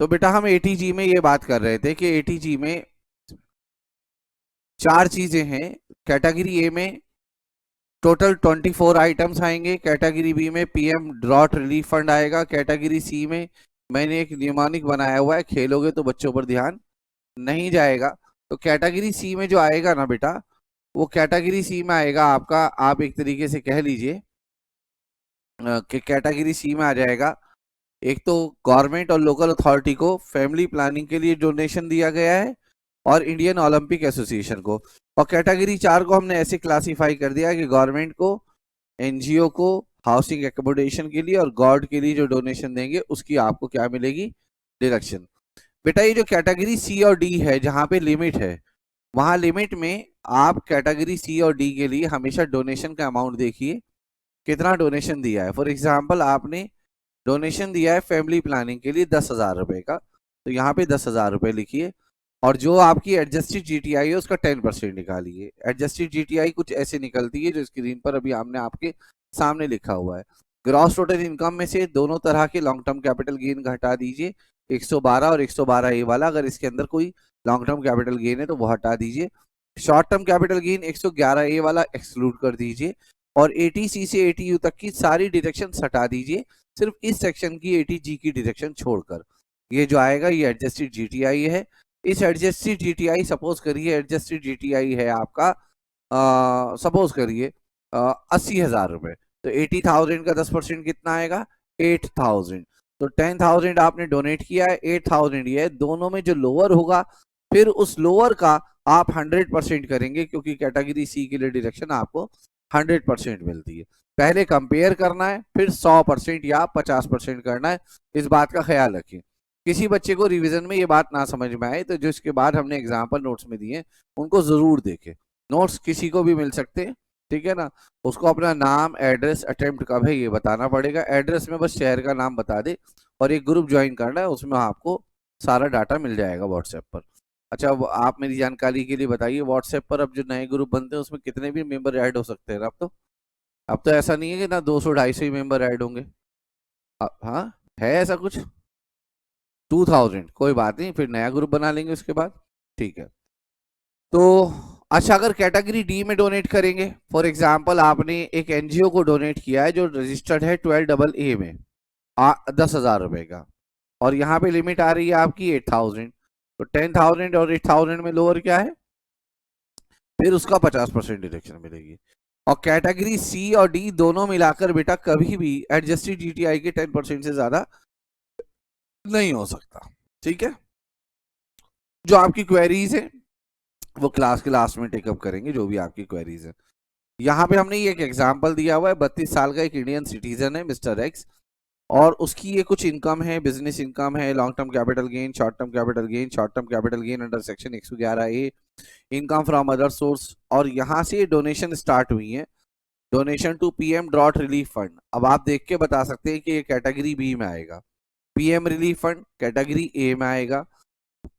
तो बेटा हम एटीजी में ये बात कर रहे थे कि एटीजी में 4 चीजें हैं। कैटेगरी ए में टोटल 24 आइटम्स आएंगे, कैटेगरी बी में पीएम ड्रॉट रिलीफ फंड आएगा, कैटेगरी सी में मैंने एक न्यूमोनिक बनाया हुआ है, खेलोगे तो बच्चों पर ध्यान नहीं जाएगा। तो कैटेगरी सी में जो आएगा ना बेटा, वो कैटेगरी सी में आएगा आपका, आप एक तरीके से कह लीजिए कि कैटेगरी सी में आ जाएगा, एक तो गवर्नमेंट और लोकल अथॉरिटी को फैमिली प्लानिंग के लिए डोनेशन दिया गया है और इंडियन ओलंपिक एसोसिएशन को। और कैटेगरी 4 को हमने ऐसे क्लासिफाई कर दिया कि गवर्नमेंट को, एनजीओ को हाउसिंग एकोमोडेशन के लिए और गॉड के लिए जो डोनेशन देंगे उसकी आपको क्या मिलेगी, डिडक्शन। बेटा ये जो कैटेगरी सी और डी है जहां पे लिमिट है, वहां लिमिट में आप कैटेगरी सी और डी के लिए हमेशा डोनेशन का अमाउंट देखिए, कितना डोनेशन दिया है। फॉर एग्जाम्पल आपने डोनेशन दिया है फैमिली प्लानिंग के लिए 10,000 रुपए का, तो यहाँ पे 10,000 रुपए लिखिए और जो आपकी एडजस्टेड जीटीआई है उसका 10% निकालिए। एडजस्टेड जीटीआई कुछ ऐसे निकलती है जो स्क्रीन पर अभी हमने आपके सामने लिखा हुआ है। ग्रॉस टोटल इनकम में से दोनों तरह के लॉन्ग टर्म कैपिटल गेन घटा दीजिए, 112 और 112A वाला, अगर इसके अंदर कोई लॉन्ग टर्म कैपिटल गेन है तो वो हटा दीजिए। Short term capital gain 111A वाला एक्सक्लूड कर दीजिए और 80C से 80U तक की सारी डिडक्शन हटा दीजिए, सिर्फ इस सेक्शन की 80G की डिडक्शन छोड़कर। ये जो आएगा ये एडजस्टेड जीटीआई है। इस एडजस्टेड जीटीआई, सपोज करिए एडजस्टेड जीटीआई है आपका, सपोज करिए 80,000 रुपए, तो 80,000 का 10% कितना आएगा, 8,000। तो 10,000 आपने डोनेट किया है, 8,000 ये है, दोनों में जो लोअर होगा फिर उस लोअर का आप 100% करेंगे, क्योंकि कैटेगरी सी के लिए डिडक्शन आपको 100% मिलती है। पहले कंपेयर करना है, फिर 100% या 50% करना है, इस बात का ख्याल रखिए। किसी बच्चे को रिवीजन में ये बात ना समझ में आए तो जो इसके बाद हमने एग्जाम्पल नोट्स में दिए उनको जरूर देखें। नोट्स किसी को भी मिल सकते हैं, ठीक है ना। उसको अपना नाम, एड्रेस, अटेम्प्ट कब है ये बताना पड़ेगा। एड्रेस में बस शहर का नाम बता दे और एक ग्रुप ज्वाइन करना है, उसमें आपको सारा डाटा मिल जाएगा व्हाट्सएप पर। अच्छा, आप मेरी जानकारी के लिए बताइए, व्हाट्सएप पर अब जो नए ग्रुप बनते हैं उसमें कितने भी मेंबर ऐड हो सकते हैं ना? अब तो ऐसा नहीं है कि ना 200-250 ही मेंबर ऐड होंगे। हाँ, है ऐसा कुछ? 2000, कोई बात नहीं, फिर नया ग्रुप बना लेंगे उसके बाद, ठीक है। तो अच्छा, अगर कैटेगरी डी में डोनेट करेंगे, फॉर एग्जांपल आपने एक एनजीओ को डोनेट किया है जो रजिस्टर्ड है 12AA में 10,000 रुपए का, और यहाँ पे लिमिट आ रही है आपकी 8,000, तो 10,000 और 8,000 में लोअर क्या है, फिर उसका 50% डिडक्शन मिलेगी। और कैटेगरी सी और डी दोनों मिलाकर बेटा कभी भी एडजस्टेड जीटीआई के 10% से ज्यादा नहीं हो सकता, ठीक है। जो आपकी क्वेरीज है वो क्लास के लास्ट में टेकअप करेंगे, जो भी आपकी क्वेरीज है। यहाँ पे हमने ये एक एग्जांपल दिया हुआ है, 32 साल का एक इंडियन सिटीजन है मिस्टर एक्स, और उसकी ये कुछ इनकम है, बिजनेस इनकम है, long term capital gain, short term capital gain, short term capital gain under section 111A, income from other source, और यहाँ से डोनेशन स्टार्ट हुई है, donation to PM drought relief fund. अब आप देख के बता सकते हैं कि ये कैटेगरी बी में आएगा, PM relief fund category A में आएगा,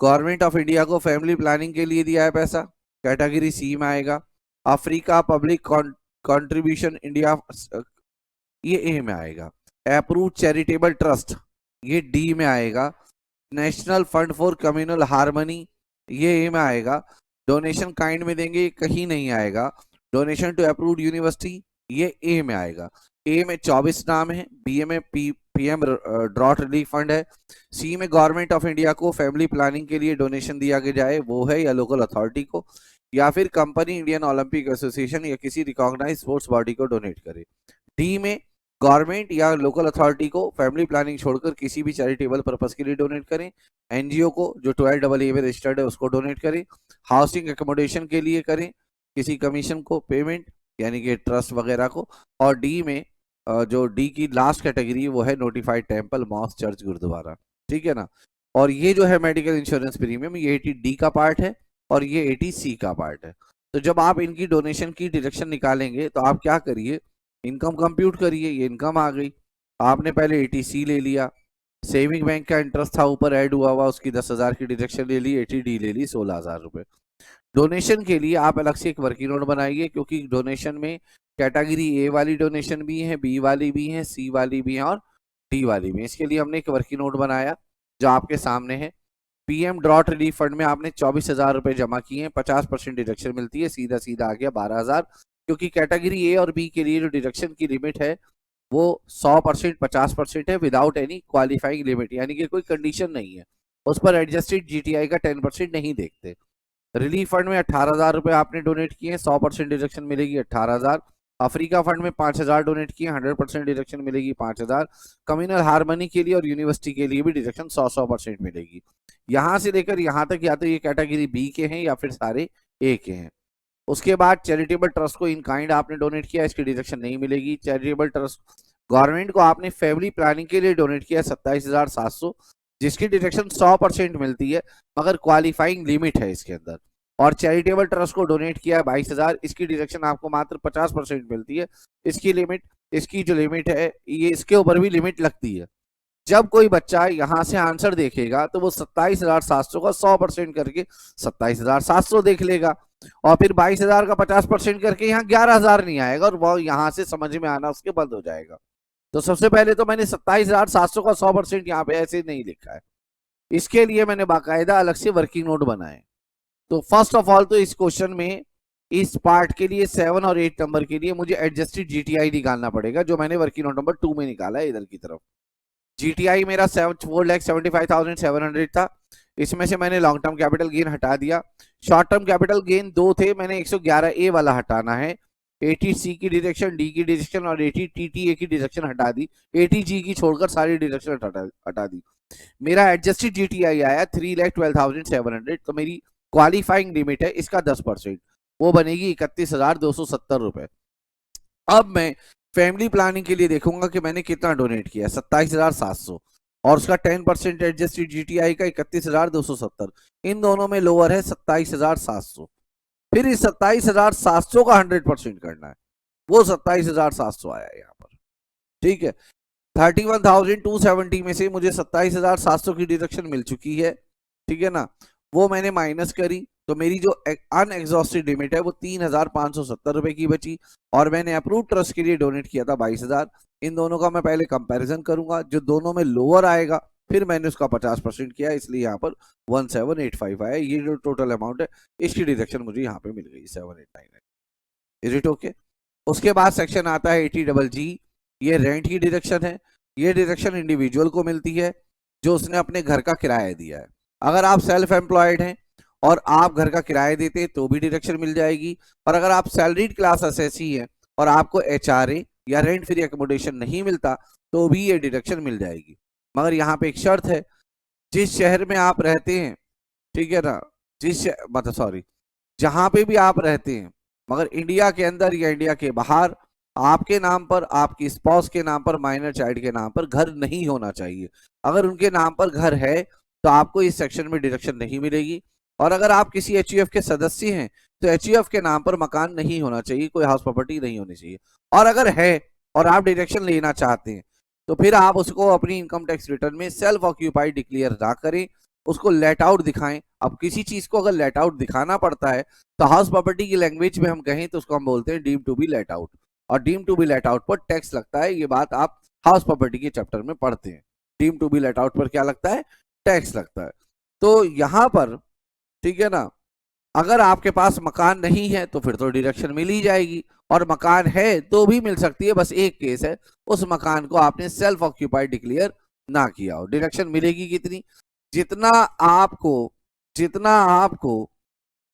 गवर्नमेंट ऑफ इंडिया को फैमिली प्लानिंग के लिए दिया है पैसा, कैटेगरी सी में आएगा, अफ्रीका पब्लिक कंट्रीब्यूशन इंडिया ये ए में आएगा, अप्रूव चैरिटेबल ट्रस्ट ये डी में आएगा, national fund for communal harmony ये ए में आएगा, डोनेशन काइंड में देंगे कहीं नहीं आएगा, डोनेशन टू अप्रूव्ड यूनिवर्सिटी ये ए में आएगा। ए में 24 नाम है, बी में पीएम ड्रॉट रिलीफ फंड है, सी में गवर्नमेंट ऑफ इंडिया को फैमिली प्लानिंग के लिए डोनेशन दिया जाए वो है, या लोकल अथॉरिटी को, या फिर कंपनी इंडियन ओलंपिक एसोसिएशन या किसी रिकॉग्नाइज स्पोर्ट्स बॉडी को डोनेट करे। डी में गवर्नमेंट या लोकल अथॉरिटी को फैमिली प्लानिंग छोड़कर किसी भी चैरिटेबल पर्पस के लिए डोनेट करें, एनजीओ को जो 12AA में रजिस्टर्ड है उसको डोनेट करें, हाउसिंग एकोमोडेशन के लिए करें किसी कमीशन को पेमेंट यानी कि ट्रस्ट वगैरह को, और डी में जो डी की लास्ट कैटेगरी वो है notified temple, mosque, church, gurdwara, ठीक है ना। और ये जो है मेडिकल इंश्योरेंस प्रीमियम, ये 80D का पार्ट है और ये 80C का पार्ट है। तो जब आप इनकी डोनेशन की डिडक्शन निकालेंगे तो आप क्या करिए, इनकम कंप्यूट करिए, ये इनकम आ गई, आपने पहले 80C ले लिया, सेविंग बैंक का इंटरेस्ट था ऊपर ऐड हुआ हुआ, उसकी 10,000 की डिडक्शन ले ली, 80D ले ली 16,000 रुपए। डोनेशन के लिए आप अलग से एक वर्किंग नोट बनाइए, क्योंकि डोनेशन में कैटेगरी ए वाली डोनेशन भी है, बी वाली भी है, सी वाली भी है और डी वाली भी है। इसके लिए हमने एक वर्किंग नोट बनाया जो आपके सामने है। पीएम ड्रॉट रिलीफ फंड में आपने 24,000 रुपए जमा किए हैं, 50% डिडक्शन मिलती है, सीधा सीधा आ गया 12,000। क्योंकि कैटेगरी ए और बी के लिए जो डिडक्शन की लिमिट है वो 100%, 50% है, विदाउट एनी क्वालिफाइंग लिमिट, यानी कि कोई कंडीशन नहीं है। उस पर एडजस्टेड जीटीआई का 10% नहीं देखते। रिलीफ फंड में 18,000 रुपए आपने डोनेट किए, 100% डिडक्शन मिलेगी 18,000। अफ्रीका फंड में 5,000 डोनेट किए, 100% डिडक्शन मिलेगी 5,000। कम्युनल हार्मनी के लिए और यूनिवर्सिटी के लिए भी डिडक्शन 100% मिलेगी। यहां से लेकर यहां तक या तो ये कैटेगरी बी के हैं या फिर सारे ए के हैं। उसके बाद चैरिटेबल ट्रस्ट को इन काइंड आपने डोनेट किया, इसकी डिडक्शन नहीं मिलेगी। चैरिटेबल ट्रस्ट गवर्नमेंट को आपने फैमिली प्लानिंग के लिए डोनेट किया 27,700, जिसकी डिडक्शन 100% मिलती है, मगर क्वालिफाइंग लिमिट है इसके अंदर। और चैरिटेबल ट्रस्ट को डोनेट किया है 22,000, इसकी डिडक्शन आपको मात्र 50% मिलती है। इसकी जो लिमिट है ये इसके ऊपर भी लिमिट लगती है। जब कोई बच्चा यहां से आंसर देखेगा तो वो 27,700 का 100% करके 27,700 देख लेगा, और फिर 22,000 का 50% करके यहाँ 11,000 नहीं आएगा, और वो यहां से समझ में आना उसके बंद हो जाएगा। तो सबसे पहले तो मैंने 27,700 का 100% यहाँ पे ऐसे नहीं लिखा है, इसके लिए मैंने बाकायदा अलग से वर्किंग नोट बनाए। तो फर्स्ट ऑफ ऑल तो इस क्वेश्चन में इस पार्ट के लिए 7 और 8 नंबर के लिए मुझे एडजस्टेड जीटीआई निकालना पड़ेगा, जो मैंने वर्किंग नोट नंबर 2 में निकाला है इधर की तरफ। जीटीआई मेरा 4,75,700 था, इसमें से मैंने लॉन्ग टर्म कैपिटल गेन हटा दिया। शॉर्ट टर्म कैपिटल गेन 2 थे, मैंने 111A वाला हटाना है। 80C की डिडक्शन, डी की डिडक्शन और 80TTA की डिडक्शन हटा दी, 80G की छोड़कर सारी डिडक्शन हटा दी। मेरा एडजस्टेड जीटीआई आया 3,12,700, तो मेरी क्वालिफाइंग लिमिट है इसका 10%, वो बनेगी 31,270 रुपए। अब मैं फैमिली प्लानिंग के लिए देखूंगा कि मैंने कितना डोनेट किया, 27,700, और उसका 10% एडजस्टेड जीटीआई का 31,270। इन दोनों में लोअर है 27,700। फिर इस 27,700 का 100% करना है, वो 27,700 आया यहाँ पर। ठीक है, 31,270 में से मुझे 27,700 की डिडक्शन मिल चुकी है, ठीक है ना, वो मैंने माइनस करी, तो मेरी जो अनएग्जॉस्टेड लिमिट है वो 3,570 रुपए की बची। और मैंने अप्रूव ट्रस्ट के लिए डोनेट किया था 22,000। इन दोनों का मैं पहले कंपैरिजन करूंगा, जो दोनों में लोअर आएगा फिर मैंने उसका 50% किया, इसलिए यहाँ पर 1785 आया। ये जो टोटल अमाउंट है इसकी डिडक्शन मुझे यहाँ पे मिल गई 7899। Is it okay? उसके बाद सेक्शन आता है 80GG, ये रेंट की डिडक्शन है। ये डिडक्शन इंडिविजुअल को मिलती है जो उसने अपने घर का किराया दिया है। अगर आप सेल्फ एम्प्लॉयड हैं और आप घर का किराया देते तो भी डिडक्शन मिल जाएगी, और अगर आप सैलरीड क्लास असेसी हैं और आपको एचआरए या रेंट फ्री एकोमोडेशन नहीं मिलता तो भी ये डिडक्शन मिल जाएगी। मगर यहाँ पे एक शर्त है, जिस शहर में आप रहते हैं, ठीक है ना, जहां पे भी आप रहते हैं, मगर इंडिया के अंदर या इंडिया के बाहर आपके नाम पर, आपकी स्पाउस के नाम पर, माइनर चाइल्ड के नाम पर घर नहीं होना चाहिए। अगर उनके नाम पर घर है तो आपको इस सेक्शन में डिडक्शन नहीं मिलेगी। और अगर आप किसी एचयूएफ के सदस्य हैं तो एचयूएफ के नाम पर मकान नहीं होना चाहिए, कोई हाउस प्रॉपर्टी नहीं होनी चाहिए। और अगर है और आप डिडक्शन लेना चाहते हैं तो फिर आप उसको अपनी इनकम टैक्स रिटर्न में सेल्फ ऑक्यूपाइड डिक्लेयर ना करें, उसको लेट आउट दिखाएं। अब किसी चीज को अगर लेट आउट दिखाना पड़ता है तो हाउस प्रॉपर्टी की लैंग्वेज में हम कहें तो उसको हम बोलते हैं deem to be let out, और deem to be let out पर टैक्स लगता है। ये बात आप हाउस प्रॉपर्टी के चैप्टर में पढ़ते हैं, deem to be let out पर क्या लगता है, टैक्स लगता है। तो यहां पर ठीक है ना, अगर आपके पास मकान नहीं है तो फिर तो डिडक्शन मिल ही जाएगी, और मकान है तो भी मिल सकती है। बस एक केस है, उस मकान को आपने सेल्फ ऑक्यूपाइड डिक्लेयर ना किया हो। डिडक्शन मिलेगी कितनी, जितना आपको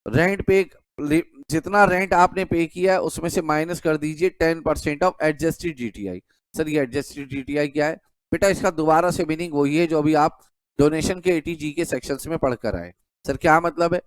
रेंट पे, जितना रेंट आपने पे किया है उसमें से माइनस कर दीजिए 10% ऑफ एडजस्टेड जीटीआई। सर ये एडजस्टेड जीटीआई क्या है बेटा? इसका दोबारा से मीनिंग वही है जो अभी आप डोनेशन के 80G के सेक्शंस में पढ़कर आए। सर क्या मतलब है?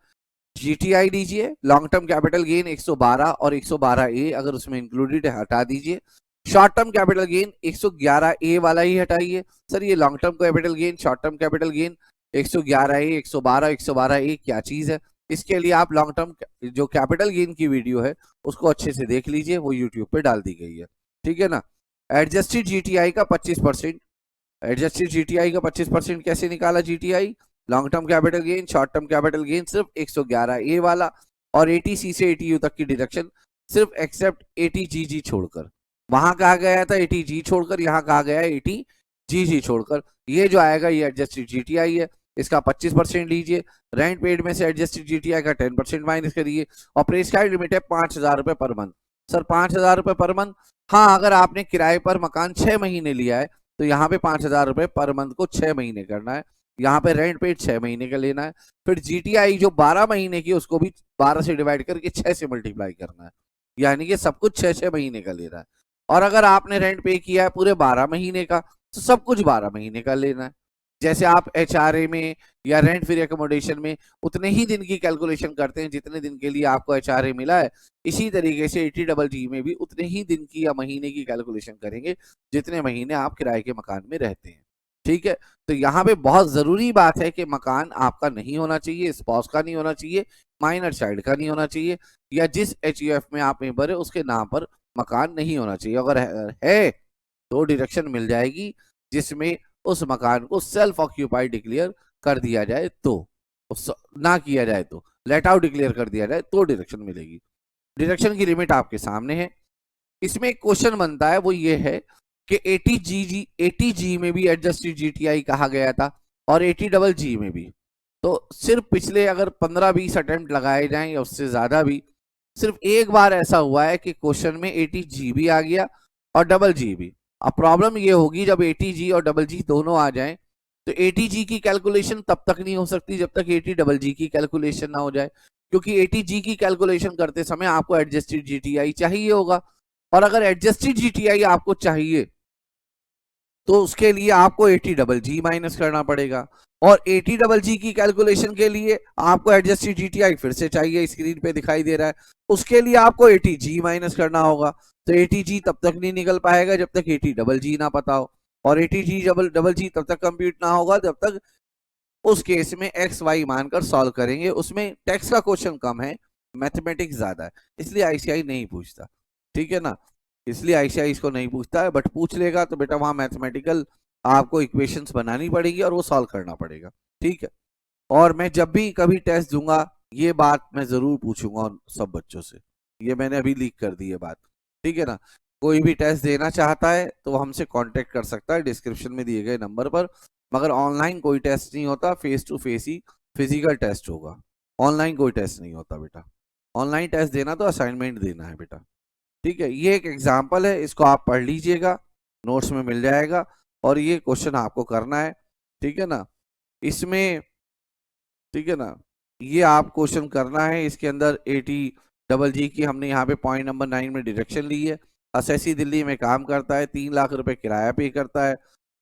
जीटीआई लीजिए, लॉन्ग टर्म कैपिटल गेन 112 और 112A अगर उसमें इंक्लूडेड है हटा दीजिए। Short term capital gain 111A वाला ही हटाइए। सर ये long term capital gain, short term capital gain 111A, 112, 112A क्या चीज है? इसके लिए आप लॉन्ग टर्म जो कैपिटल गेन की वीडियो है उसको अच्छे से देख लीजिए, वो यूट्यूब पे डाल दी गई है, ठीक है ना। एडजस्टेड जीटीआई का 25%, एडजस्टेड जीटीआई का 25% कैसे निकाला? GTI long term capital gain, short term capital gain सिर्फ 111A वाला, और 80C से 80U तक की डिडक्शन सिर्फ एक्सेप्ट 80GG छोड़कर। वहां कहा गया था 80G छोड़कर, यहाँ कहा गया है 80 जी छोड़कर। ये जो आएगा ये एडजस्टेड जीटीआई है, इसका 25% लीजिए। रेंट पेड में से एडजस्टेड जीटीआई का 10% माइनस करिए। और प्रेस्क्राइब लिमिट है 5,000 रुपए पर मंथ। सर 5,000 रुपए पर मंथ, हाँ अगर आपने किराए पर मकान 6 महीने लिया है तो यहाँ पे 5,000 रुपए पर मंथ को 6 महीने करना है। यहाँ पे रेंट पेड 6 महीने का लेना है। फिर जीटीआई जो 12 महीने की, उसको भी 12 से डिवाइड करके 6 से मल्टीप्लाई करना है, यानी कि सब कुछ 6 महीने का लेना है। और अगर आपने रेंट पे किया है पूरे 12 महीने का तो सब कुछ 12 महीने का लेना है। जैसे आप एचआरए में या रेंट फ्री अकोमोडेशन में उतने ही दिन की कैलकुलेशन करते हैं जितने दिन के लिए आपको एचआरए मिला है, इसी तरीके से 80GG में भी उतने ही दिन की या महीने की कैलकुलेशन करेंगे जितने महीने आप किराए के मकान में रहते हैं। ठीक है, तो यहाँ पे बहुत जरूरी बात है कि मकान आपका नहीं होना चाहिए, स्पाउस का नहीं होना चाहिए, माइनर चाइल्ड का नहीं होना चाहिए, या जिस एचयूएफ में आप मेंबर है उसके नाम पर मकान नहीं होना चाहिए। अगर है तो डिडक्शन मिल जाएगी, जिसमें उस मकान को सेल्फ ऑक्यूपाइड डिक्लेयर कर दिया जाए तो, ना किया जाए तो, लेट आउट डिक्लेयर कर दिया जाए तो डिडक्शन मिलेगी। डिडक्शन की लिमिट आपके सामने है। इसमें एक क्वेश्चन बनता है, वो ये है कि 80G में भी एडजस्टेड जीटीआई कहा गया था और 80GG में भी। तो सिर्फ पिछले अगर 15-20 अटेम्प्ट लगाए जाएं या उससे ज्यादा भी, सिर्फ एक बार ऐसा हुआ है कि क्वेश्चन में 80G भी आ गया और GG भी। अब प्रॉब्लम ये होगी जब 80G और GG दोनों आ जाएं तो 80G की कैलकुलेशन तब तक नहीं हो सकती जब तक 80GG की कैलकुलेशन ना हो जाए, क्योंकि 80G की कैलकुलेशन करते समय आपको एडजस्टेड जीटीआई चाहिए होगा। और अगर एडजस्टेड जीटीआई आपको चाहिए तो उसके लिए आपको 80GG माइनस करना पड़ेगा, और 80GG की कैलकुलेशन के लिए आपको एडजस्टेड जीटीआई फिर से चाहिए, स्क्रीन पे दिखाई दे रहा है, उसके लिए आपको 80G माइनस करना होगा। तो 80G तब तक नहीं निकल पाएगा जब तक 80GG ना पता हो, और 80G तब तक कंप्यूट ना होगा जब तक, उस केस में एक्स वाई मानकर सॉल्व करेंगे। उसमें टैक्स का क्वेश्चन कम है, मैथमेटिक्स ज्यादा है, इसलिए आईसीआई नहीं पूछता। ठीक है ना, इसलिए आईसीआई इसको नहीं पूछता है, बट पूछ लेगा तो बेटा वहां मैथमेटिकल आपको इक्वेशंस बनानी पड़ेगी और वो सॉल्व करना पड़ेगा। ठीक है, और मैं जब भी कभी टेस्ट दूंगा ये बात मैं जरूर पूछूंगा सब बच्चों से, ये मैंने अभी लीक कर दी है बात। ठीक है ना, कोई भी टेस्ट देना चाहता है तो हमसे कांटेक्ट कर सकता है डिस्क्रिप्शन में दिए गए नंबर पर, मगर ऑनलाइन कोई टेस्ट नहीं होता, फेस टू फेस ही फिजिकल टेस्ट होगा, ऑनलाइन कोई टेस्ट नहीं होता बेटा। ऑनलाइन टेस्ट देना तो असाइनमेंट देना है बेटा। ठीक है, ये एक एग्जाम्पल है, इसको आप पढ़ लीजिएगा, नोट्स में मिल जाएगा, और ये क्वेश्चन आपको करना है। ठीक है ना, इसमें, ठीक है ना, ये आप क्वेश्चन करना है। इसके अंदर 80GG की हमने यहाँ पे पॉइंट नंबर 9 में डिडक्शन ली है। असेसी दिल्ली में काम करता है, 3 लाख रुपए किराया पे करता है,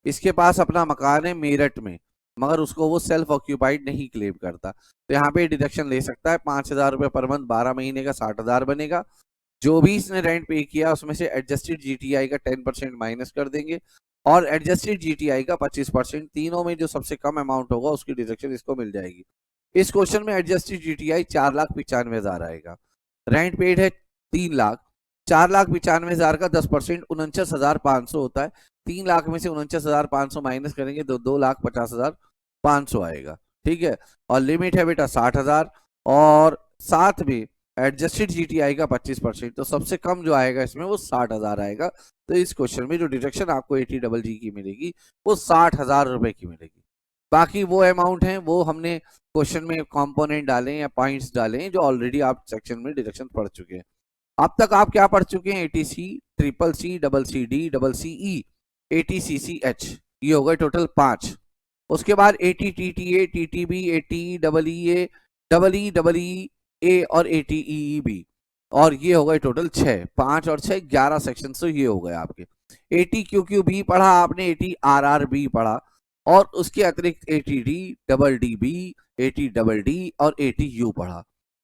इसके पास अपना मकान है मेरठ में, मगर उसको वो सेल्फ ऑक्यूपाइड नहीं क्लेम करता, तो यहाँ पे डिडक्शन ले सकता है। 5,000 रुपए पर मंथ, 12 महीने का 60,000 बनेगा। जो भी इसने रेंट पे किया उसमें से एडजस्टेड जीटीआई का 10% माइनस कर देंगे, और एडजस्टेड जीटीआई का 25%, तीनों में जो सबसे कम अमाउंट होगा उसकी डिडक्शन इसको मिल जाएगी। इस क्वेश्चन में एडजस्टेड जीटीआई 4,95,000 आएगा, रेंट पेड है 3 लाख, 4,95,000 का 10% 49,500 होता है, 3 लाख में से 49,500 माइनस करेंगे तो 2,50,500 आएगा। ठीक है, और लिमिट है बेटा 60,000, और साथ में एडजस्टेड जीटीआई का 25%, तो सबसे कम जो आएगा इसमें वो 60,000 आएगा। तो इस क्वेश्चन में जो डिडक्शन आपको 80GG की मिलेगी वो 60,000 रुपए की मिलेगी। बाकी वो अमाउंट है वो हमने क्वेश्चन में कंपोनेंट डालें या पॉइंट्स डालें जो ऑलरेडी आप सेक्शन में डिडक्शन पढ़ चुके हैं। अब तक आप क्या पढ़ चुके हैं? ATC, triple C, double C D, double C E, ATCCH, ये हो गए टोटल 5। उसके बाद ATTTA, TTB, ATE, double E, double E A और ATEEB, और ये हो गए टोटल 6, 5 और 6 11 सेक्शन, तो ये हो गए आपके। ATQQB पढ़ा आपने, ATRRB पढ़ा, और उसके अतिरिक्त ATD, डबल DB, ATDD और ATU पढ़ा।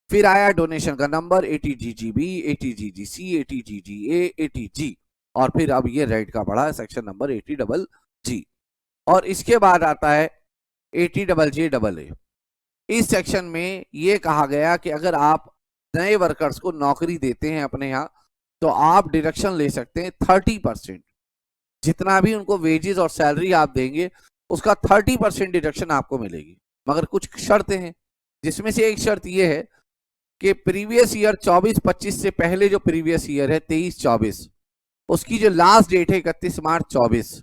फिर आया डोनेशन का number, ATGGB, ATGGC, ATGGA, ATG, और फिर अब ये रेट का पढ़ा सेक्शन नंबर 80GG। और इसके बाद आता है 80JJA। इस सेक्शन में ये कहा गया कि अगर आप नए वर्कर्स को नौकरी देते हैं अपने यहाँ तो आप डिडक्शन ले सकते हैं 30%, जितना भी उनको वेजेस और सैलरी आप देंगे उसका 30% डिडक्शन आपको मिलेगी, मगर कुछ शर्तें हैं, जिसमें से एक शर्त यह है कि प्रीवियस ईयर 24-25 से पहले जो प्रीवियस ईयर है 23-24, उसकी जो लास्ट डेट है 31 मार्च 24,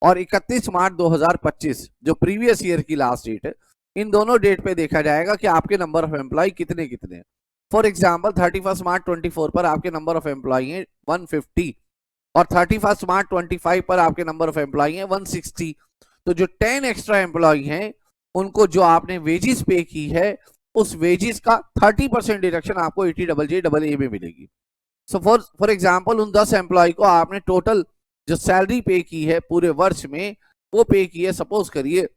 और 31 मार्च 2025 जो प्रीवियस ईयर की लास्ट डेट है, इन दोनों डेट पे देखा जाएगा कि आपके नंबर ऑफ एम्प्लॉय कितने कितने हैं। फॉर एग्जाम्पल 31 मार्च 24 पर आपके नंबर ऑफ एम्प्लॉय है 150 और 31 मार्च 25 पर आपके नंबर ऑफ एम्प्लॉय है 160। तो जो 10 एक्स्ट्रा एम्प्लॉय हैं उनको जो आपने वेजिस पे की है उस वेजिस का 30% डिडक्शन आपको 80JJAA में मिलेगी। सो फॉर एग्जाम्पल उन 10 एम्प्लॉय को आपने टोटल जो सैलरी पे की है पूरे वर्ष में वो पे की है, सपोज करिए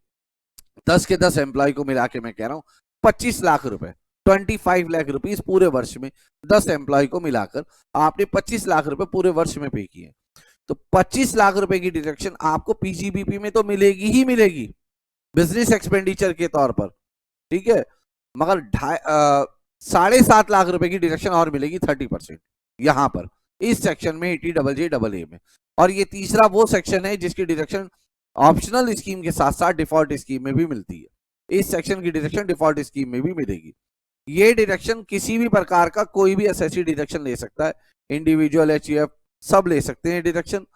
10 के 10 एम्प्लॉय को मिला के मैं कह रहा हूं 25 लाख रुपए, 25 लाख रुपीस पूरे वर्ष में 10 एम्प्लॉय को मिलाकर आपने 25 लाख रुपए पूरे वर्ष में पे किए। तो 25 लाख रुपए की डिडक्शन आपको पीजीबीपी में तो मिलेगी ही मिलेगी बिजनेस एक्सपेंडिचर के तौर पर, ठीक है, मगर 7.5 लाख रुपए की डिडक्शन और मिलेगी 30% यहां पर इस सेक्शन में 80JJAA में। और ये तीसरा वो सेक्शन है जिसकी डिडक्शन ऑप्शनल स्कीम के साथ साथ डिफॉल्ट स्कीम में भी मिलती है। इस सेक्शन की डिडक्शन डिफॉल्ट स्कीम में भी मिलेगी। ये डिडक्शन किसी भी प्रकार का कोई भी एसएससी डिडक्शन ले सकता है, इंडिविजुअल एचईएफ सब ले सकते हैं डिडक्शन,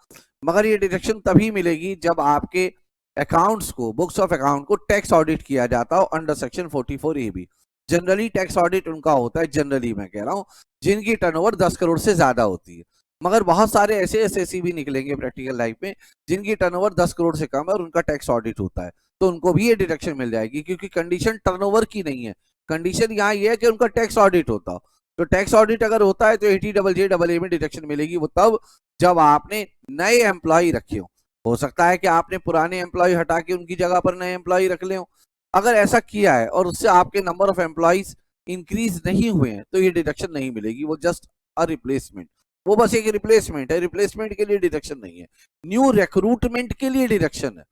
मगर ये डिडक्शन तभी मिलेगी जब आपके अकाउंट्स को, बुक्स ऑफ अकाउंट को टैक्स ऑडिट किया जाता हो under section 44A generally tax audit उनका होता है, जनरली मैं कह रहा हूं, जिनकी टर्नओवर 10 करोड़ से ज्यादा होती है। मगर बहुत सारे ऐसे एसएससी भी निकलेंगे प्रैक्टिकल लाइफ में जिनकी टर्नओवर 10 करोड़ से कम है और उनका टैक्स ऑडिट होता है, तो उनको भी ये डिडक्शन मिल जाएगी, क्योंकि कंडीशन टर्नओवर की नहीं है, कंडीशन यहाँ ये है कि उनका टैक्स ऑडिट होता हो। तो टैक्स ऑडिट अगर होता है तो 80JJAA में डिडक्शन मिलेगी, वो तब जब आपने नए एम्प्लॉय रखे हो सकता है कि आपने पुराने एम्प्लॉय हटा के उनकी जगह पर नए एम्प्लॉय रख ले हो। अगर ऐसा किया है और उससे आपके नंबर ऑफ एम्प्लॉयज इंक्रीज नहीं हुए हैं तो ये डिडक्शन नहीं मिलेगी, वो जस्ट अ रिप्लेसमेंट, वो बस एक रिप्लेसमेंट है, रिप्लेसमेंट के लिए डिडक्शन नहीं है, न्यू रिक्रूटमेंट के लिए डिडक्शन है।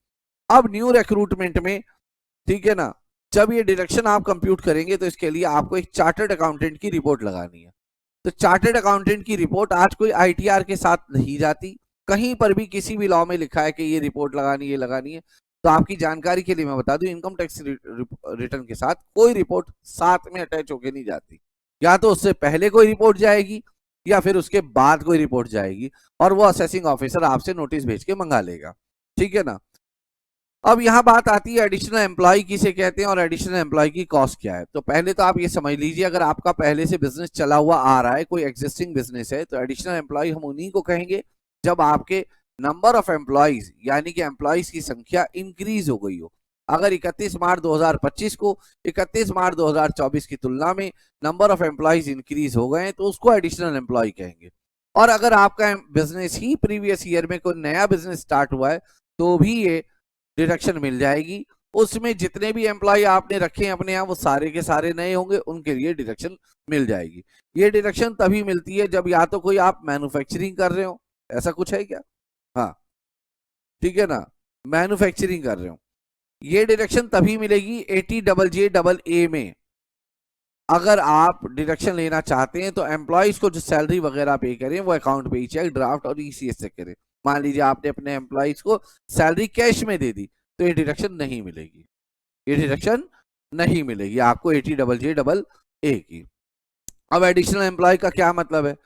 अब न्यू रिक्रूटमेंट में, ठीक है ना, जब ये डिडक्शन आप कंप्यूट करेंगे तो इसके लिए आपको एक चार्टर्ड अकाउंटेंट की रिपोर्ट लगानी है। तो चार्टर्ड अकाउंटेंट की रिपोर्ट आज कोई आईटीआर के साथ नहीं जाती, कहीं पर भी किसी भी लॉ में लिखा है कि ये रिपोर्ट लगानी, ये लगानी है। तो आपकी जानकारी के लिए मैं बता दूं, इनकम टैक्स रिटर्न के साथ कोई रिपोर्ट साथ में अटैच होके नहीं जाती, या तो उससे पहले कोई रिपोर्ट जाएगी या फिर उसके बाद कोई रिपोर्ट जाएगी और वो असेसिंग ऑफिसर आपसे नोटिस भेज के मंगा लेगा, ठीक है ना। अब यहाँ बात आती है एडिशनल एम्प्लॉय किसे कहते हैं और एडिशनल एम्प्लॉय की कॉस्ट क्या है। तो पहले तो आप ये समझ लीजिए, अगर आपका पहले से बिजनेस चला हुआ आ रहा है, कोई एग्जिस्टिंग बिजनेस है, तो एडिशनल एम्प्लॉय हम उन्हीं को कहेंगे जब आपके नंबर ऑफ एम्प्लॉयज यानी कि एम्प्लॉयज की संख्या इंक्रीज हो गई हो। अगर 31 मार्च 2025 को 31 मार्च 2024 की तुलना में नंबर ऑफ एम्प्लॉयज इंक्रीज हो गए तो उसको एडिशनल एम्प्लॉय कहेंगे। और अगर आपका बिजनेस ही प्रीवियस ईयर में कोई नया बिजनेस स्टार्ट हुआ है तो भी ये डिडक्शन मिल जाएगी, उसमें जितने भी एम्प्लॉय आपने रखे हैं अपने यहाँ वो सारे के सारे नए होंगे, उनके लिए डिडक्शन मिल जाएगी। ये डिडक्शन तभी मिलती है जब या तो कोई आप मैन्युफैक्चरिंग कर रहे हो, ऐसा कुछ है क्या, हाँ ठीक है ना, मैन्युफैक्चरिंग कर रहे हो, ये डिडक्शन तभी मिलेगी 80JJAA में। अगर आप डिडक्शन लेना चाहते हैं तो एम्प्लॉयज को जो सैलरी वगैरह पे करें वो अकाउंट पे ही चेक, ड्राफ्ट और ईसीएस से करें। मान लीजिए आपने अपने एम्प्लॉयज को सैलरी कैश में दे दी तो ये डिडक्शन नहीं मिलेगी, ये डिडक्शन नहीं मिलेगी आपको 80JJAA की। अब एडिशनल एम्प्लॉय का क्या मतलब है?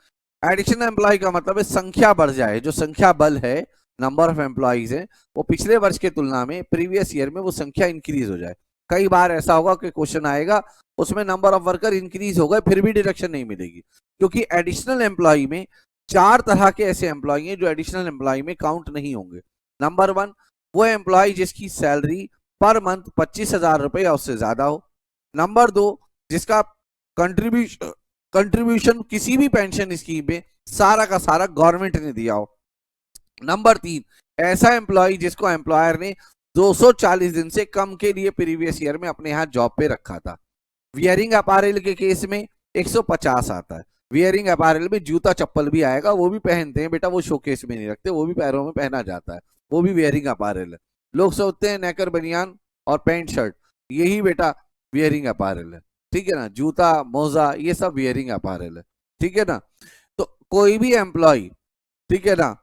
एडिशनल एम्प्लॉय का मतलब है संख्या बढ़ जाए, जो संख्या बल है, नंबर ऑफ एम्प्लॉयज है, वो पिछले वर्ष के तुलना में प्रीवियस ईयर में वो संख्या इंक्रीज हो जाए। कई बार ऐसा होगा कि क्वेश्चन आएगा उसमें नंबर ऑफ वर्कर इंक्रीज हो गए फिर भी डिडक्शन नहीं मिलेगी, क्योंकि एडिशनल एम्प्लॉय में 4 तरह के ऐसे एम्प्लॉय हैं जो एडिशनल एम्प्लॉय में काउंट नहीं होंगे। नंबर 1 वो एम्प्लॉय जिसकी सैलरी पर मंथ 25,000 रुपए या उससे ज्यादा हो। नंबर 2 जिसका कंट्रीब्यूशन किसी भी पेंशन स्कीम में सारा का सारा गवर्नमेंट ने दिया हो। नंबर 3 ऐसा एम्प्लॉय जिसको एम्प्लॉयर ने 240 दिन से कम के लिए प्रीवियस ईयर में अपने यहाँ जॉब पे रखा था। वियरिंग अपैरेल के केस में 150 आता है। वियरिंग अपैरेल में जूता चप्पल भी आएगा, वो भी पहनते हैं बेटा, वो शोकेस में नहीं रखते, वो भी पैरों में पहना जाता है, वो भी वियरिंग अपैरेल है। लोग सोचते हैं नेकर बनियान और पैंट शर्ट यही बेटा वियरिंग अपैरेल है, ठीक है ना, जूता मोजा ये सब वियरिंग अपैरेल है, ठीक है ना। तो कोई भी एम्प्लॉय, ठीक है ना,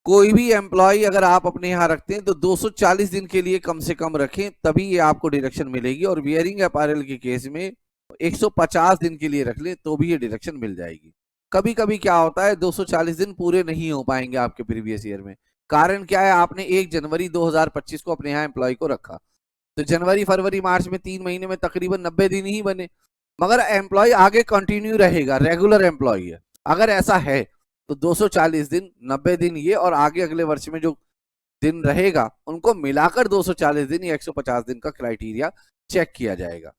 कोई भी एम्प्लॉय अगर आप अपने यहाँ रखते हैं तो 240 दिन के लिए कम से कम रखें तभी ये आपको डिडक्शन मिलेगी, और वियरिंग अपैरेल के केस में 150 दिन के लिए रख ले तो भी ये डिडक्शन मिल जाएगी। कभी कभी क्या होता है 240 दिन पूरे नहीं हो पाएंगे आपके प्रीवियस ईयर में, कारण क्या है, आपने 1 जनवरी 2025 को अपने यहाँ एम्प्लॉय को रखा, तो जनवरी फरवरी मार्च में 3 महीने में तकरीबन 90 दिन ही बने, मगर एम्प्लॉय आगे कंटिन्यू रहेगा, रेगुलर एम्प्लॉय है। अगर ऐसा है तो 240 दिन, 90 दिन ये, और आगे अगले वर्ष में जो दिन रहेगा उनको मिलाकर 240 दिन या 150 दिन का क्राइटेरिया चेक किया जाएगा।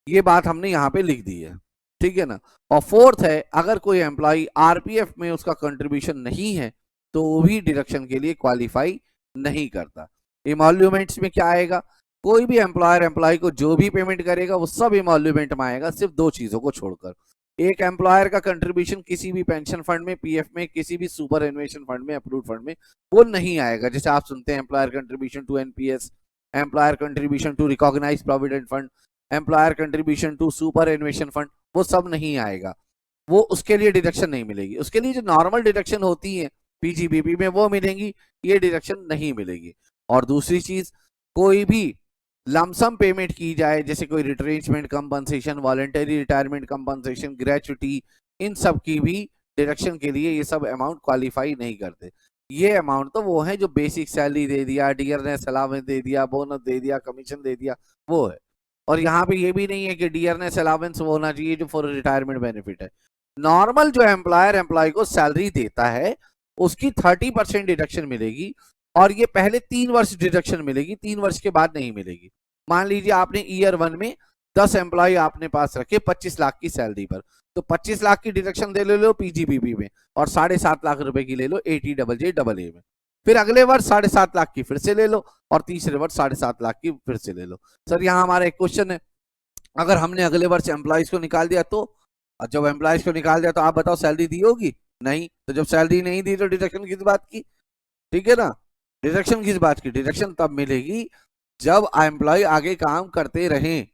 ये बात हमने यहाँ पे लिख दी है, ठीक है ना। और फोर्थ है, अगर कोई एम्प्लॉय आरपीएफ में उसका कंट्रीब्यूशन नहीं है तो वो भी डिडक्शन के लिए क्वालिफाई नहीं करता। इमोल्यूमेंट्स में क्या आएगा, कोई भी एम्प्लॉयर एम्प्लॉय को जो भी पेमेंट करेगा वो सब इमोल्यूमेंट में आएगा, सिर्फ 2 चीजों को छोड़कर। एक एम्प्लॉयर का कंट्रीब्यूशन किसी भी पेंशन फंड में, पीएफ में, किसी भी सुपर एनुएशन फंड में, अप्रूव फंड में वो नहीं आएगा। जैसे आप सुनते हैं employer contribution to NPS, employer contribution to recognise provident fund, employer contribution to superannuation fund, वो सब नहीं आएगा, वो उसके लिए डिडक्शन नहीं मिलेगी। उसके लिए जो नॉर्मल डिडक्शन होती है पीजीबीपी में वो मिलेंगी, ये डिडक्शन नहीं मिलेगी। और दूसरी चीज, कोई भी लमसम पेमेंट की जाए, जैसे कोई retrenchment compensation, voluntary retirement compensation, gratuity, इन सब की भी डिडक्शन के लिए ये सब अमाउंट क्वालिफाई नहीं करते। ये अमाउंट तो वो है जो बेसिक सैलरी दे दिया, डियरनेस अलावेंस दे दिया, बोनस दे दिया, कमीशन दे दिया, वो है। और यहाँ पे ये भी नहीं है कि डियरनेस अलावेंस वो होना चाहिए जो फॉर रिटायरमेंट बेनिफिट है। नॉर्मल जो एम्प्लॉयर एम्प्लॉय को सैलरी देता है उसकी 30% डिडक्शन मिलेगी, और ये पहले 3 वर्ष डिडक्शन मिलेगी, 3 वर्ष के बाद नहीं मिलेगी। मान लीजिए आपने ईयर 1 में 10 एम्प्लॉय आपने पास रखे 25 लाख की सैलरी पर, तो 25 लाख की डिडक्शन दे लो पीजीबीपी में, और 7.5 लाख रुपए की ले लो ATJJA में। फिर अगले वर्ष 7.5 लाख की फिर से ले लो, और तीसरे वर्ष 7.5 लाख की फिर से ले लो। सर यहाँ हमारा एक क्वेश्चन है, अगर हमने अगले वर्ष एम्प्लॉयज को निकाल दिया तो, जब एम्प्लॉयज को निकाल दिया तो आप बताओ सैलरी दी होगी? नहीं। तो जब सैलरी नहीं दी तो डिडक्शन किस बात की? ठीक है ना, डिडक्शन किस बात की? डिडक्शन तब मिलेगी जब एम्प्लॉय आगे काम करते रहें।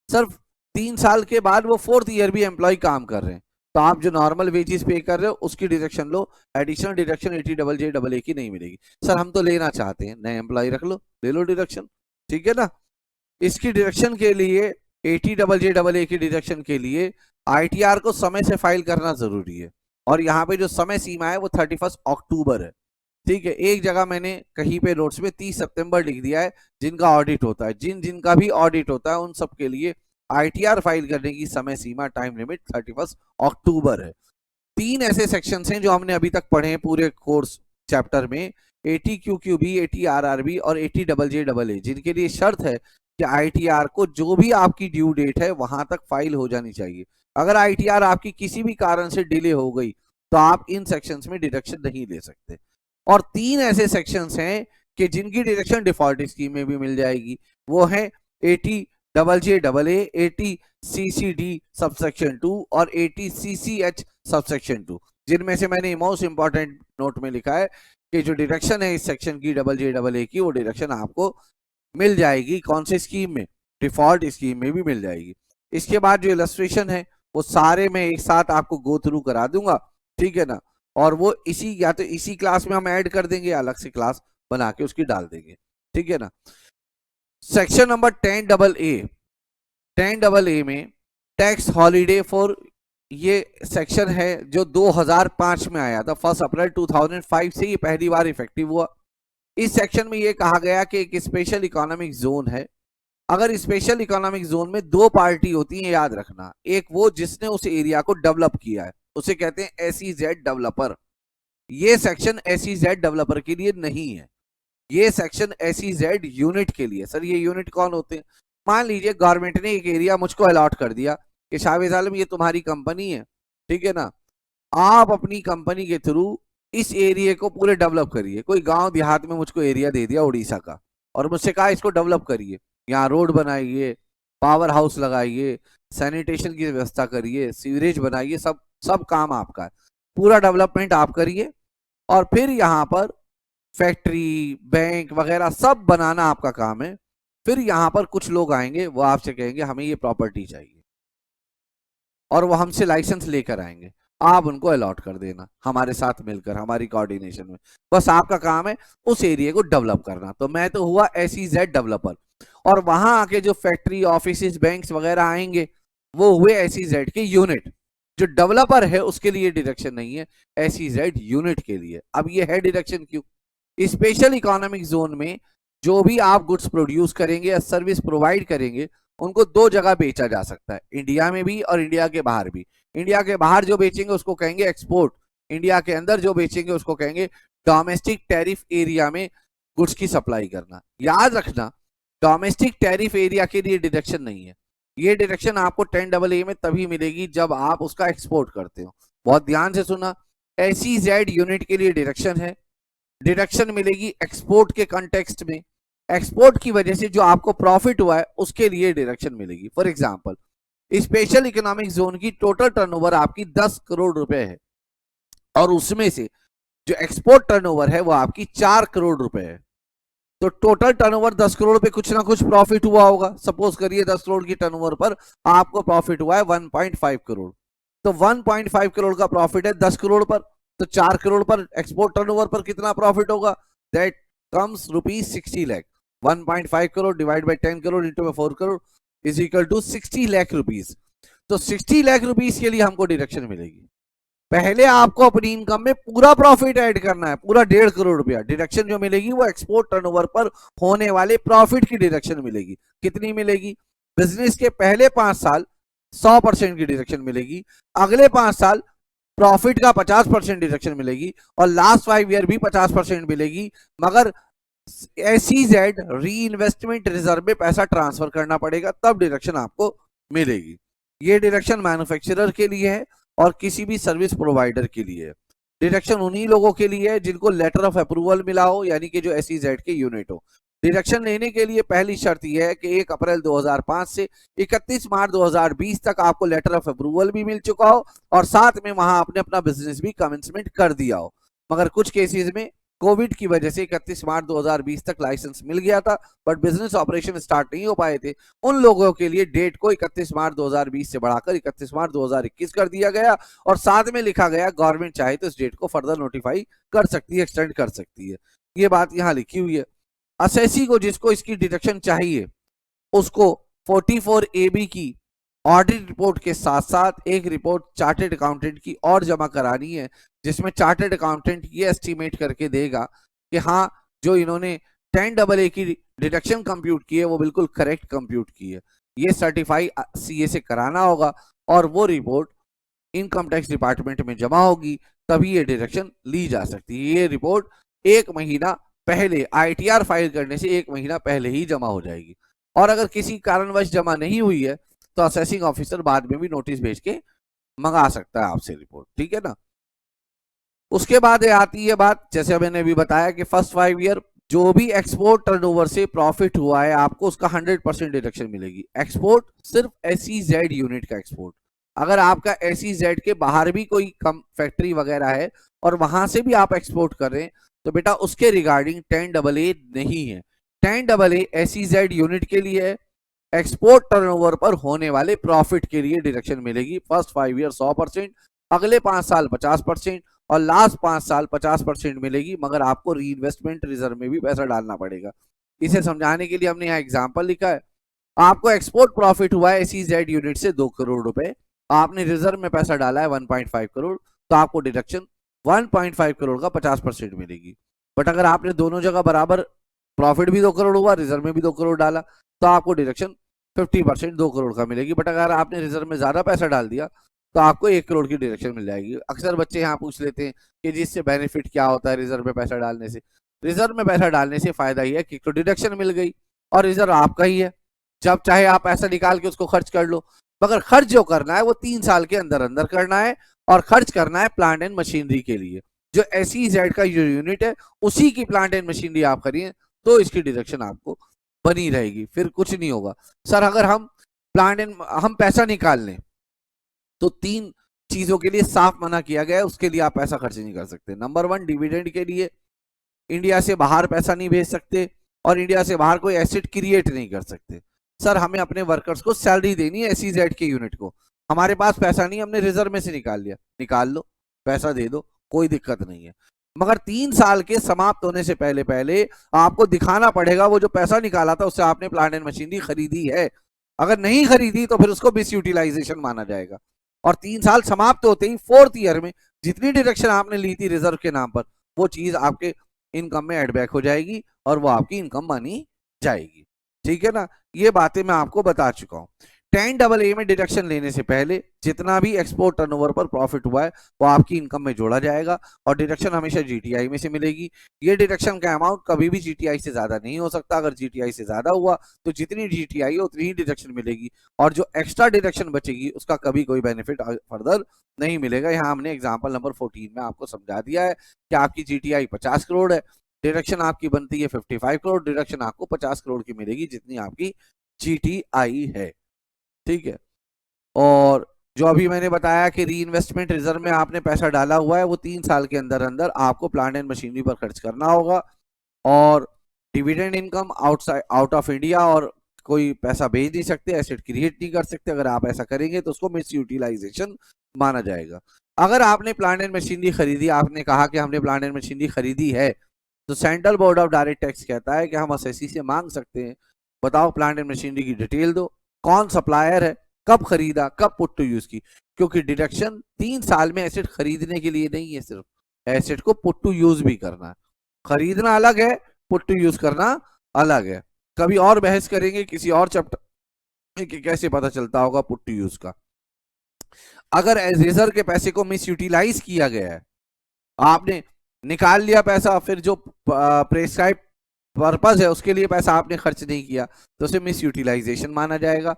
सिर्फ 3 साल के बाद वो 4th ईयर भी एम्प्लॉय काम कर रहे हैं, तो आप जो नॉर्मल वेजेस पे कर रहे हो उसकी डिडक्शन लो, एडिशनल डिडक्शन ATJJA की नहीं मिलेगी। सर हम तो लेना चाहते हैं, नए एम्प्लॉय रख लो, ले लो डिडक्शन, ठीक है ना। इसकी डिडक्शन के लिए, ATJJA की डिडक्शन के लिए ITR को समय से फाइल करना जरूरी है, और यहाँ पे जो समय सीमा है वो 31 अक्टूबर है, ठीक है। एक जगह मैंने कहीं पे नोट्स में 30 सितंबर लिख दिया है, जिनका ऑडिट होता है, जिनका भी ऑडिट होता है उन सब के लिए ITR फाइल करने की समय सीमा, टाइम लिमिट 31 अक्टूबर है। 3 ऐसे सेक्शन हैं जो हमने अभी तक पढ़े हैं पूरे कोर्स चैप्टर में, ATQQB, ATRRB और ATJJA, जिनके लिए शर्त है कि ITR को जो भी आपकी ड्यू डेट है वहां तक फाइल हो जानी चाहिए। अगर ITR आपकी किसी भी कारण से डिले हो गई तो आप इन सेक्शंस में डिडक्शन नहीं ले सकते। और 3 ऐसे सेक्शंस हैं कि जिनकी डिडक्शन डिफॉल्ट स्कीम में भी मिल जाएगी, वो है ATJJA, ATCCD सबसेक्शन 2 और ATCCH सबसेक्शन 2, जिनमें से मैंने मोस्ट इंपॉर्टेंट नोट में लिखा है कि जो डिडक्शन है इस सेक्शन की JJA की, वो डिडक्शन आपको मिल जाएगी कौन से स्कीम में? डिफॉल्ट स्कीम में भी मिल जाएगी। इसके बाद जो इलस्ट्रेशन है वो सारे मैं एक साथ आपको गो थ्रू करा दूंगा, ठीक है ना, और वो इसी, या तो इसी क्लास में हम ऐड कर देंगे या अलग से क्लास बना के उसकी डाल देंगे, ठीक है ना। सेक्शन नंबर 10AA में टैक्स हॉलीडे फॉर, ये सेक्शन है जो 2005 में आया था, 1 अप्रैल 2005 से ये पहली बार इफेक्टिव हुआ। इस सेक्शन में ये कहा गया कि एक स्पेशल इकोनॉमिक जोन है, अगर स्पेशल इकोनॉमिक जोन में 2 पार्टी होती है, याद रखना, एक वो जिसने उस एरिया को डेवलप किया है, उसे कहते हैं SEZ डेवलपर। ये सेक्शन SEZ डेवलपर के लिए नहीं है, ये सेक्शन SEZ यूनिट के लिए। सर ये यूनिट कौन होते हैं? मान लीजिए गवर्नमेंट ने एक एरिया मुझको अलॉट कर दिया कि शाहबाज आलम ये तुम्हारी कंपनी है, ठीक है ना, आप अपनी कंपनी के थ्रू इस एरिया को पूरे डेवलप करिए। कोई गांव देहात में मुझको एरिया दे दिया उड़ीसा का, और मुझसे कहा इसको डेवलप करिए, यहाँ रोड बनाइए, पावर हाउस लगाइए, सैनिटेशन की व्यवस्था करिए, सीवरेज बनाइए, सब काम आपका है, पूरा डेवलपमेंट आप करिए, और फिर यहाँ पर फैक्ट्री, बैंक वगैरह सब बनाना आपका काम है। फिर यहाँ पर कुछ लोग आएंगे, वो आपसे कहेंगे हमें ये प्रॉपर्टी चाहिए, और वो हमसे लाइसेंस लेकर आएंगे, आप उनको अलॉट कर देना हमारे साथ मिलकर, हमारी कोऑर्डिनेशन में। बस आपका काम है उस एरिया को डेवलप करना। तो मैं तो हुआ SEZ डेवलपर, और वहां आके जो फैक्ट्री, ऑफिस, बैंक्स वगैरह आएंगे वो हुए SEZ के यूनिट। जो डेवलपर है उसके लिए डिडक्शन नहीं है, SEZ यूनिट के लिए। अब ये है डिडक्शन क्यों? स्पेशल इकोनॉमिक जोन में जो भी आप गुड्स प्रोड्यूस करेंगे या सर्विस प्रोवाइड करेंगे उनको दो जगह बेचा जा सकता है, इंडिया में भी और इंडिया के बाहर भी। इंडिया के बाहर जो बेचेंगे उसको कहेंगे एक्सपोर्ट, इंडिया के अंदर जो बेचेंगे उसको कहेंगे डोमेस्टिक टैरिफ एरिया में गुड्स की सप्लाई करना। याद रखना, डोमेस्टिक टैरिफ एरिया के लिए डिडक्शन नहीं है। ये डिडक्शन आपको 10AA में तभी मिलेगी जब आप उसका एक्सपोर्ट करते हो। बहुत ध्यान से सुना, SEZ यूनिट के लिए डिडक्शन है, डिडक्शन मिलेगी एक्सपोर्ट के कंटेक्स्ट में। एक्सपोर्ट की वजह से जो आपको प्रॉफिट हुआ है उसके लिए डिडक्शन मिलेगी। For example, special economic zone की टोटल टर्नओवर आपकी 10 करोड़ रुपए है और उसमें से जो एक्सपोर्ट टर्नओवर है वो आपकी 4 करोड़ रुपए है, तो टोटल टर्नओवर 10 करोड़ पे कुछ ना कुछ प्रॉफिट हुआ होगा। सपोज करिए 10 करोड़ की टर्नओवर पर आपको प्रॉफिट हुआ है 1.5 करोड़, तो 1.5 करोड़ का प्रॉफिट है 10 करोड़ पर, तो 4 करोड़ पर एक्सपोर्ट टर्नओवर पर कितना प्रॉफिट होगा? That comes rupees 60 lakh. 1.5 crore divide by 10 crore into 4 crore is equal to 60 lakh rupees. तो 60 लाख रुपीज के लिए हमको डिडक्शन मिलेगी। पहले आपको अपनी इनकम में पूरा प्रॉफिट ऐड करना है, पूरा 1.5 करोड़ रुपया। डिडक्शन जो मिलेगी वो एक्सपोर्ट टर्नओवर पर होने वाले प्रॉफिट की डिडक्शन मिलेगी। कितनी मिलेगी? बिजनेस के पहले 5 साल 100% की डिडक्शन मिलेगी, अगले 5 साल प्रॉफिट का 50% डिडक्शन मिलेगी और लास्ट 5 ईयर भी 50% मिलेगी। मगर SEZ री इन्वेस्टमेंट रिजर्व में पैसा ट्रांसफर करना पड़ेगा, तब डिडक्शन आपको मिलेगी। ये डिडक्शन मैन्युफैक्चरर के लिए है और किसी भी सर्विस प्रोवाइडर के लिए है। डिडक्शन उन्हीं लोगों के लिए है जिनको लेटर ऑफ अप्रूवल मिला हो, यानी कि जो SEZ के यूनिट हो। डिडक्शन लेने के लिए पहली शर्त यह है कि 1 अप्रैल 2005 से 31 मार्च 2020 तक आपको लेटर ऑफ अप्रूवल भी मिल चुका हो और साथ में वहां आपने अपना बिजनेस भी कमेंसमेंट कर दिया हो। मगर कुछ केसेस में कोविड की वजह से 31 मार्च 2020 तक लाइसेंस मिल गया था बट बिजनेस ऑपरेशन स्टार्ट नहीं हो पाए थे, उन लोगों के लिए डेट को 31 मार्च 2020 से बढ़ाकर 31 मार्च 2021 कर दिया गया और साथ में लिखा गया गवर्नमेंट चाहे तो इस डेट को फर्दर नोटिफाई कर सकती है, एक्सटेंड कर सकती है। ये बात यहाँ लिखी हुई है। असेसी को जिसको इसकी डिडक्शन चाहिए उसको 44AB की ऑडिट रिपोर्ट के साथ साथ एक रिपोर्ट चार्टर्ड अकाउंटेंट की और जमा करानी है, जिसमें चार्टर्ड अकाउंटेंट ये एस्टीमेट करके देगा कि हाँ जो इन्होंने 10AA की डिडक्शन कंप्यूट की है वो बिल्कुल करेक्ट कंप्यूट की है। ये सर्टिफाई CA से कराना होगा और वो रिपोर्ट इनकम टैक्स डिपार्टमेंट में जमा होगी, तभी ये डिडक्शन ली जा सकती है। ये रिपोर्ट 1 महीना पहले ITR फाइल करने से 1 महीना पहले ही जमा हो जाएगी और अगर किसी कारणवश जमा नहीं हुई है तो असेसिंग ऑफिसर बाद में भी नोटिस भेज के मंगा सकता है आपसे रिपोर्ट, ठीक है ना। उसके बाद आती है बात, जैसे मैंने अभी बताया कि फर्स्ट 5 ईयर जो भी एक्सपोर्ट टर्नओवर से प्रॉफिट हुआ है आपको उसका 100% डिडक्शन मिलेगी। एक्सपोर्ट सिर्फ SEZ यूनिट का एक्सपोर्ट। अगर आपका SEZ के बाहर भी कोई कम फैक्ट्री वगैरह है और वहां से भी आप एक्सपोर्ट कर रहे हैं तो बेटा उसके रिगार्डिंग 10AA नहीं है। 10AA SEZ यूनिट के लिए है, एक्सपोर्ट टर्नओवर पर होने वाले प्रॉफिट के लिए डिडक्शन मिलेगी। फर्स्ट 5 ईयर 100%, अगले 5 साल 50% और लास्ट 5 साल 50% मिलेगी, मगर आपको री इन्वेस्टमेंट रिजर्व में भी पैसा डालना पड़ेगा। इसे समझाने के लिए हमने यहाँ एग्जाम्पल लिखा है। आपको एक्सपोर्ट प्रॉफिट हुआ है SEZ यूनिट से 2 करोड़ रुपए, आपने रिजर्व में पैसा डाला है 1.5 करोड़, तो आपको डिडक्शन 1.5 करोड़ का 50% मिलेगी। बट अगर आपने दोनों जगह बराबर प्रॉफिट भी 2 करोड़ हुआ, रिजर्व में भी 2 करोड़ डाला, तो आपको डिडक्शन 50% 2 करोड़ का मिलेगी। बट अगर आपने रिजर्व में ज्यादा पैसा डाल दिया तो आपको 1 करोड़ की डिडक्शन मिल जाएगी। अक्सर बच्चे यहाँ पूछ लेते हैं कि जिससे बेनिफिट क्या होता है रिजर्व में पैसा डालने से। रिजर्व में पैसा डालने से फायदा ही है कि तो डिडक्शन मिल गई और रिजर्व आपका ही है, जब चाहे आप पैसा निकाल के उसको खर्च कर लो। मगर खर्च जो करना है वो 3 साल के अंदर अंदर करना है और खर्च करना है प्लांट एंड मशीनरी के लिए। जो SEZ का जो यूनिट है उसी की प्लांट एंड मशीनरी आप करिए तो इसकी डिडक्शन आपको बनी रहेगी, फिर कुछ नहीं होगा। सर अगर हम हम पैसा निकाल लें तो 3 चीजों के लिए साफ मना किया गया है, उसके लिए आप पैसा खर्च नहीं कर सकते। नंबर 1, डिविडेंड के लिए इंडिया से बाहर पैसा नहीं भेज सकते और इंडिया से बाहर कोई एसेट क्रिएट नहीं कर सकते। सर हमें अपने वर्कर्स को सैलरी देनी है SEZ के यूनिट को, हमारे पास पैसा नहीं, हमने रिजर्व में से निकाल लिया, निकाल लो, पैसा दे दो, कोई दिक्कत नहीं है। मगर 3 साल के समाप्त होने से पहले पहले आपको दिखाना पड़ेगा वो जो पैसा निकाला था उससे आपने प्लांट एंड मशीनरी खरीदी है। अगर नहीं खरीदी तो फिर उसको मिसयूटिलाइजेशन माना जाएगा। और 3 साल समाप्त होते ही 4th ईयर में जितनी डिडक्शन आपने ली थी रिजर्व के नाम पर वो चीज आपके इनकम में एड बैक हो जाएगी और वो आपकी इनकम मानी जाएगी। ठीक है ना, ये बातें मैं आपको बता चुका हूं। 10AA में डिडक्शन लेने से पहले जितना भी एक्सपोर्ट टर्नओवर पर प्रॉफिट हुआ है वो आपकी इनकम में जोड़ा जाएगा और डिडक्शन हमेशा जीटीआई में से मिलेगी। ये डिडक्शन का अमाउंट कभी भी जीटीआई से ज्यादा नहीं हो सकता। अगर जीटीआई से ज्यादा हुआ तो जितनी जीटीआई हो उतनी ही डिडक्शन मिलेगी और जो एक्स्ट्रा डिडक्शन बचेगी उसका कभी कोई बेनिफिट फर्दर नहीं मिलेगा। यहाँ हमने एग्जाम्पल नंबर 14 में आपको समझा दिया है कि आपकी जीटीआई 50 करोड़ है, डिडक्शन आपकी बनती है 55 करोड़, डिडक्शन आपको 50 करोड़ की मिलेगी जितनी आपकी जीटीआई है। ठीक है, और जो अभी मैंने बताया कि री इन्वेस्टमेंट रिजर्व में आपने पैसा डाला हुआ है वो 3 साल के अंदर अंदर आपको प्लांट एंड मशीनरी पर खर्च करना होगा। और dividend income outside out of India और कोई पैसा भेज नहीं सकते, एसेट क्रिएट नहीं कर सकते। अगर आप ऐसा करेंगे तो उसको मिस यूटिलाइजेशन माना जाएगा। अगर आपने प्लांट एंड मशीनरी खरीदी, आपने कहा कि हमने प्लांट एंड मशीनरी खरीदी है, तो central board of direct tax कहता है कि हम एसएससी से मांग सकते हैं, बताओ प्लांट एंड मशीनरी की डिटेल दो, कौन सप्लायर है, कब खरीदा, कब पुट टू यूज की। क्योंकि डिडक्शन 3 साल में एसेट खरीदने के लिए नहीं है, सिर्फ एसेट को पुट टू यूज भी करना है। खरीदना अलग है, पुट टू यूज करना अलग है। कभी और बहस करेंगे किसी और चैप्टर कि कैसे पता चलता होगा पुट टू यूज का। अगर रिजर्व के पैसे को मिस यूटिलाइज किया गया है, आपने निकाल लिया पैसा, फिर जो प्रेस्क्राइब पर्पज है उसके लिए पैसा आपने खर्च नहीं किया तो उसे मिस यूटिलाइजेशन माना जाएगा।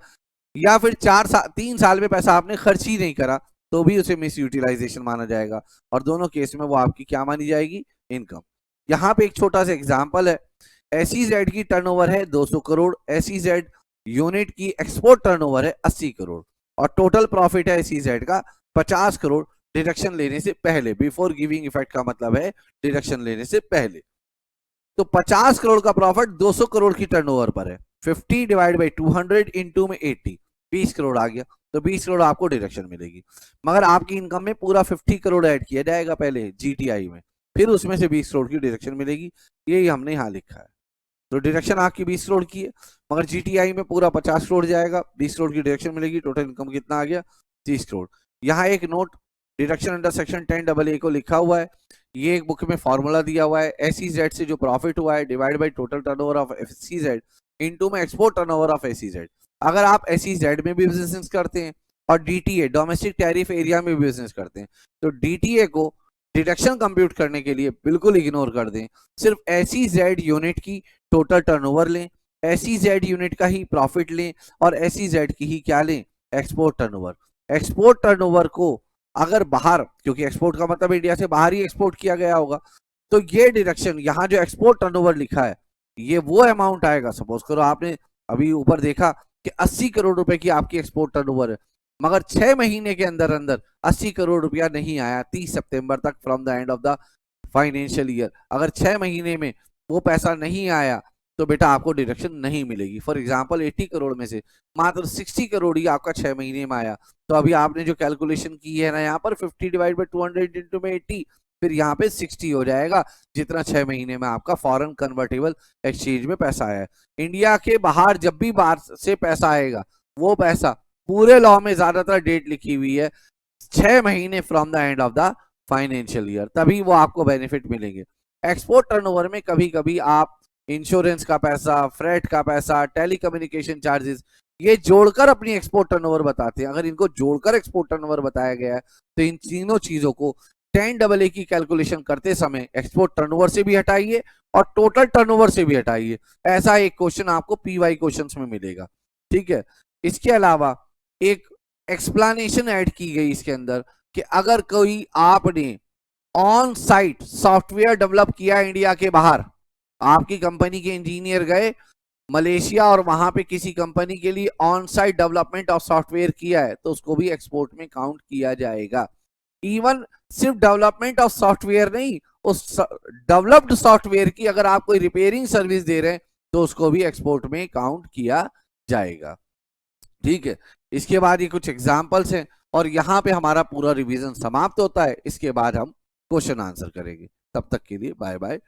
या फिर 3 साल में पैसा आपने खर्च ही नहीं करा तो भी उसे मिस यूटिलाइजेशन माना जाएगा और दोनों केस में वो आपकी क्या मानी जाएगी, इनकम। यहाँ पे एक छोटा सा एग्जांपल है, एसईजेड की टर्नओवर है 200 करोड़, एसईजेड यूनिट की एक्सपोर्ट टर्नओवर है 80 करोड़ और टोटल प्रॉफिट है एसईजेड का 50 करोड़ डिडक्शन लेने से पहले। बिफोर गिविंग इफेक्ट का मतलब है डिडक्शन लेने से पहले। तो 50 करोड़ का प्रॉफिट 200 करोड़ की टर्नओवर पर है, 50 डिवाइड बाई 200 इनटू में 80, 20 करोड़ आ गया, तो 20 करोड़ आपको डिडक्शन मिलेगी। मगर आपकी इनकम में पूरा 50 करोड़ ऐड किया जाएगा पहले जीटीआई में, फिर उसमें से 20 करोड़ की डिडक्शन मिलेगी। यही हमने यहाँ लिखा है। तो डिडक्शन आपकी 20 करोड़ की है मगर जीटीआई में पूरा 50 करोड़ जाएगा, 20 करोड़ की डिडक्शन मिलेगी, टोटल इनकम कितना आ गया, 30 करोड़। यहाँ एक note, deduction under section 10AA को लिखा हुआ है, ये एक बुक में फॉर्मूला दिया हुआ है, एसईजेड से जो प्रॉफिट हुआ है divide by total turnover of SEZ into में एक्सपोर्ट टर्नओवर ऑफ एसईजेड। अगर आप एसईजेड में भी बिजनेस करते हैं और डीटीए डोमेस्टिक टैरिफ एरिया में भी बिजनेस करते हैं तो डीटीए को डिडक्शन कंप्यूट करने के लिए बिल्कुल इग्नोर कर दें, सिर्फ एसईजेड यूनिट की टोटल टर्नओवर लें, एसईजेड यूनिट का ही प्रॉफिट लें और एसईजेड की ही क्या लें, एक्सपोर्ट टर्नओवर। एक्सपोर्ट टर्नओवर को अगर बाहर, क्योंकि एक्सपोर्ट का मतलब इंडिया से बाहर ही एक्सपोर्ट किया गया होगा, तो ये डिडक्शन यहाँ जो एक्सपोर्ट टर्नओवर लिखा है ये वो अमाउंट आएगा। सपोज करो आपने अभी ऊपर देखा कि 80 करोड़ रुपए की आपकी एक्सपोर्ट टर्नओवर है मगर 6 महीने के अंदर अंदर 80 करोड़ रुपया नहीं आया 30 सितंबर तक from the end of the financial year. अगर 6 महीने में वो पैसा नहीं आया तो बेटा आपको डिडक्शन नहीं मिलेगी। फॉर एग्जांपल 80 करोड़ में से मात्र 60 करोड़ ही आपका 6 महीने में आया, तो अभी आपने जो कैलकुलेशन की है ना यहाँ पर 50 डिवाइड बाई 200 इंटू में 80, फिर यहाँ पे 60 हो जाएगा जितना 6 महीने में आपका फॉरेन कन्वर्टेबल एक्सचेंज में पैसा आया। इंडिया के बाहर जब भी बाहर से पैसा आएगा वो पैसा, पूरे लॉ में ज्यादातर डेट लिखी हुई है 6 महीने from the end of the financial year, तभी वो आपको बेनिफिट मिलेंगे। एक्सपोर्ट टर्नओवर में कभी कभी आप इंश्योरेंस का पैसा, फ्रेट का पैसा, टेलीकम्युनिकेशन चार्जेस ये जोड़कर अपनी एक्सपोर्ट टर्नओवर बताते हैं। अगर इनको जोड़कर एक्सपोर्ट टर्नओवर बताया गया है तो इन तीनों चीजों को 10AA की कैलकुलेशन करते समय एक्सपोर्ट टर्नओवर से भी हटाइए और टोटल टर्नओवर से भी हटाइए। ऐसा एक क्वेश्चन आपको पीवाई क्वेश्चंस में मिलेगा। ठीक है, इसके अलावा एक एक्सप्लेनेशन ऐड की गई इसके अंदर कि अगर कोई आपने ऑन साइट सॉफ्टवेयर डेवलप किया इंडिया के बाहर, आपकी कंपनी के इंजीनियर गए मलेशिया और वहां पे किसी कंपनी के लिए on site development of software किया है तो उसको भी एक्सपोर्ट में काउंट किया जाएगा। इवन सिर्फ डेवलपमेंट ऑफ सॉफ्टवेयर नहीं, उस डेवलप्ड सॉफ्टवेयर की अगर आप कोई रिपेयरिंग सर्विस दे रहे हैं तो उसको भी एक्सपोर्ट में काउंट किया जाएगा। ठीक है, इसके बाद ये कुछ एग्जाम्पल्स हैं और यहाँ पे हमारा पूरा रिवीजन समाप्त होता है। इसके बाद हम क्वेश्चन आंसर करेंगे। तब तक के लिए बाय बाय।